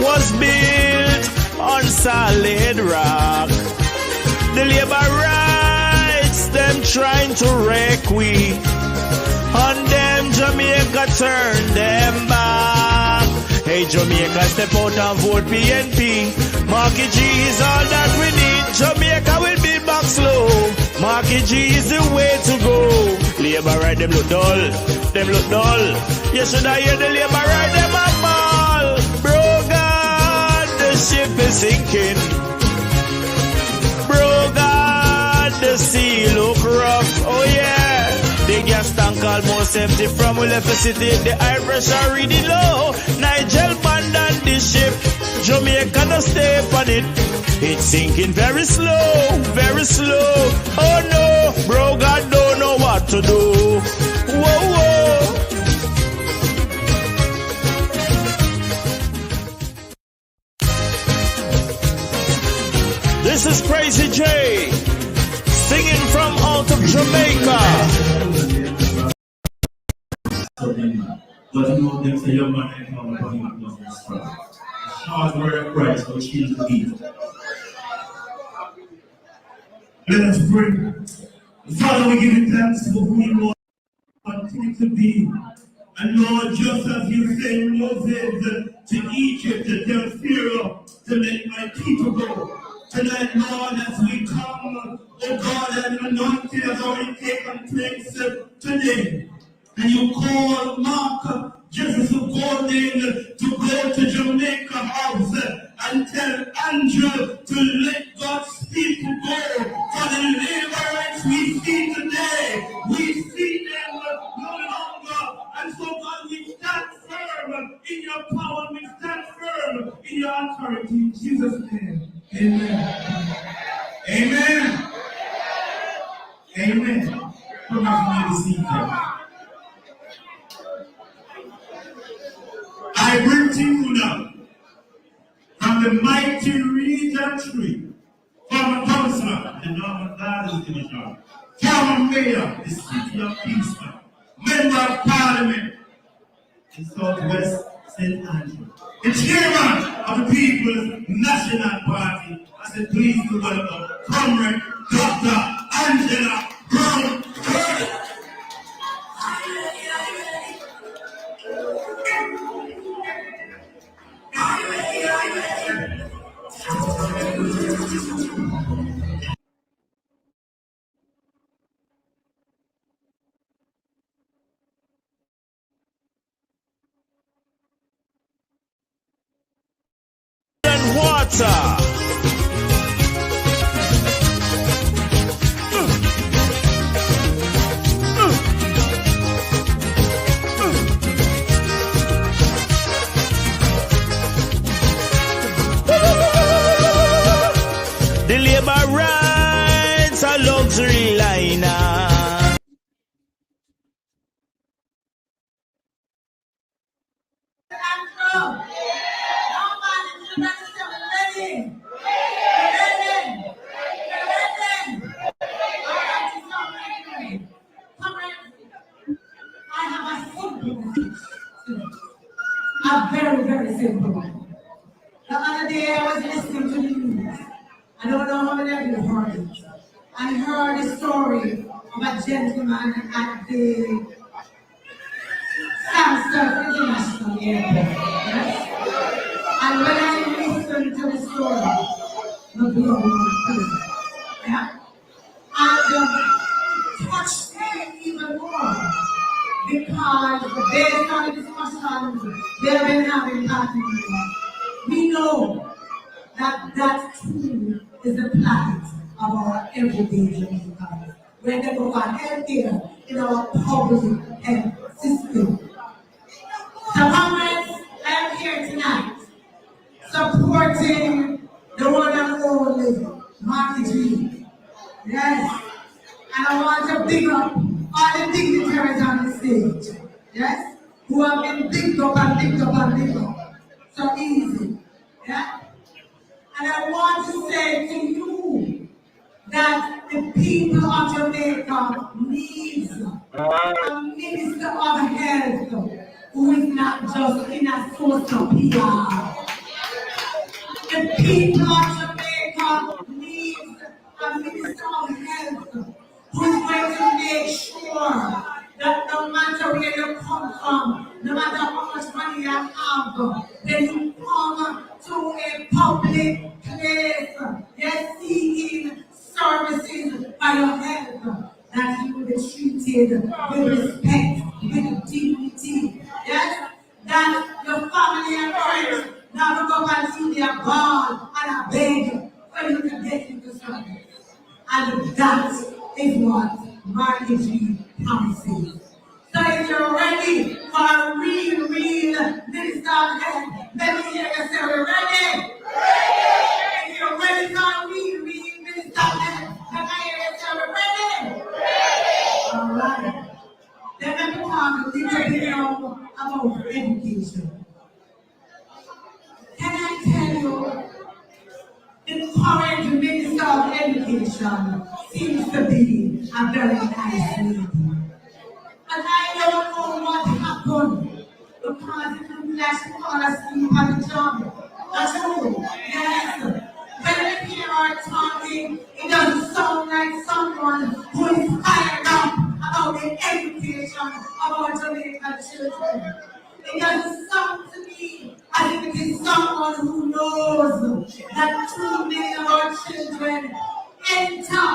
Speaker 1: was built on solid rock. The labor rights, them trying to wreck we. On them, Jamaica turn them back. Hey, Jamaica, step out and vote PNP. Marky G is all that we need. Jamaica will be back slow. Marky G is the way to go. Labor right, them look dull. Them look dull. You should have heard the labor right, them a ball. Bro, God, the ship is sinking. Bro, God, the sea look rough. Oh, yeah. The gas tank almost empty from we left the city. The high pressure really low. Nigel abandoned the ship. Jamaica no stay on it. It's sinking very slow, very slow. Oh no, bro, God don't know what to do. Whoa, whoa. This is Crazy J, singing from out of Jamaica.
Speaker 10: But you know, them say your man ain't come upon you because they're strong. Hard word of Christ will change the beat. Let us pray. Father, we give you thanks for who you are continue to be. And Lord, just as you sent Moses to Egypt to tell Pharaoh to let my people go. Tonight, Lord, as we come, oh God, an anointing has already taken place today. And you call Mark, Jeffery Gordon, to go to Jamaica House and tell Andrew to let God's people go. For the laborers we see today, we see them no longer. And so God, we stand firm in your power, we stand firm in your authority. In Jesus' name, amen. Amen. Amen. Come back to the seat. I bring to you now, from the mighty region tree, former councillor, the Northern Gardens Division, former mayor, the city of Kingston, member of parliament in Southwest St Andrew, the chairman of the People's National Party. I said, please to welcome Comrade Dr. Angela Brown.
Speaker 1: Water. The labor rights are luxury liner.
Speaker 9: I have a simple message today. A very, very simple one. The other day I was listening to the news. I don't know how many of you heard it. I heard the story of a gentleman at the St Andrew International Airport. Yes? And when I listened to the story, the blood was crazy. Yeah? And touched me even more. Because based on the discussions they have been having partly, we know that that too is the plight of our everyday Jamaicans. When they go on healthcare in our public health system. So comrades, I am here tonight supporting the one and only Marky G. Yes. And I want to big up all the dignitaries on the stage, yes, who have been picked up and picked up and picked up so easy, yeah. And I want to say to you that the people of Jamaica needs a minister of health who is not just in a social PR. The people of Jamaica need a minister of health who is going to make sure that no matter where you come from, no matter how much money you have, when you come to a public place, you're seeking services by your health, that you will be treated with respect, with dignity. Yes? That your family and friends now go and see their God and a beg for you to get into service. And that is what marriage promises. So if you're ready for a real minister of health, let me hear you say, we're ready. If you're ready for a real minister of health, let me hear you say, we're ready. All right. Then let me talk a little bit now about education. Can I tell you, the current Minister of Education seems to be a very nice lady. And I don't know what happened because it looked like she fall asleep at the job. That's true. Yes. When I hear her talking, it doesn't sound like someone who is fired up about the education of our Jamaican children. It doesn't sound to me as if it is someone who knows that too many of our children enter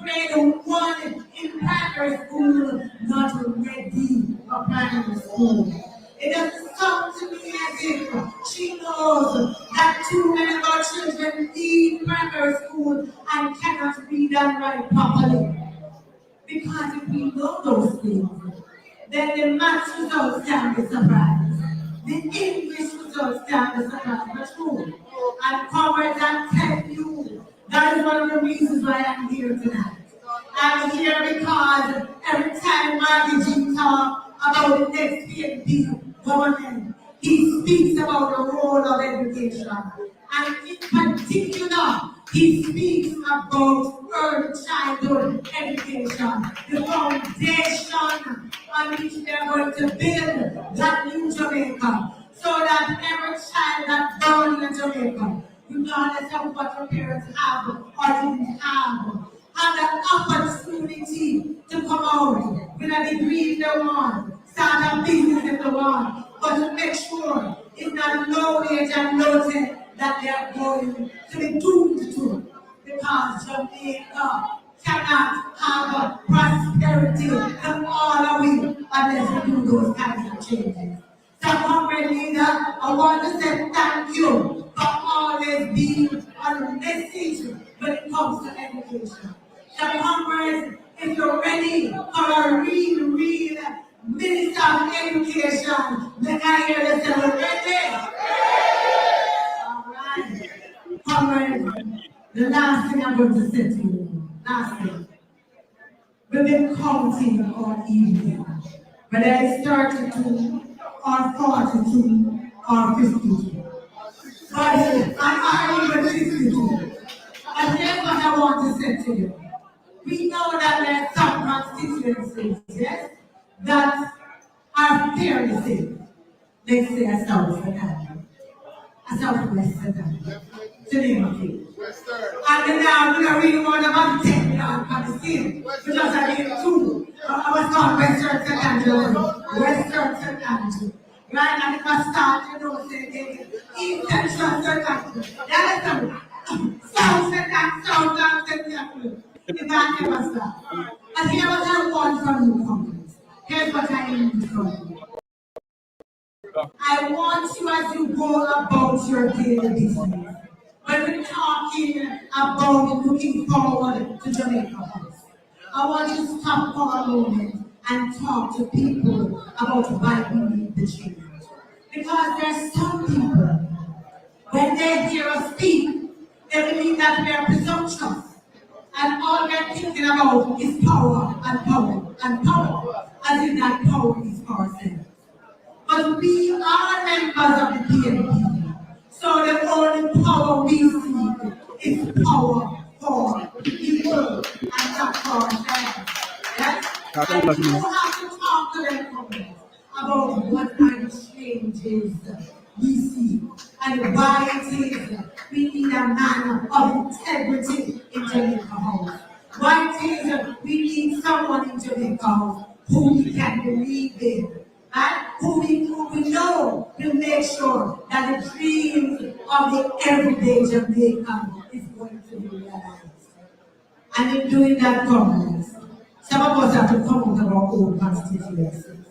Speaker 9: grade 1 in primary school not ready for primary school. It doesn't sound to me as if she knows that too many of our children leave primary school and cannot read and write properly. Because if we know those things, then the math results can be surprised. The English results can be surprised. But true. And comrades, I tell you, that is one of the reasons why I'm here tonight. I'm here because every time Marty G talks about the next PNP government, he speaks about the role of education. And in particular, he speaks about early childhood education, the foundation on which we are going to build that new Jamaica, so that every child that's born in Jamaica, regardless of what your parents have or didn't have the opportunity to come out with a degree if they want, start a business if they want, but to make sure it's not low age and low tech that they are going to be doomed to, because Jamaica cannot have prosperity from all of it unless we do those kinds of changes. So, comrade leader, I want to say thank you for always being on the message when it comes to education. So, comrades, if you're ready for a real minister of education, then I hear you say, we're ready. All right. Comrades, the last thing I'm going to say to you, last thing. We've been counting on evening, whether it's 32 or 42 or 52. But I'm even 52. And here's what I want to say to you. We know that there are some constituencies, yes, that are fairly safe. Let's say a South Sudan, a Southwest Sudan, to name a few. And then now we don't really want about 10 million from the state, because I did 2. I was called Western St Andrew, Western St Andrew. Right? And if I start, you know, saying Eastern St Andrew. That is the South St Andrew, South St Andrew. If I never stop. And here what I want from you, comrades. Here's what I need from you. I want you, as you go about your daily business, when we're talking about looking forward to Jamaica House, I want you to stop for a moment and talk to people about why we need the change. Because there's some people, when they hear us speak, they believe that we are presumptuous. And all we're thinking about is power and power and power, as if that power is for ourselves. But we are members of the PNP, so the only power we seek is power for the people and not for ourselves. Yes? And you have to talk to them about what are the we see. And why it is we need a man of integrity in Jamaica House. Why it is we need someone in Jamaica House who we can believe in. And who we know will make sure that the dreams of the everyday Jamaican is going to be realized. And in doing that, Congress, some of us have to come out of our own constituencies.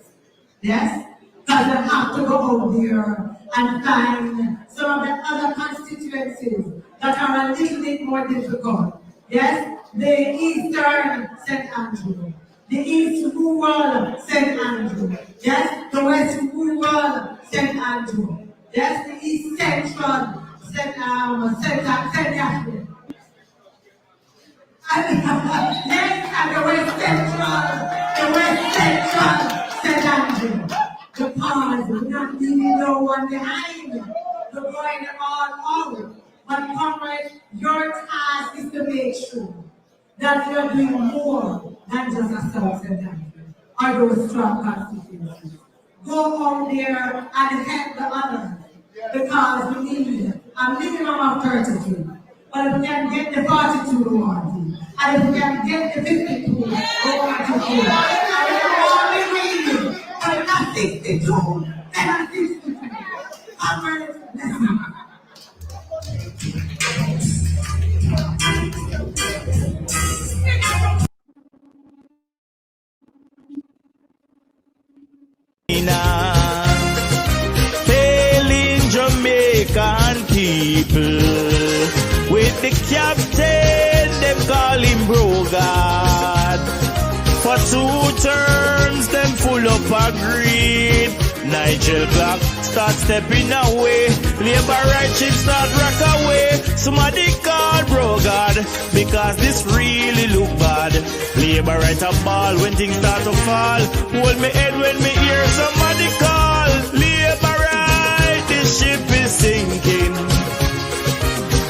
Speaker 9: Yes? Because we have to go out there and find some of the other constituencies that are a little bit more difficult. Yes? The Eastern St Andrew, the East Rural St Andrew, yes? The West Rural St Andrew, yes? The East Central St Jefffrey. Yes, and the West Central St Andrew. Because we're not leaving no one behind. We're going all out. But comrade, your task is to make sure that you're doing more than just a South St Andrew or those strong constituencies. Go out there and help the others. Because we need a minimum of 32. But if we can get the 42 we want to, and if we can get the 52 we want to do, and if we only need but not 62, then not 62. Comrades, listen.
Speaker 1: Failing Jamaican people, with the captain, them call him Brogard. For 2 terms, them full up of greed. Nigel Black start stepping away. Labor right ship start rock away. Somebody call Brogard, because this really look bad. Labor right a ball when things start to fall. Hold me head when me hear somebody call. Labor right, this ship is sinking.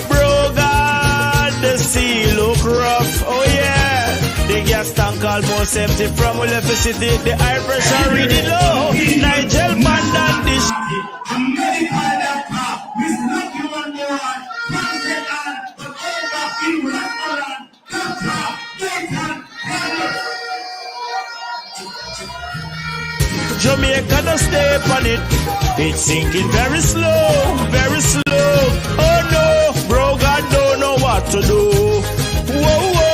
Speaker 1: Brogard, the sea look rough, oh yeah. The gas tank almost empty from we left the city. The high pressure really low. Nigel abandoned this. Jamaica don't stay on it. It's sinking very slow, very slow. Oh no, bro, God don't know what to do. Whoa, whoa.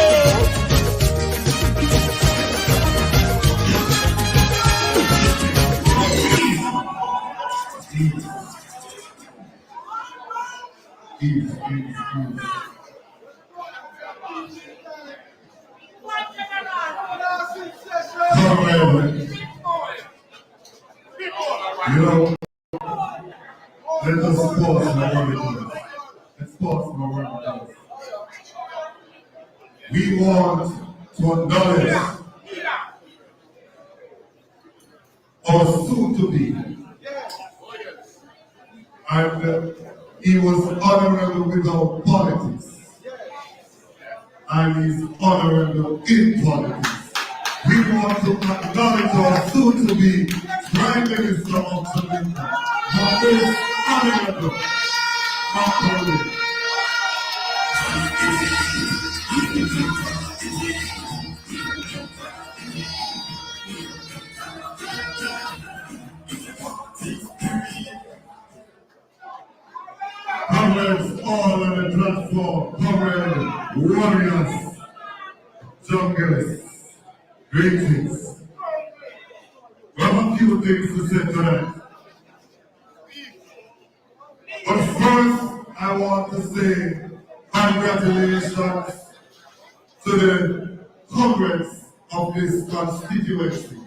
Speaker 6: You know, let us pause my word. Let's pause my word. We want to acknowledge our soon-to-be. And he was honorable without politics. And he's honorable in politics. We want to acknowledge our soon-to-be Prime Minister of Jamaica, Most Honorable Malcolm. Comrades all on the platform, comrade warriors, junglers, greetings. We have a few things to say tonight. But first, I want to say congratulations to the Congress of this constituency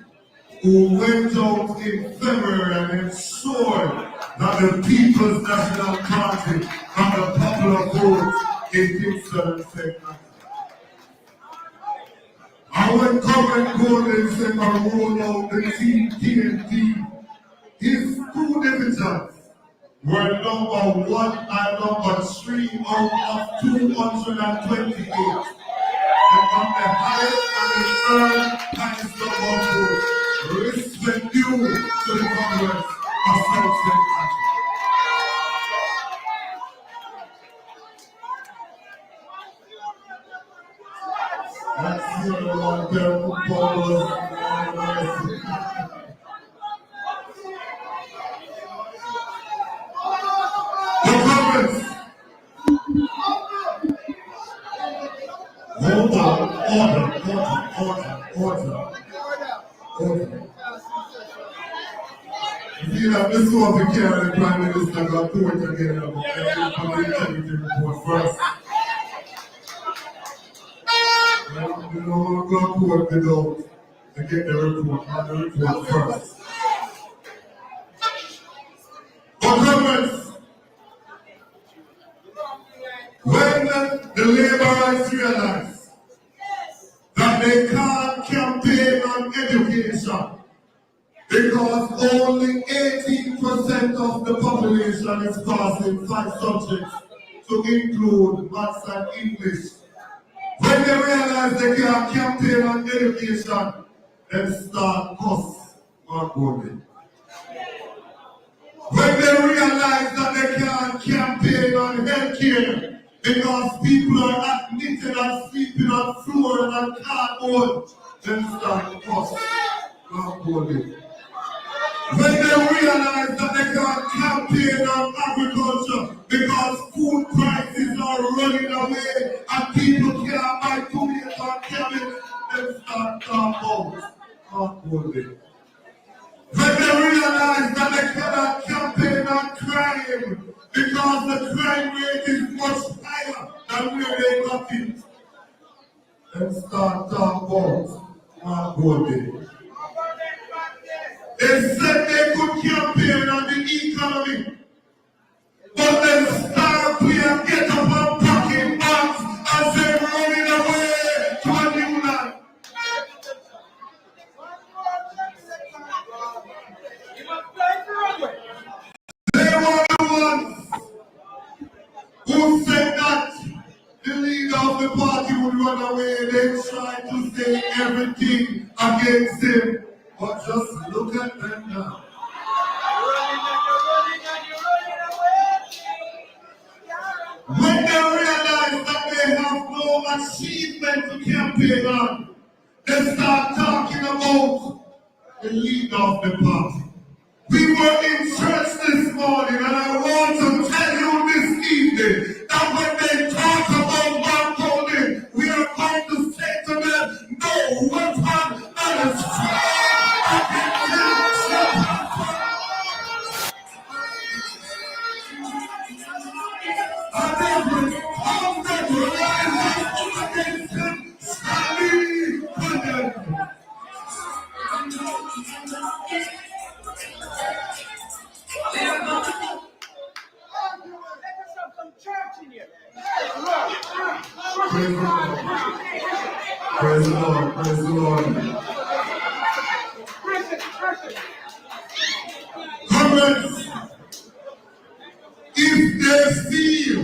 Speaker 6: who went out in February and ensured that the People's National Party and the popular vote in Kingston and St Andrew. And when Comrade Gordon said I rolled out the team PNP, his 2 divisions were number 1 and number 3 out of 228. And on the highest and the third highest number 4, respect due to the Congress of South St Andrew. Order. You know, this was the carry the Prime Minister got court again on the integrity report first. Well, you know, we're going to court without to get the report, not the report first. But governments, when the laborers realize that they can't campaign on education because only 18% of the population is passing 5 subjects to include maths and English. When they realize they can't campaign on education, they start cost more voting. When they realize that they can't campaign on healthcare because people are not knitting and sleeping on floor and on cardboard, then start cost more voting. When they realize that they can't campaign on agriculture because food prices are running away and people can't buy tomatoes and cabbage, they start talking about voting. When they realize that they cannot campaign on crime because the crime rate is much higher than where they got it, they start talking about voting. They said they could campaign on the economy, but then start playing get up and packing bags as they're running away to a new land. They were the ones who said that the leader of the party would run away. They tried to say everything against him. But just look at them now. When they realize that they have no achievement to campaign on, they start talking about the leader of the party. We were in church this morning, and I want to tell you this evening that when they talk about barcoding, we are going to say to them, no weapon that is Praise the Lord, praise the Lord. Comments, if they feel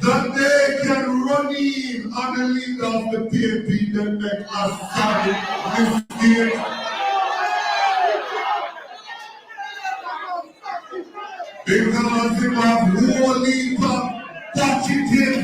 Speaker 6: that they can run in on the leader of the PNP, then make a solid mistake. Because they have whole heap of budgeting.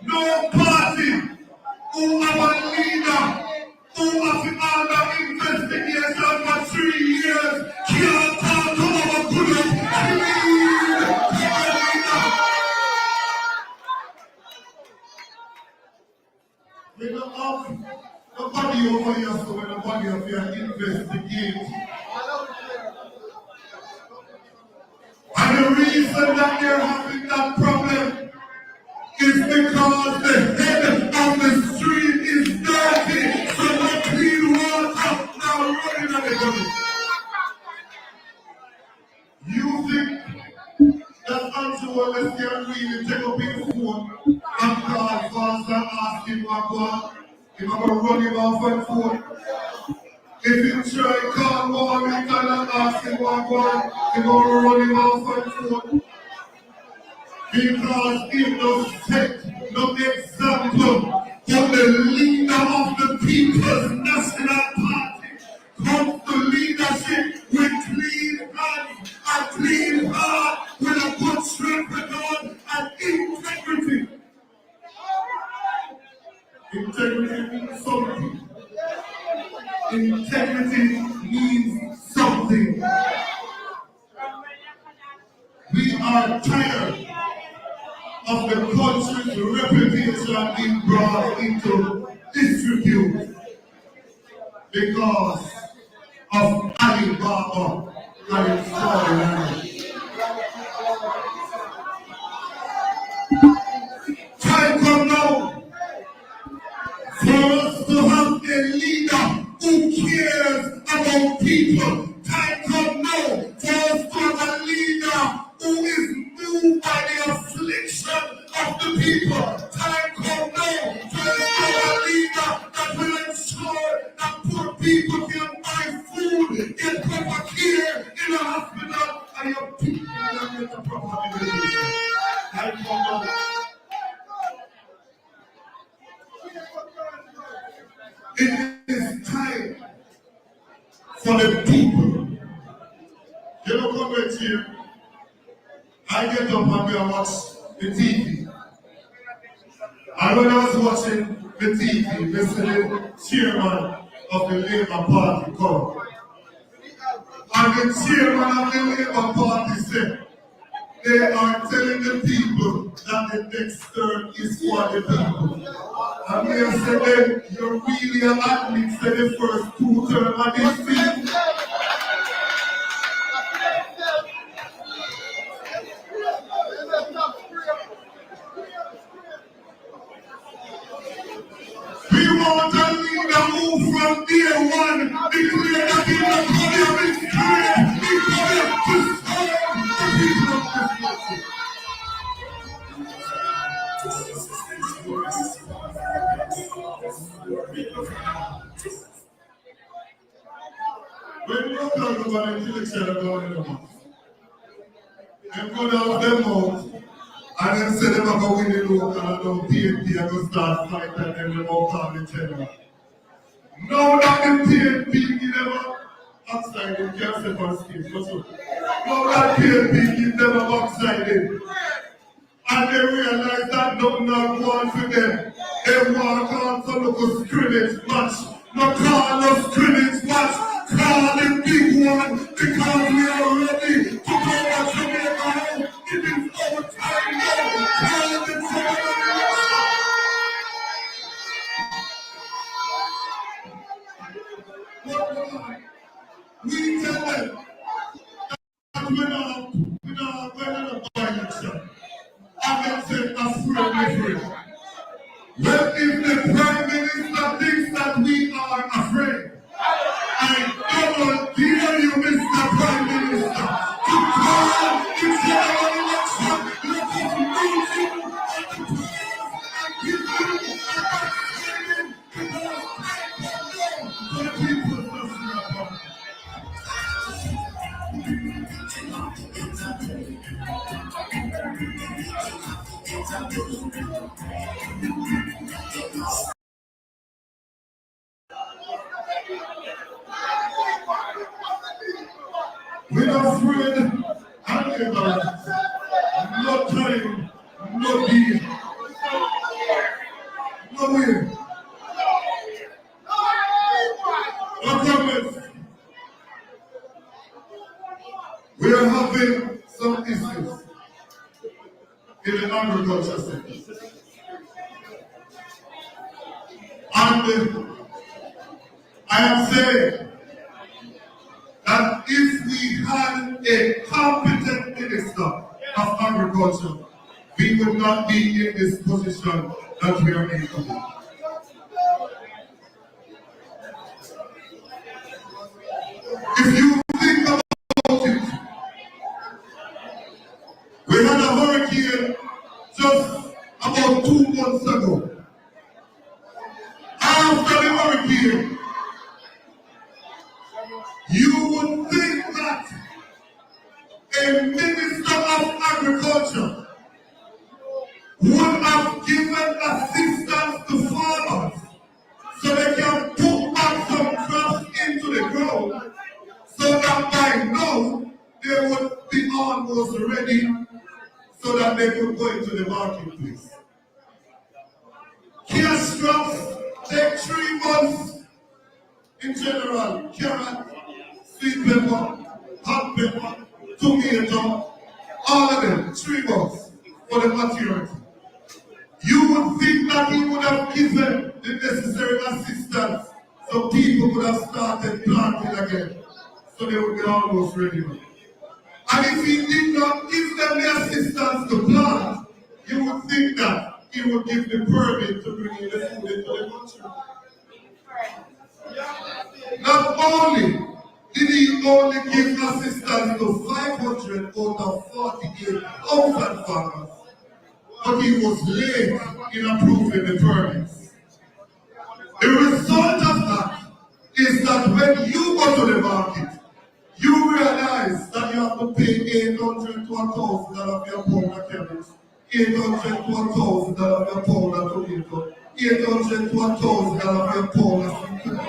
Speaker 6: No party who have a leader who have been under investigation for 3 years can't talk about good we don't have nobody over here, so when nobody up here investigate. And the reason that they're having that problem
Speaker 10: because the head of the stream is dirty, so the clean water now running on the gutter. You think that Andrew Wallace can really take up his phone and call fast and ask him what going? He's going to run him off on phone. If you try call Warwick and ask him what going, he's going to run him off on phone. Because he does take no example from the leader of the People's National Party comes to leadership with clean hands and clean heart, with a good track record and integrity. Integrity means something. Integrity means something. We are tired of the country's reputation being brought into disrepute because of Alibaba and its foreigners. Time come now for us to have a leader who cares about people. Time come now for us to have a leader who is moved by the affliction of the people. Time come now for us to have a leader that will ensure that poor people can buy food, get proper care in a hospital, and your people can get the proper education. Time come now. It is time for the people. You know, come right here. I get up and I watch the TV. And when I was watching the TV, they said the chairman of the Labour Party come. And the chairman of the Labour Party said, they are telling the people that the next term is for the people. And they said, then you really admit that the first 2 terms are defeat. We want a leader who from day one declare that in the body of his spirit, he coming to serve the people of this country. When you talk about the election going on, them go down them out and then say them about win the local and now PNP are going to start fighting and then they won't call the general. Now that the PNP give them outside, they can't say for skills. Now that PNP give them outside, and they realize that nothing not going for them. They walk on to look a scrimmage match. No call no scrimmage match. Call the big one because we are ready to go back to Jamaica home. It is our time now. Call the we tell them that we're not by election. And then say, afraid. Well, if the Prime Minister thinks that we are afraid, I double dare you, Mr. Prime Minister, to call the general election, let us lose you at the polls and give you a backsliding because I the people doesn't matter. We're not afraid and ignorant. No time, no deal, no way. No comments. We are having some issues in the agriculture sector. And I am saying that if we had a competent minister of agriculture,
Speaker 6: we would not be in this position that we are in today. If you think about it, we had a hurricane just about 2 months ago. After the hurricane, you would think that a minister of agriculture would have given assistance to farmers so they can put back some crops into the ground, so that by now they would be almost ready so that they could go into the marketplace. Cash crops take 3 months in general. Carrot, sweet pepper, hot pepper, tomato, all of them, 3 months for the maturity. You would think that he would have given the necessary assistance so people could have started planting again, so they would be almost ready. And if he did not give them the assistance to plant, you would think that he would give the permit to bring in the food into the country. Not only did he only give assistance to 500 out of 48,000 farmers, but he was late in approving the permits. The result of that is that when you go to the market, you realize that you have to pay $800 to $1,000 for your pound of cabbage, $800 to $1,000 for your pound of tomato, $800 to $1,000 for your pound of sweet potato.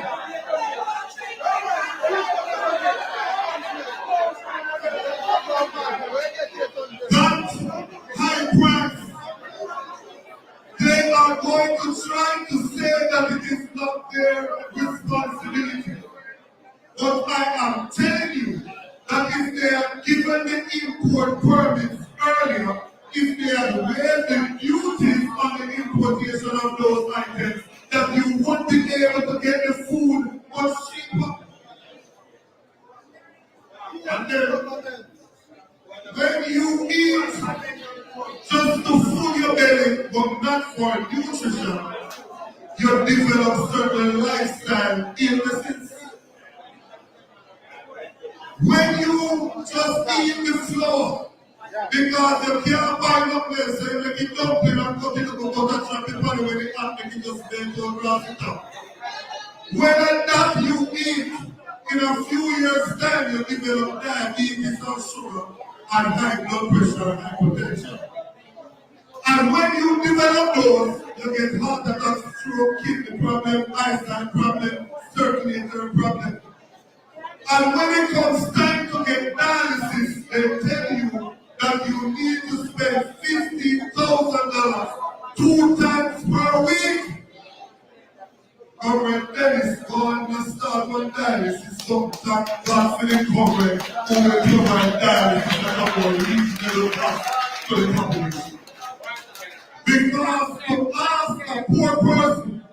Speaker 6: That high price, they are going to try to say that it is not their responsibility. But I am telling you that if they had given the import permits earlier, if they had waived the duties on the importation of those items, that you would be able to get the food much cheaper. And then, when you eat just to fill your belly, but not for nutrition, you develop certain lifestyle illnesses. When you just eat the flour, because you can't buy nothing, so you make it dumpling and cut it up and butter chop it on when it hot, make it just bend to grass it up. Whether that you eat, in a few years' time, you develop diabetes and sugar and high blood pressure and hypertension. And when you develop those, you get heart attacks, stroke, kidney problem, eyesight problem, circulatory problem. And when it comes time to get dialysis, they tell you that you need to spend $50,000 2 times per week. And when Dennis gone to start on dialysis, sometimes God for the government who will provide dialysis at a more reasonable cost to the population. Because to ask a poor person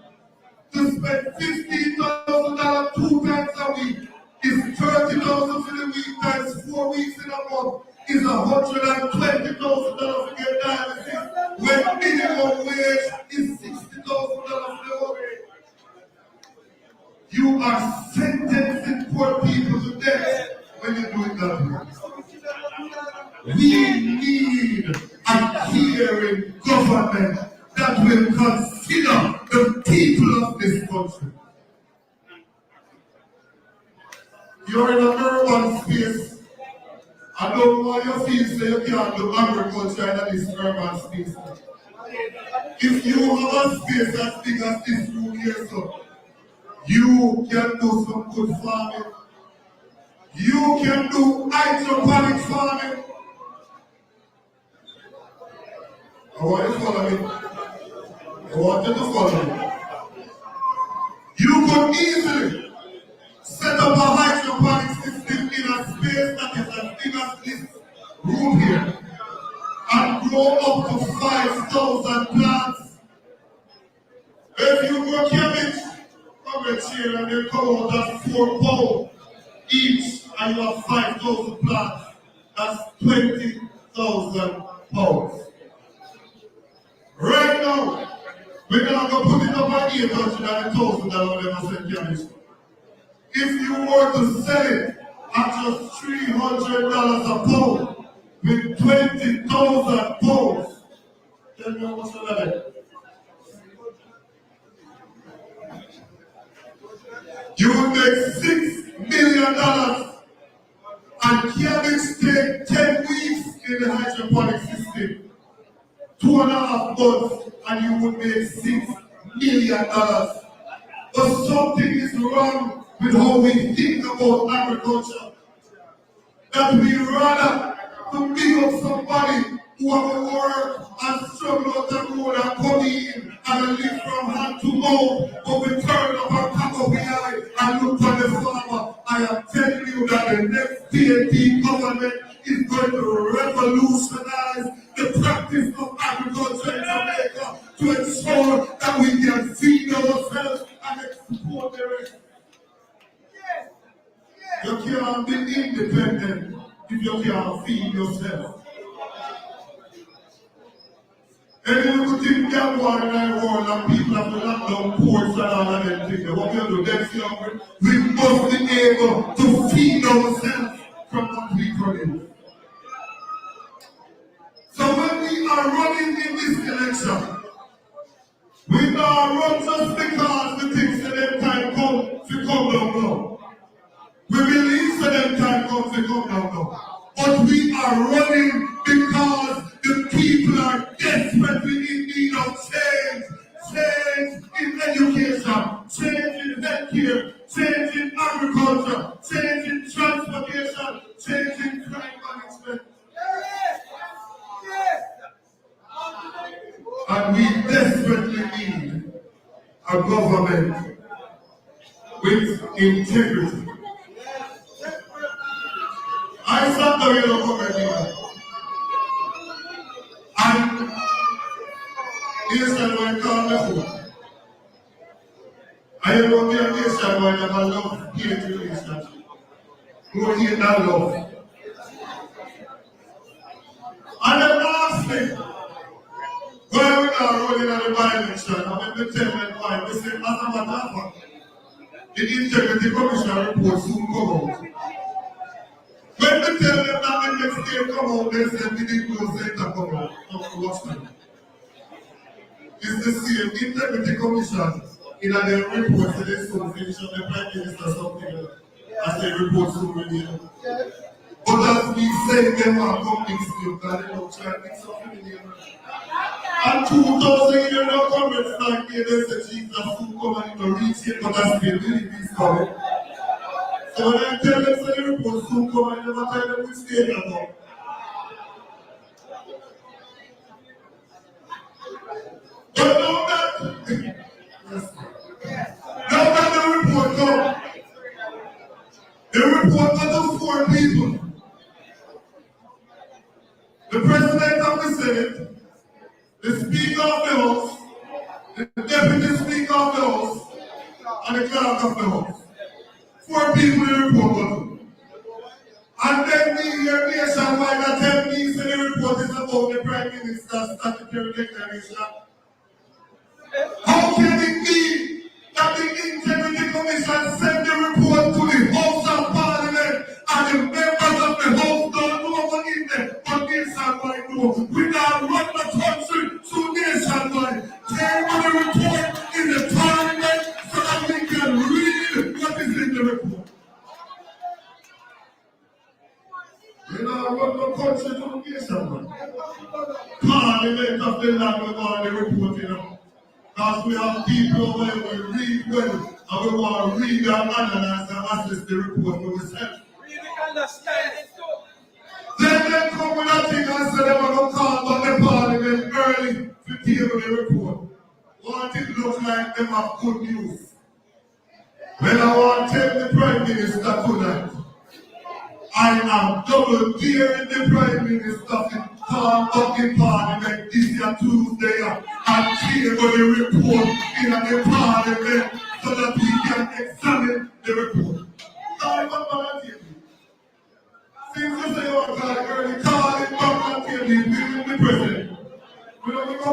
Speaker 6: to spend $15,000 2 times a week is $30,000 for the week times 4 weeks in a month is $120,000 to get dialysis when minimum wage is $60,000 for the month. You are sentencing poor people to death when you do it that way. We need a caring government that will consider the people of this country. You're in an urban space. I don't know why you feel so you can't do agriculture in this urban space. If you have a space as big as this room here, so you can do some good farming. You can do hydroponic farming. I want you to follow me. I want you to follow me. You could easily set up a hydroponic system in a space that is as big as this room here and grow up to 5,000 plants. If you grow cabbage, here and they come out at 4 pounds each, and you have 5,000 plants. That's 20,000 pounds. now, we're going to put it up at $800,000 them send cabbage. If you were to sell it at just $300 a pound with 20,000 pounds, tell me how much of that. You would make $6 million. And cabbage take 10 weeks in the hydroponic system. 2.5 months, and you would make $6 million. But something is wrong with how we think about agriculture. That we rather to big up somebody who have to work and struggle out the road and come in and live from hand to mouth, but we turn up our cock up the eye and look for the farmer. I am telling you that the next PNP government is going to revolutionize the practice of agriculture in Jamaica to ensure that we can feed ourselves and export the rest. You can't be independent if you can't feed yourself. Any little thing can go on in the world and people have to lock down ports and all of them things. What we do, that's hungry. We must be able to feed ourselves from what we produce. So when we are running in this election, we not run just because the things that them time come to come down now. We believe that them time comes to come down now. But we are running because the people are desperately in need of change. Change in education, change in healthcare, change in agriculture, change in transportation, change in crime management. And we desperately need a government with integrity. I sat down in a government and nation went on the foot. I don't be a nation where I love hate relationship. Who hate that love. And then asked me, why we are rolling on the by-election, and when they tell me why, they say, as a matter of fact, the Integrity Commission report soon come out. When they tell them that the next day come out, they say, we didn't know say it come out. What's that? It's the same Integrity Commission in their report, so they soon finish on the Prime Minister something as they report soon really. But as we say, them are coming still, because they don't try to mix up in the and 2,000 years now Congress like here, they say Jesus soon come and to reach it, but I still believe he's coming. So when I tell them say the report soon come, I never tell them which day they go. But now that the report comes, the report got to 4 people. The President of the Senate, the Speaker of the House, the Deputy Speaker of the House, and the Clerk of the House. 4 people in the report got. And then we hear nationwide that tell me say the report is about the Prime Minister's statutory declaration. How can it be that the Integrity Commission send the report to the House of Parliament and the members of the House don't know what in there, but nationwide know? We now run the country to nationwide. Take the report in the Parliament so that we can read what is in the report. We now run the country to nationwide. Parliament of the land we want the report, you know. Because we have people where we read well and we want to read and analyze and assess the report for ourselves.
Speaker 11: Really understand it too.
Speaker 6: Then they come with a thing and say they want to call back the Parliament early to table the report. Want it look like them have good news. Well, I want to tell the Prime Minister tonight, I am double daring the Prime Minister to come back in Parliament this year Tuesday and table the report in the Parliament so that we can examine the report. Now, I'm going to tell you. Since you say you want to call it early, call it back and tell me, the President. We don't go.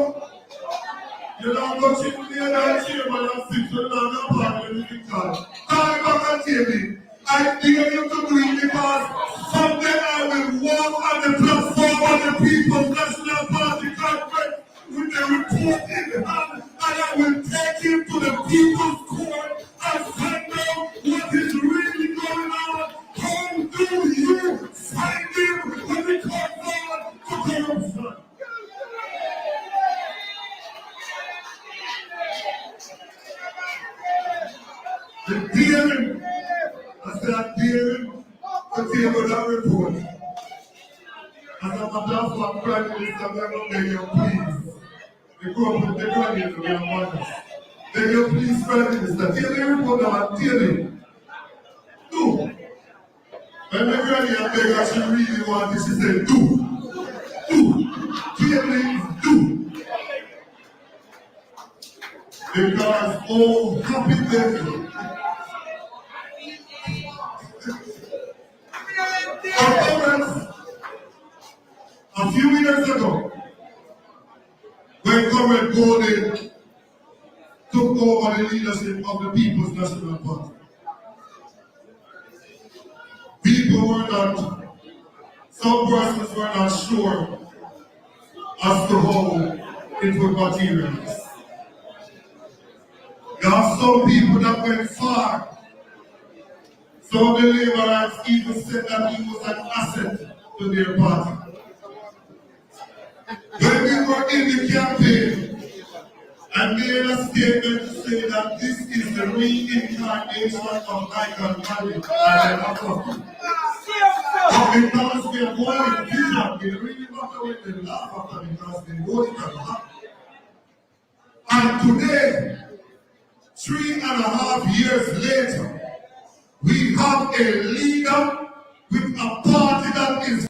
Speaker 6: You don't go to the other chairman and sit to the parliament in charge. Come back and tell me. I dare you to do it because someday I will walk on the platform of the People's National Party Conference with the report in the hand, and I will take him to the People's Court and find out what is really going on. How do you find him when it comes on to corruption? The daring, I said I daring to table that report. As a matter of Prime Minister, we are not begging you, please. They grew up with the graduates, we are mothers. Beg you, please, Prime Minister, tell the report now and tell him. Do. When the granny and beg her, she really want it, she said, do. Do. Tell him, do. Because, oh, happy day. A few years ago, when Comrade Gordon took over the leadership of the People's National Party, people were not, some persons were not sure as to how it would materialize. There are some people that went far. Some of the laborers even said that he was an asset to their party. When we were in the campaign and made a statement to say that this is the reincarnation of Michael Malley and the apathy. But because we are going in vision, we really matter with the laugh after because they know it can happen. And today, 3.5 years later, we have a leader with a party that is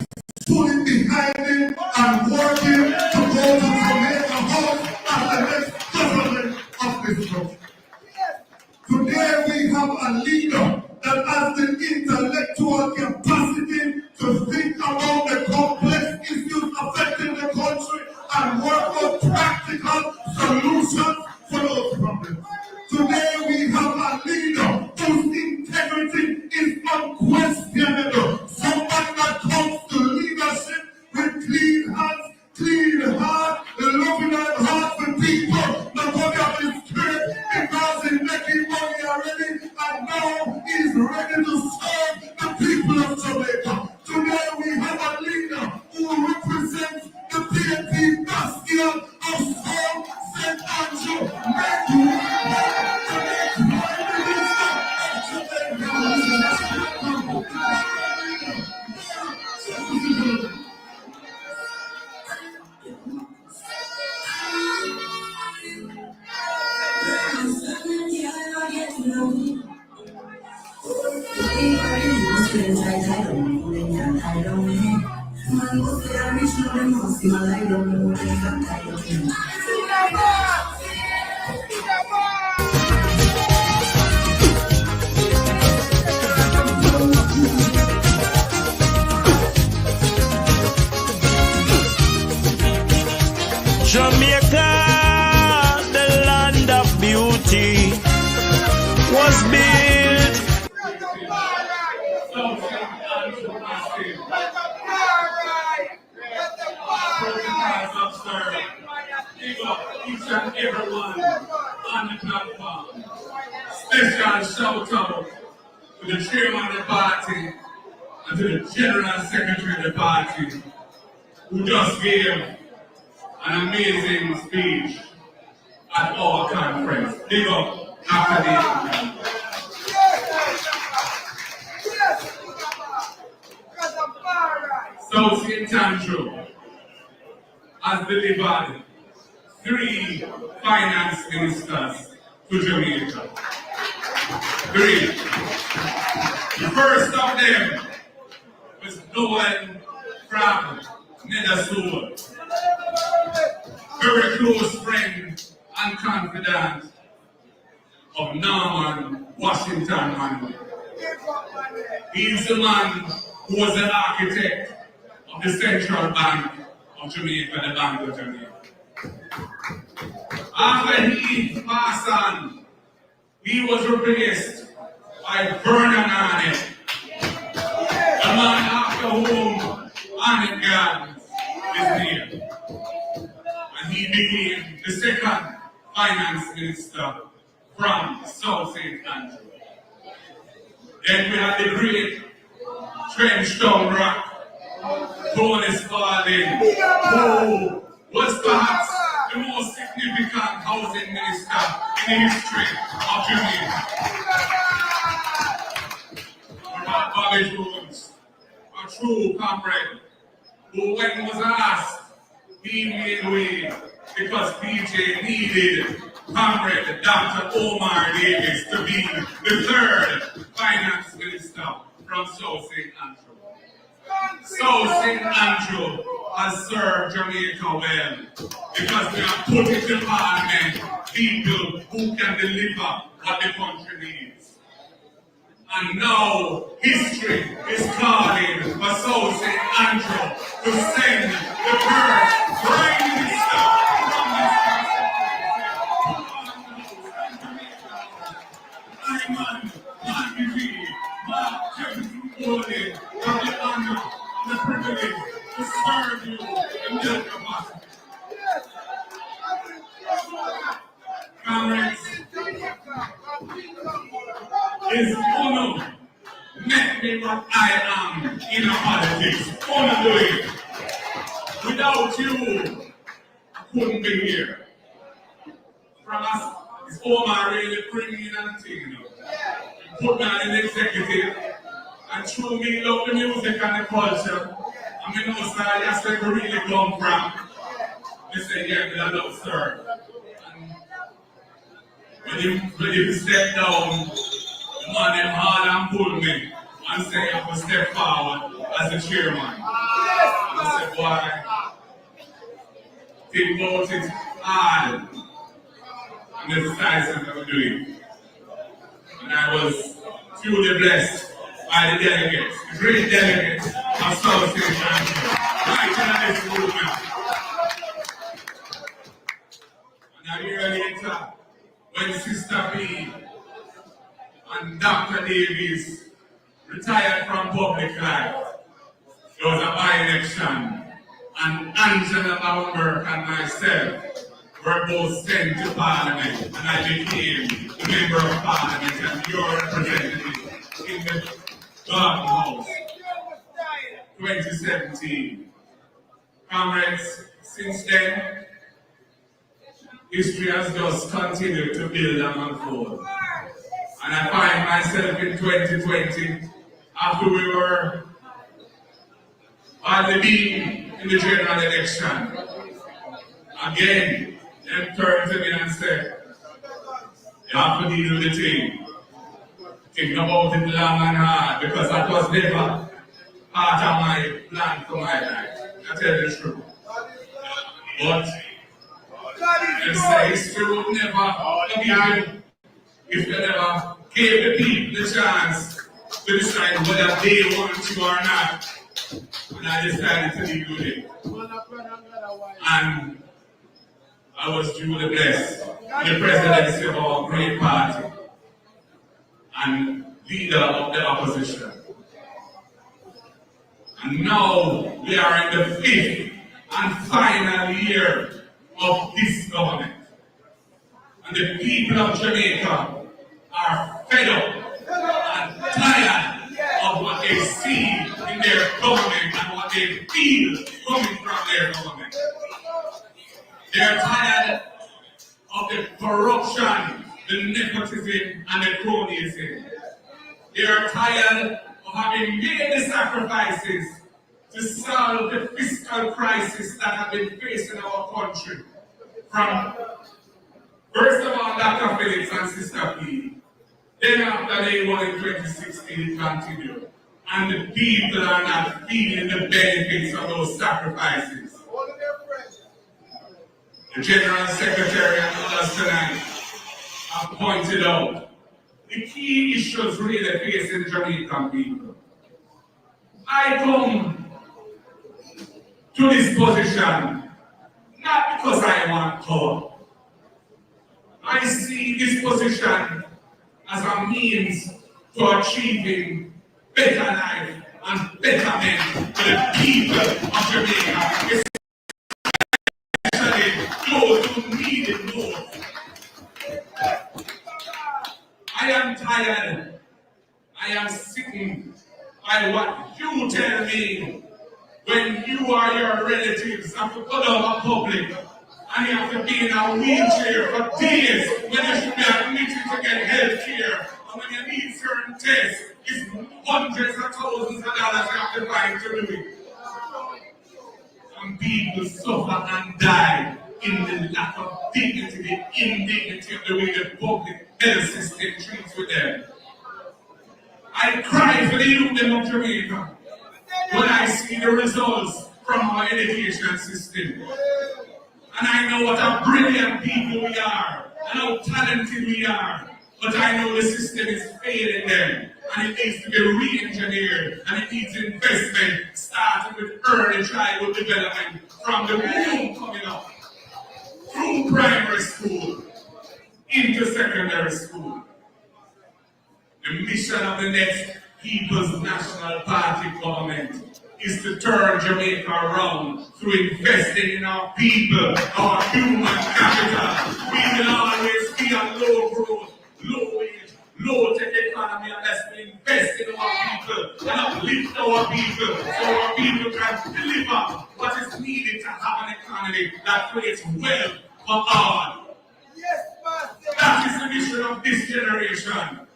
Speaker 6: fully behind him and working to go to Jamaica House as the next president of this country. Today we have a leader that has the intellectual capacity to think about the complex issues affecting the country and work on practical solutions for those problems. Today we have a leader whose integrity is unquestionable. Somebody that comes to leadership with clean hands, clean heart, loving and heart for people. Nobody of his spirit because he's making money already and now he's ready to serve the people of Jamaica. Today we have a leader who represents the PNP bastion of St Andrew Mek Wi
Speaker 1: Jamaica, the land of beauty, was built.
Speaker 4: Each and everyone on the platform. Special shout out to the chairman of the party and to the general secretary of the party who just gave an amazing speech at our conference. Big up after the So St Andrew has delivered 3 finance ministers to Jamaica. 3. The first of them was Noel from Nedasur, very close friend and confidant of Norman Washington Manley. He's the man who was the architect of the Central Bank of Jamaica, the Bank of Jamaica. After he passed on, he was replaced by Vernon Arnett, the man after whom Arnett Gardens is named. And he became the second finance minister from South St Andrew. Then we had the great Trenchtown Rock, Tony Spalding, who was perhaps the most significant housing minister in the history of Jamaica. We had Bobby Jones, a true comrade, who when he was asked, he made way because PJ needed comrade Dr. Omar Davis to be the third finance minister from South St Andrew. South St Andrew has served Jamaica well because we have put into parliament people who can deliver what the country needs. And now history is calling for South St Andrew to send the first Prime Minister from this country. I'm Jefffrey, have the honor and the privilege to serve you in this capacity. Comrades, is honor make me what I am in politics. Honor do it. Without you, I couldn't be here. From us, it's Omar really bring me in and thing, you know. Put me on an executive. And through me love the music and the culture, I mean, no, sir, that's where we really come from. They say, yeah, I love sir. And when you step down, the man them hard and pull me and say, I have to step forward as the chairman. And I said, boy, think about it hard. And they decided to do it. And I was truly blessed by the delegates, the great delegates of South St Andrew, right in this movement. And a year later, when Sister B and Dr. Davies retired from public life, there was a by-election, and Angela Baumbach and myself were both sent to Parliament, and I became the Member of Parliament and your representative in the Garden House, 2017. Comrades, since then, history has just continued to build and unfold. And I find myself in 2020, after we were hardly being in the general election, again, them turned to me and said, you have to deal with the thing. Think about it long and hard, because that was never part of my plan for my life. I tell you the truth. But you say history would never give you if you never gave the people the chance to decide whether they want you or not. And I decided to deal with it. And I was duly blessed with the presidency of our great party and leader of the opposition. And now we are in the 5th and final year of this government. And the people of Jamaica are fed up and tired of what they see in their government and what they feel coming from their government. They're tired of the corruption, the nepotism, and the cronyism. They are tired of having made the sacrifices to solve the fiscal crisis that have been facing our country. From, first of all, Dr. Phillips and Sister P. Then after they won in 2016, it continued. And the people are not feeling the benefits of those sacrifices. The General Secretary and others tonight have pointed out the key issues really facing Jamaican people. I come to this position not because I want power, I see this position as a means to achieving better life and betterment for the people of Jamaica, especially those who need it most. I am tired. I am sickened by what you tell me when you or your relatives have to go down a public and you have to be in a wheelchair for days when you should be admitted to get health care, and when you need certain tests, it's hundreds of thousands of dollars you have to find to do it. And people suffer and die in the lack of dignity, the indignity of the way the public health system treats with them. I cry for the youth of Jamaica when I see the results from our education system. And I know what a brilliant people we are, and how talented we are. But I know the system is failing them, and it needs to be re-engineered, and it needs investment, starting with early childhood development, from the womb coming up, through primary school, into secondary school. The mission of the next People's National Party government is to turn Jamaica around through investing in our people, our human capital. We will always be a low growth, low wage, low tech economy unless we invest in our people and uplift our people so our people can deliver what is needed to have an economy that creates wealth for all. That is the mission of this generation.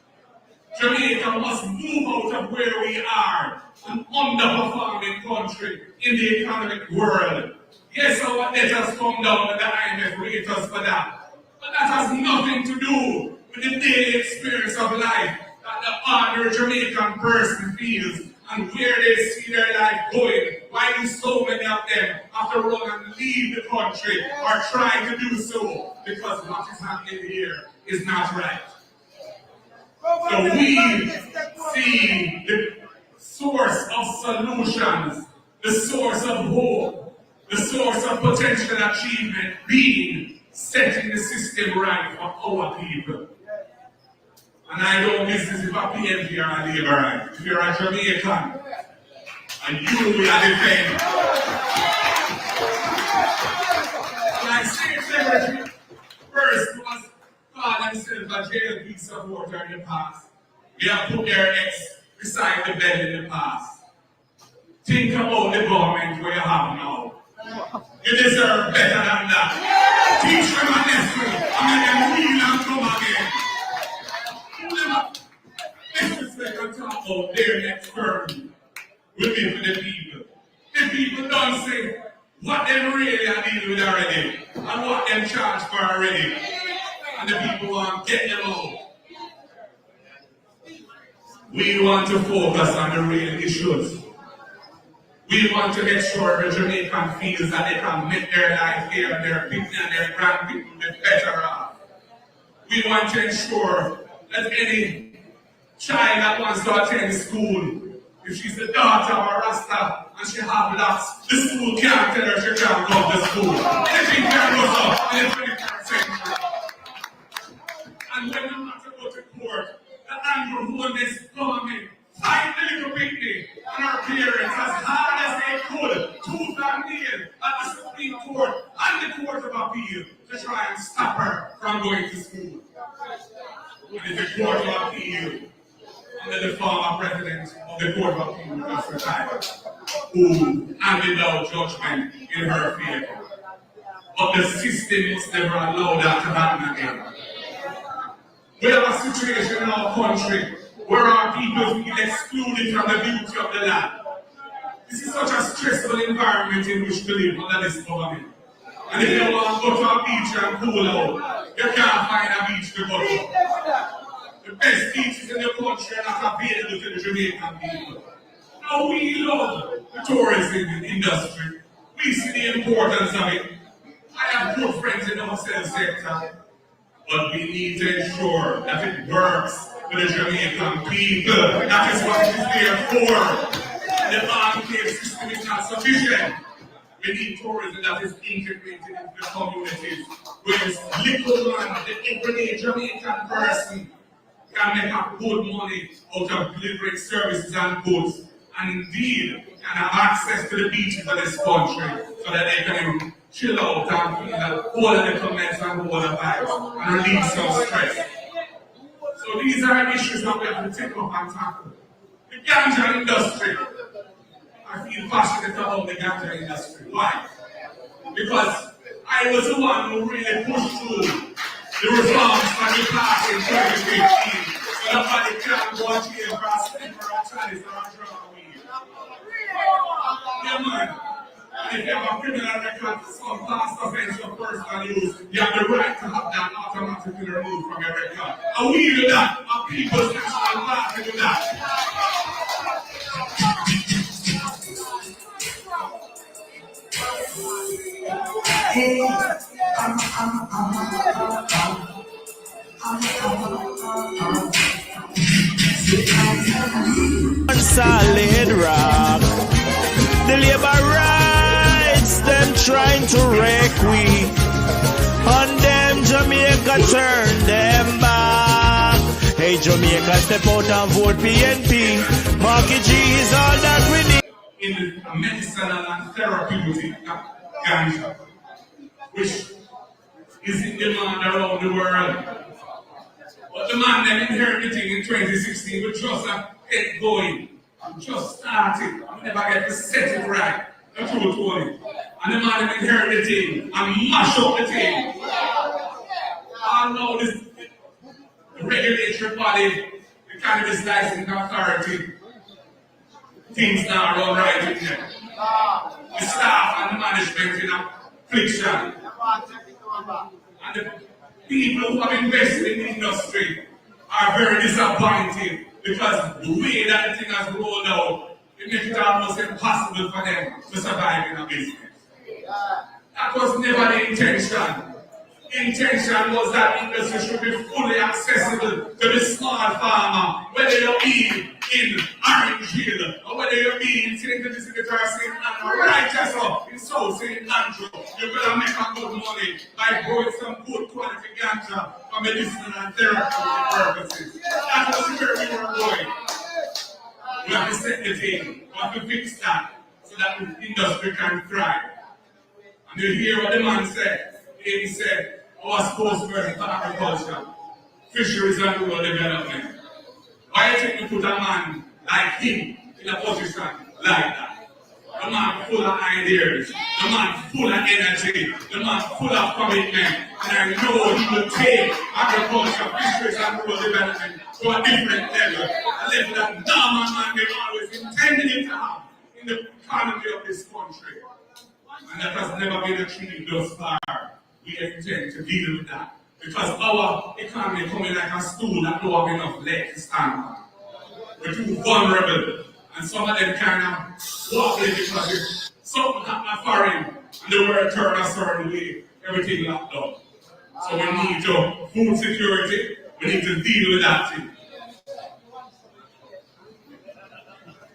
Speaker 4: Jamaica must move out of where we are, an underperforming country in the economic world. Yes, our debt has come down and the IMF rate us for that. But that has nothing to do with the daily experience of life that the ordinary Jamaican person feels and where they see their life going. Why do so many of them have to run and leave the country or try to do so? Because what is happening here is not right. So we see the source of solutions, the source of hope, the source of potential achievement being setting the system right for our people. And I don't business if a PNP or a Labourite. If you're a Jamaican, and you will defend. And I say Secretary first was call themselves a JLP supporter in the past. They have put their ex beside the bed in the past. Think about the government where you have now. You deserve better than that. Teach them a lesson and then kneel and come again. Disrespect and talk about their next term will be for the people. The people don't say what they really are dealing with already and what them charge for already. And the people want to get them out. We want to focus on the real issues. We want to make sure the Jamaican feels that they can make their life here and their people and their grandpeople be better off. We want to ensure that any child that wants to attend school, if she's the daughter of a Rasta and she have locks, the school can't tell her she can't go to school. Anything can go up in the 21st century. And when we want to go to court, the Andrew who this government fight the little picnic and our parents as hard as they could, tooth and nail at the Supreme Court and the Court of Appeal to try and stop her from going to school. And it's the Court of Appeal under the former president of the Court of Appeal just retired, who handed out judgment in her favor. But the system must never allow that to happen again. We have a situation in our country where our people feel excluded from the beauty of the land. This is such a stressful environment in which to live under this government. And if you want to go to a beach and cool out, you can't find a beach to go to. The best beaches in the country are not available to the Jamaican people. Now we love the tourism industry. We see the importance of it. I have good friends in the hotel sector. But we need to ensure that it works for the Jamaican people. That is what it is there for. The enclave system is not sufficient.
Speaker 10: We need tourism that is integrated into the communities. Whereas little man, the everyday Jamaican person can make up good money out of delivering services and goods. And indeed, can have access to the beaches of this country so that they can chill out and feel that all of the comments and all the vibes and relieve some stress. So these are issues that we have to take up and tackle. The ganja industry. I feel passionate about the ganja industry. Why? Because I was the one who really pushed through the reforms from the past in 2015. So nobody can go and jail for a slip or a chalice or a draw of weed. Yeah, man. And if you have a criminal record, some past offense for personal use, you have the right to have that automatically removed from your record. And we do that. Our People's National Party do that.
Speaker 1: On solid rock, the labor rights, them trying to wreck we. On them, Jamaica turn them back. Hey, Jamaica, step out and vote PNP. Marky G is all that we need.
Speaker 10: In medicinal and therapeutic ganja, which is in demand around the world. But the man that inherited in 2016 was just get going. Just started. I never get to set it right. That's what I told him. And the man that inherited the thing and mash up the thing. I know this the regulatory body, the cannabis licensing authority, things now run right in there. The staff and the management in affliction. And the people who have invested in the industry are very disappointed because the way that the thing has rolled out, it makes it almost impossible for them to survive in a business. That was never the intention. The intention was that industry should be fully accessible to the small farmer, whether you be in Orange Hill or whether you be in St Andrew PNP Conference or right just up in South St Andrew. You're going to make a good money by growing some good quality ganja for medicinal and therapeutic purposes. That was where we were going. We have to set the thing, we have to fix that so that the industry can thrive. And you hear what the man said. He said, our spokesperson for agriculture, fisheries and rural development. Why do you think we put a man like him in a position like that? The man full of ideas, the man full of energy, the man full of commitment. And I know he will take agriculture, fisheries and rural development to a different level. A level that no man they always intended it to have in the economy of this country. And that has never been achieved thus far. We intend to deal with that. Because our economy coming like a stool that don't have enough leg to stand on. We're too vulnerable. And some of them kind of walk in because if something happens foreign and the world turn a certain way, everything locked up. So we need to food security, we need to deal with that thing.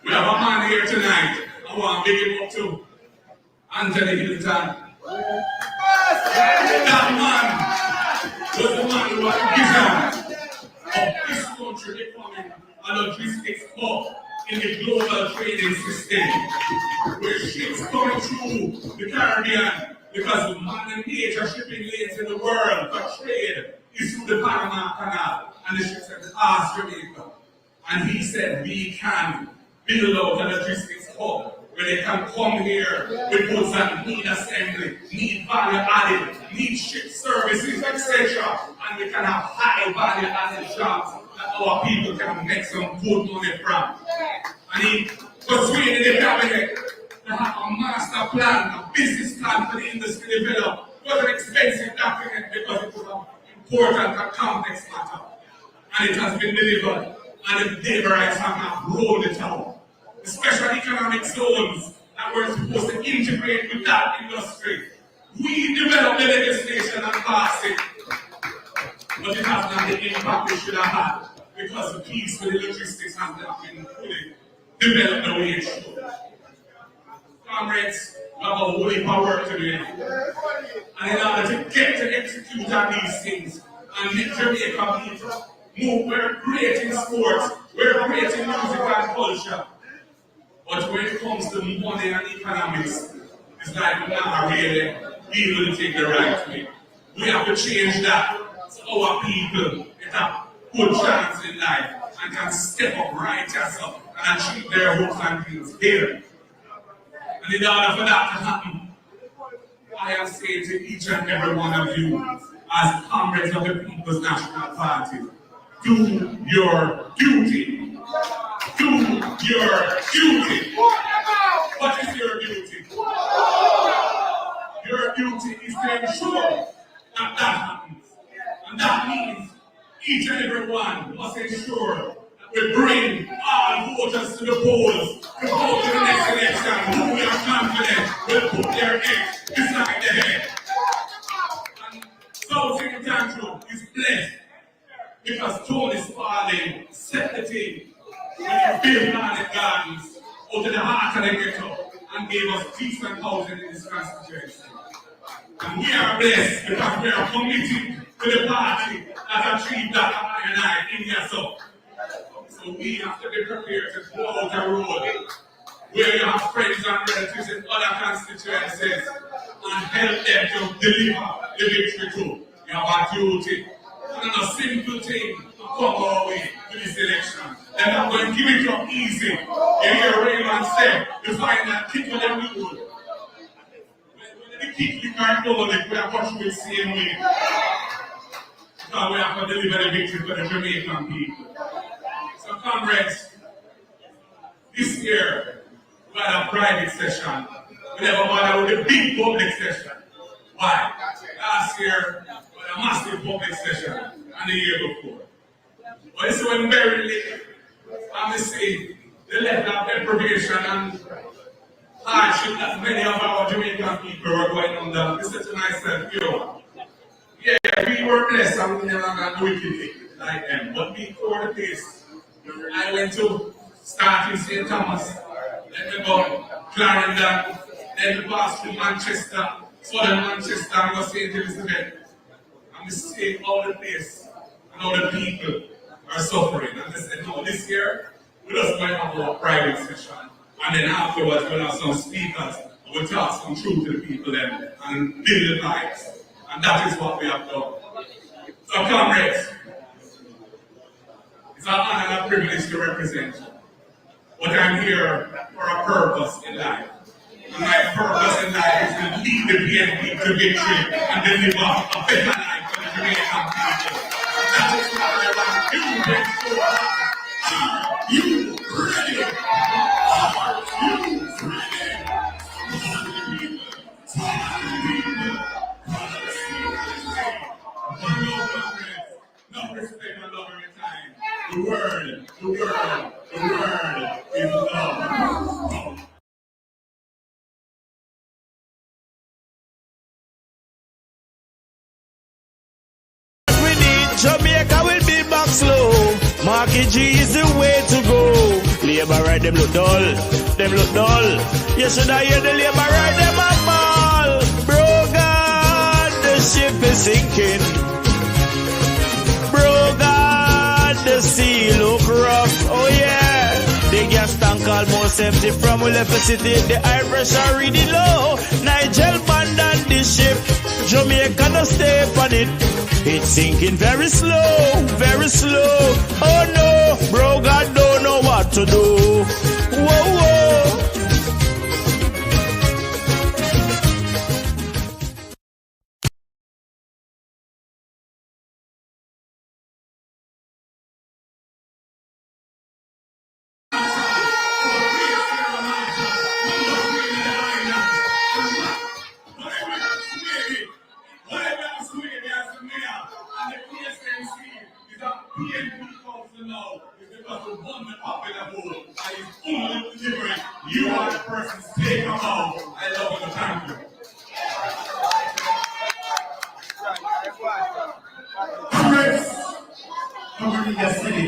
Speaker 10: We have a man here tonight. I want to big him up to Anthony Hilton. That man was the man who was the vision of this country becoming a logistics hub in the global trading system, where ships coming through the Caribbean, because the major shipping lanes in the world for trade is through the Panama Canal, and the ships have passed Jamaica. And he said we can build out a logistics hub where they can come here with goods that need assembly, need value added, need ship services, etc. And we can have high value added jobs that our people can make some good money from. And he persuaded the cabinet to have a master plan, a business plan for the industry developed. It was an expensive document because it was an important and complex matter. And it has been delivered. And the Tavares have now rolled it out. The special economic zones that were supposed to integrate with that industry. We developed the legislation and passed it. But it has not the impact it should have had because the piece with the logistics has not been fully developed the way it should. Comrades, we have a whole heap of work to do. And in order to get to execute on these things and make Jamaica people move, we're great in sports, we're great in music and culture. But when it comes to money and economics, it's like we're not really able to take the right way. We have to change that so our people get a good chance in life and can step up, righteous up, and achieve their hopes and dreams here. And in order for that to happen, I have said to each and every one of you, as comrades of the People's National Party, do your duty. Do your duty. What is your duty? Your duty is to ensure that happens. And that means each and every one must ensure that we bring all voters to the polls to vote in the next election who we are confident will put their head beside the head. And St Andrew is blessed because Tony Spalding set the team when he built Garden Gardens out in the heart of the ghetto and gave us decent housing in this constituency. And we are blessed because we are committed to the party that achieved that and in here. So we have to be prepared to go out the road where you have friends and relatives in other constituencies and help them to deliver the victory too. You have a duty. And a simple thing to come our way to this election. They're not going to give it up easy. You hear Raymond say, you find that kick on them good. When they kick the card over, we are watching the same way. Because we have to deliver the victory for the Jamaican people. So comrades, this year we had a private session. We never bothered with a big public session. Why? Last year we had a massive public session and the year before. But it's when very late, and we see the level of deprivation and hardship that many of our Jamaican people are going under. I said to myself, we were blessed and we never got wickedly like them. But before the case, I went to start in St Thomas, then we go Clarendon, then we pass through Manchester, southern Manchester, and go St Elizabeth. And we see all the place and all the people are suffering. And they said, no, this year, we're just going to have a private session. And then afterwards, we'll have some speakers, and we'll talk some truth to the people then, and build the lives. And that is what we have done. So comrades, it's an honor and a privilege to represent you. But I'm here for a purpose in life. And my purpose in life is to lead the PNP to victory and deliver a better life for the Jamaican people. That is what I want you to ensure. Are you ready? Are you ready? No respect and love every time. The word is love.
Speaker 1: We need Jamaica will be back slow. Marky G is the way to go. Labour right, them look dull. You should have heard the Labour right, them a ball. Bro God, the ship is sinking. Bro God, the sea look rough. Oh yeah. The gas tank almost empty from we left the city. The high pressure really low. Nigel abandoned the ship. Jamaica no stay on it. It's sinking very slow, very slow. Oh no, bro God don't know what to do. Whoa, whoa.
Speaker 10: You are the person to take them out. I love you. Thank you. Comrades, covering the city.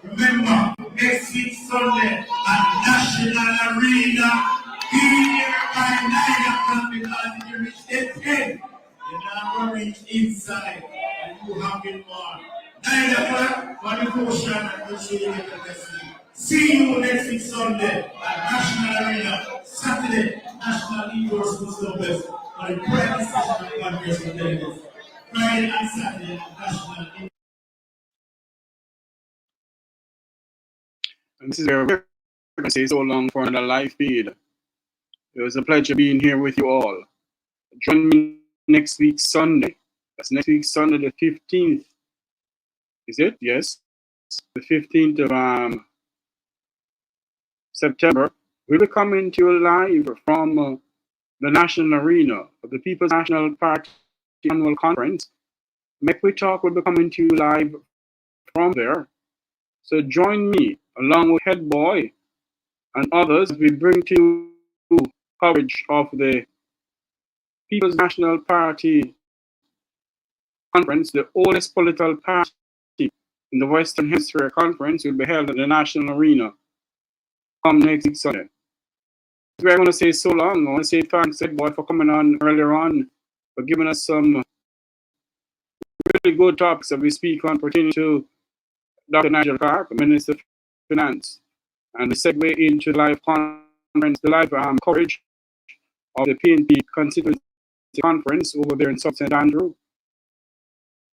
Speaker 10: Remember, next week Sunday at National Arena, be here by 9 o'clock. devotion and make sure you get the blessing. See you next week Sunday at National Arena. Saturday, National Indoor Sports Complex. On the private session of Congress with delegates. Friday and Saturday at National Indoor.
Speaker 2: And this is where we're going to say so long for another live feed. It was a pleasure being here with you all. Join me next week Sunday. That's next week Sunday the 15th. Is it? Yes. The 15th of September. We'll be coming to you live from the National Arena of the People's National Party Annual Conference. Mek Wi Talk will be coming to you live from there. So join me along with Head Boy and others as we bring to you coverage of the People's National Party Conference, the oldest political party in the Western Hemisphere. Conference will be held at the National Arena come next week Sunday. We're going to say so long. I want to say thanks, Head Boy, for coming on earlier on, for giving us some really good topics that we speak on pertaining to Dr. Nigel Clark, Minister of Finance, and the segue into the live conference, the live coverage of the PNP Constituency Conference over there in St Andrew.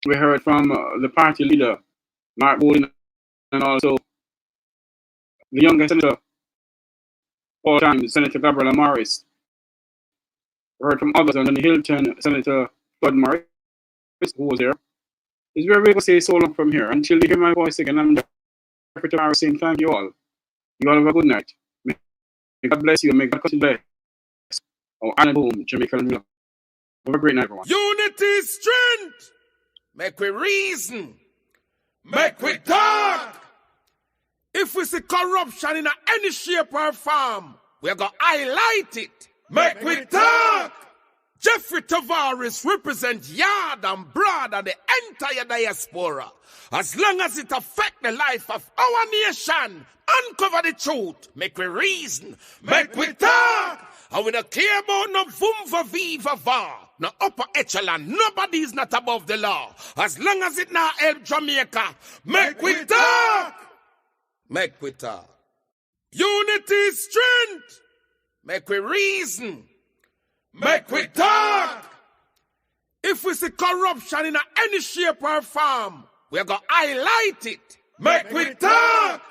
Speaker 2: We heard from the party leader, Mark Bowling, and also the youngest senator, all time, Senator Gabriela Morris. We heard from others on the Hilton, Senator Floyd Morris, who was there. It's where we're going to say so long from here. Until you hear my voice again, I'm Jefffrey Tavares saying thank you all. You all have a good night. May God bless you and may God continue to bless our Anna Boom, Jamaica. Have a great night, everyone.
Speaker 12: Unity is strength. Make we reason. Make we talk. If we see corruption in any shape or form, we're going to highlight it. Make we talk. Jefffrey Tavares represents yard and broad and the entire diaspora. As long as it affects the life of our nation, uncover the truth, make we reason, make we talk. And we don't care about no vumva viva va, no upper echelon, nobody is not above the law. As long as it not help Jamaica, make we talk. Make we talk. Unity is strength. Make we reason. Make we talk. If we see corruption in any shape or form, we're going to highlight it. Make we talk.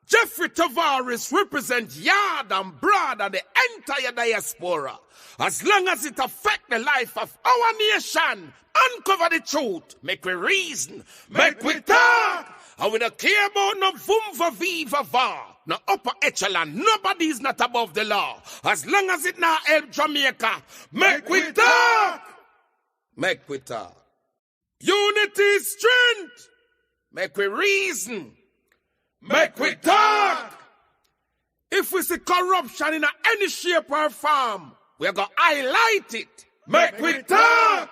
Speaker 12: Jefffrey Tavares represents yard and broad and the entire diaspora. As long as it affects the life of our nation, uncover the truth, make we reason, make we talk. And we don't care about no vumva viva va, no upper echelon, nobody is not above the law. As long as it not help Jamaica, make we talk. Make we talk. Unity is strength. Make we reason. Make we talk. If we see corruption in any shape or form, we're going to highlight it. Make we talk.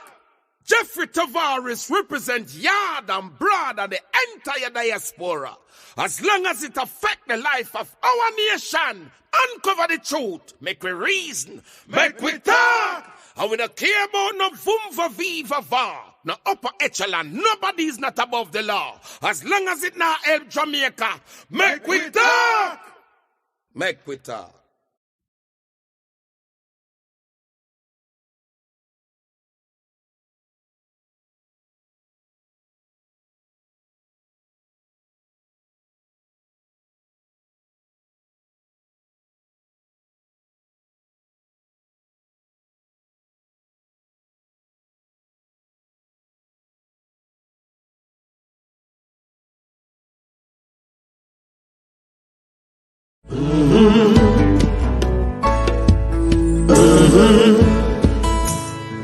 Speaker 12: Jefffrey Tavares represents yard and broad and the entire diaspora. As long as it affects the life of our nation, uncover the truth, make we reason, make we talk. And we don't care about no vumva viva va, no upper echelon, nobody is not above the law. As long as it not help Jamaica, make we talk. Make we talk.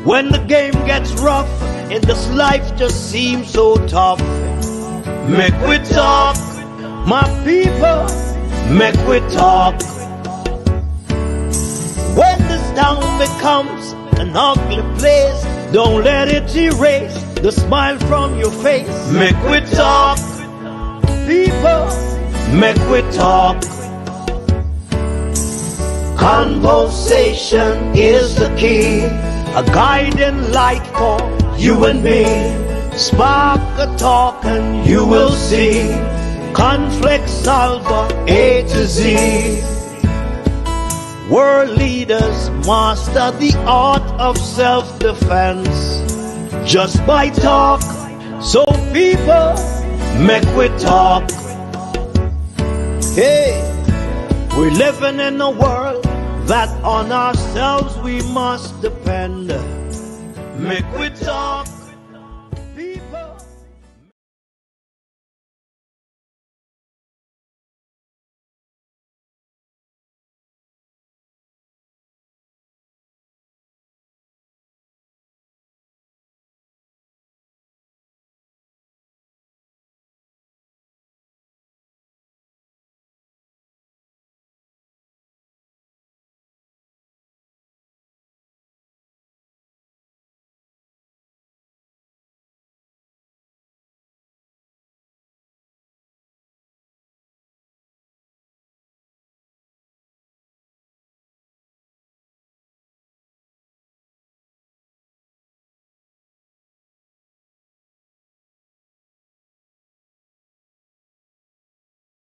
Speaker 1: When the game gets rough and this life just seems so tough, make we talk, my people, make we talk. When this town becomes an ugly place, don't let it erase the smile from your face. Make we talk, people, make we talk. Conversation is the key, a guiding light for you and me. Spark a talk and you will see. Conflict solver A to Z. World leaders master the art of self-defense just by talk. So people, make we talk. Hey, we're living in a world that on ourselves we must depend. Make we talk.